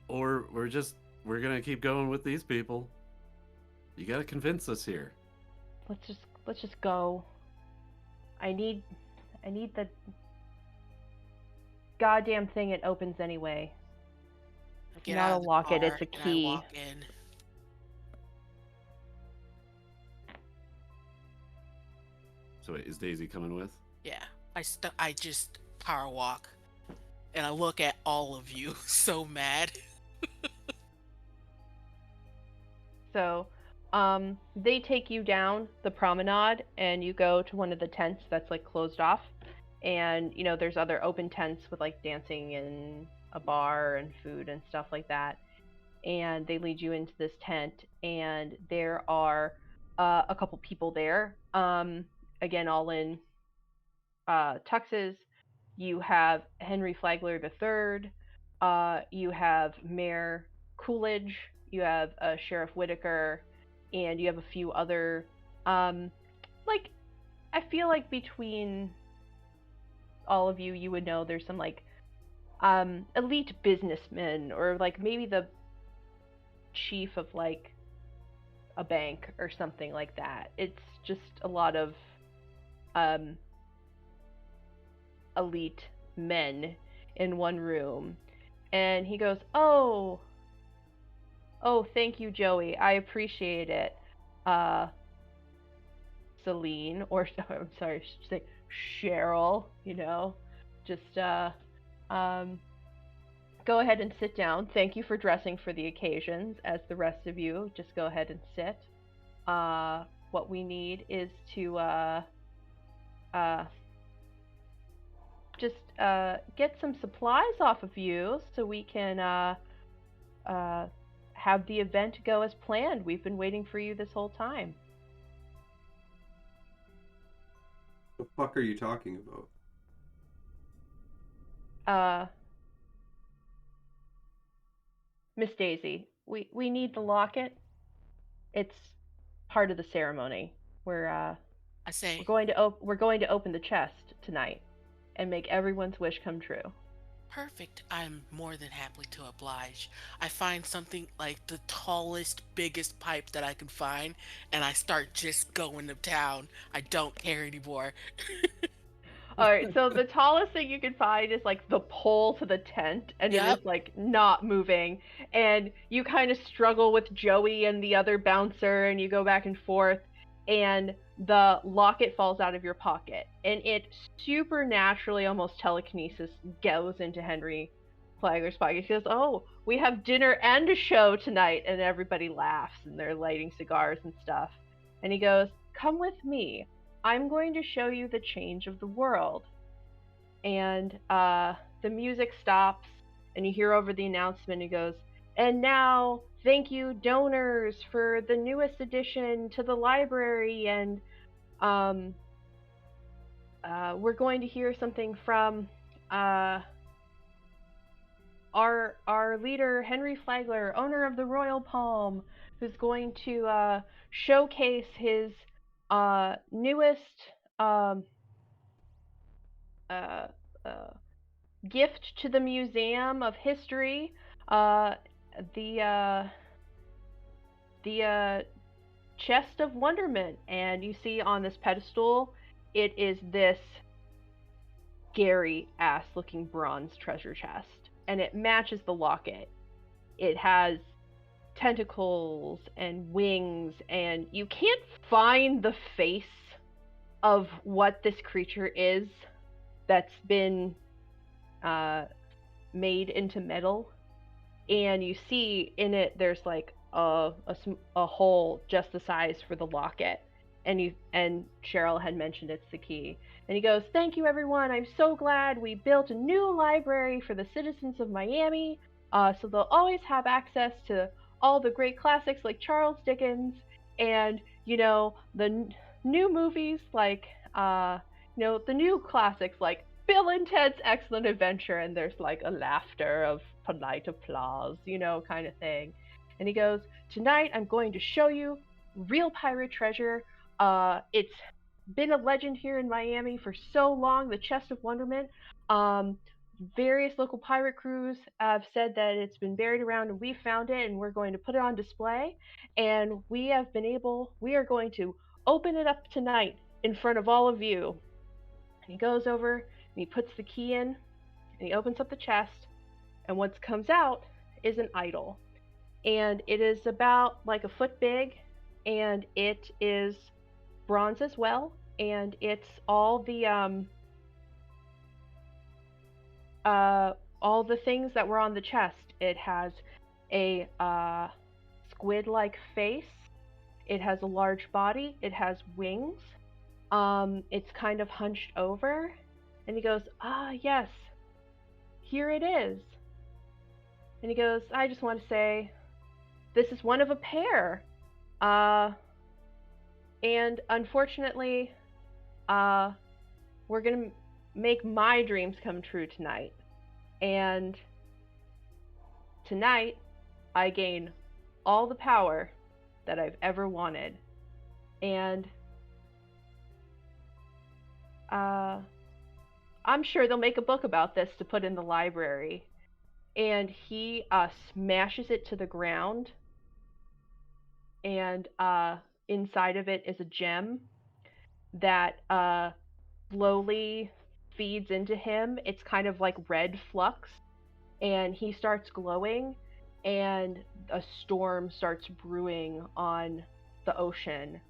Or we're gonna keep going with these people. You gotta convince us here. Let's just go. I need the goddamn thing. It opens anyway. I get Not out a of the locket, car it's a and I key. walk in. So wait, is Daisy coming with? Yeah, I just power walk, and I look at all of you so mad. So, they take you down the promenade, and you go to one of the tents that's like closed off, and there's other open tents with like dancing and a bar and food and stuff like that. And they lead you into this tent, and there are a couple people there. Again, all in tuxes. You have Henry Flagler III. You have Mayor Coolidge. You have Sheriff Whitaker, and you have a few other. Like, I feel like between all of you, you would know there's some like elite businessmen, or like maybe the chief of like a bank or something like that. It's just a lot of elite men in one room. And he goes, oh, thank you, Joey, I appreciate it. Celine, or I'm sorry, I should say Cheryl, just go ahead and sit down. Thank you for dressing for the occasions, as the rest of you. Just go ahead and sit. What we need is to just get some supplies off of you so we can have the event go as planned. We've been waiting for you this whole time. The fuck are you talking about? Miss Daisy, we need the locket. It's part of the ceremony. I say, We're going to open the chest tonight and make everyone's wish come true. perfect. I'm more than happy to oblige. I find something like the tallest, biggest pipe that I can find, and I start just going to town. I don't care anymore. All right, so the tallest thing you can find is like the pole to the tent, and it Yep. is like not moving. And you kind of struggle with Joey and the other bouncer, and you go back and forth, and the locket falls out of your pocket, and it supernaturally, almost telekinesis, goes into Henry Flagler's pocket. He goes, "Oh, we have dinner and a show tonight," and everybody laughs, and they're lighting cigars and stuff. And he goes, "Come with me. I'm going to show you the change of the world." And the music stops, and you hear over the announcement, he goes, "And now, thank you, donors, for the newest addition to the library." And um, we're going to hear something from our leader, Henry Flagler, owner of the Royal Palm, who's going to showcase his newest um, uh, uh, gift to the Museum of History, uh, the chest of wonderment. And you see on this pedestal, it is this scary ass looking bronze treasure chest, and it matches the locket. It has tentacles and wings, and you can't find the face of what this creature is that's been made into metal. And you see in it there's like a hole just the size for the locket, and Cheryl had mentioned it's the key. And he goes, "Thank you, everyone. I'm so glad we built a new library for the citizens of Miami, so they'll always have access to all the great classics like Charles Dickens, and the new movies like the new classics like Bill and Ted's Excellent Adventure." And there's like a laughter of polite applause, kind of thing. And he goes, "Tonight I'm going to show you real pirate treasure. It's been a legend here in Miami for so long, the Chest of Wonderment. Various local pirate crews have said that it's been buried around, and we found it, and we're going to put it on display. And we are going to open it up tonight in front of all of you." And he goes over and he puts the key in, and he opens up the chest, and what comes out is an idol. And it is about like a foot big, and it is bronze as well, and it's all the things that were on the chest. It has a squid-like face. It has a large body. It has wings. It's kind of hunched over. And he goes, "Ah, yes, here it is." And he goes, "I just want to say, this is one of a pair. And unfortunately, we're gonna make my dreams come true tonight. And tonight, I gain all the power that I've ever wanted. And I'm sure they'll make a book about this to put in the library." And he smashes it to the ground, and inside of it is a gem that slowly feeds into him. It's kind of like red flux, and he starts glowing, and a storm starts brewing on the ocean,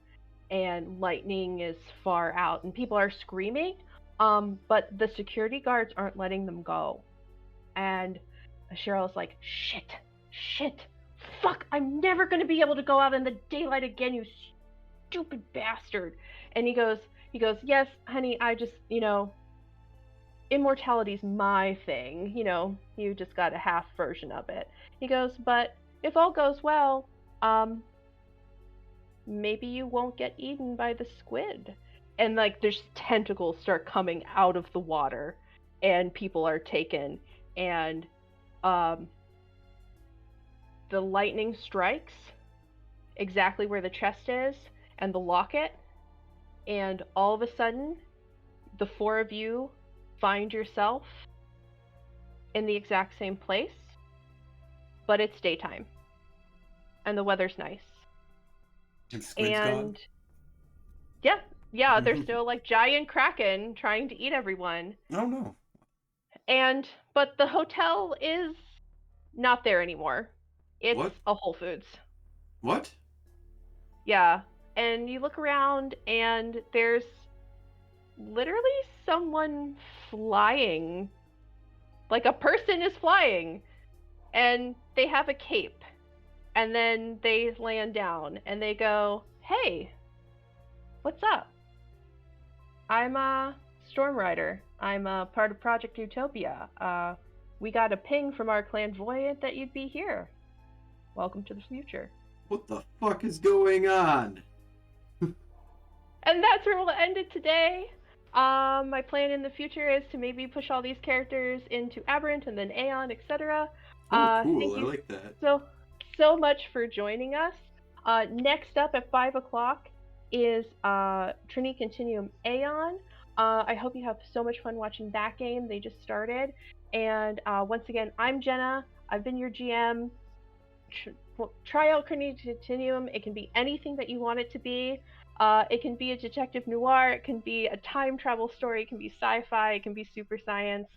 and lightning is far out, and people are screaming, but the security guards aren't letting them go. And Cheryl's like, shit, fuck, I'm never gonna be able to go out in the daylight again, you stupid bastard." And he goes, "Yes, honey, I just, immortality's my thing, you just got a half version of it." He goes, "But if all goes well, maybe you won't get eaten by the squid." And like there's tentacles start coming out of the water, and people are taken, and the lightning strikes exactly where the chest is and the locket, and all of a sudden the four of you find yourself in the exact same place, but it's daytime and the weather's nice. And Squid's gone? Yeah, Yeah, there's still like giant kraken trying to eat everyone. Oh no. But the hotel is not there anymore. It's What? a Whole Foods. What? Yeah. And you look around and there's literally someone flying. Like a person is flying. And they have a cape. And then they land down and they go, "Hey, what's up? I'm a Storm Rider. I'm a part of Project Utopia. We got a ping from our clairvoyant that you'd be here. Welcome to the future." What the fuck is going on? And that's where we'll end it today. My plan in the future is to maybe push all these characters into Aberrant and then Aeon, etc. Oh, cool. Thank I you like that. so much for joining us. Next up at 5 o'clock is Trinity Continuum Aeon. I hope you have so much fun watching that game. They just started. And once again, I'm Jenna. I've been your GM. Try out Trinity Continuum. It can be anything that you want it to be. It can be a detective noir. It can be a time travel story. It can be sci-fi. It can be super science.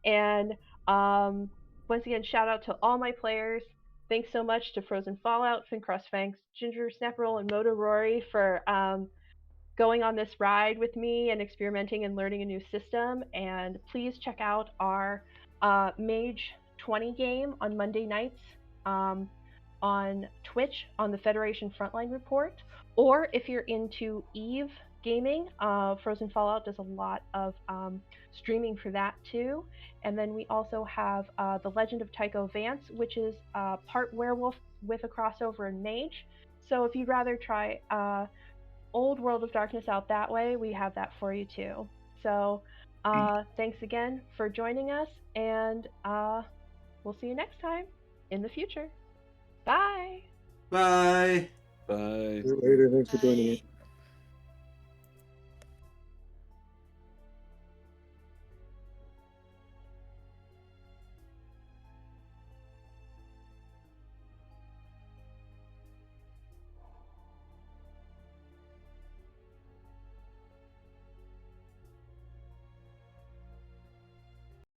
And once again, shout out to all my players. Thanks so much to Frozen Fallout, Finn Crossfangs, Ginger Snapperroll, and Moto Rory for going on this ride with me and experimenting and learning a new system. And please check out our Mage 20 game on Monday nights on Twitch on the Federation Frontline Report. Or if you're into Eve gaming, Frozen Fallout does a lot of streaming for that too. And then we also have The Legend of Tycho Vance, which is part werewolf with a crossover in mage. So if you'd rather try old World of Darkness out that way, we have that for you too. So thanks again for joining us, and we'll see you next time in the future. Bye! Bye. Bye. Later. Thanks for joining me. Bye.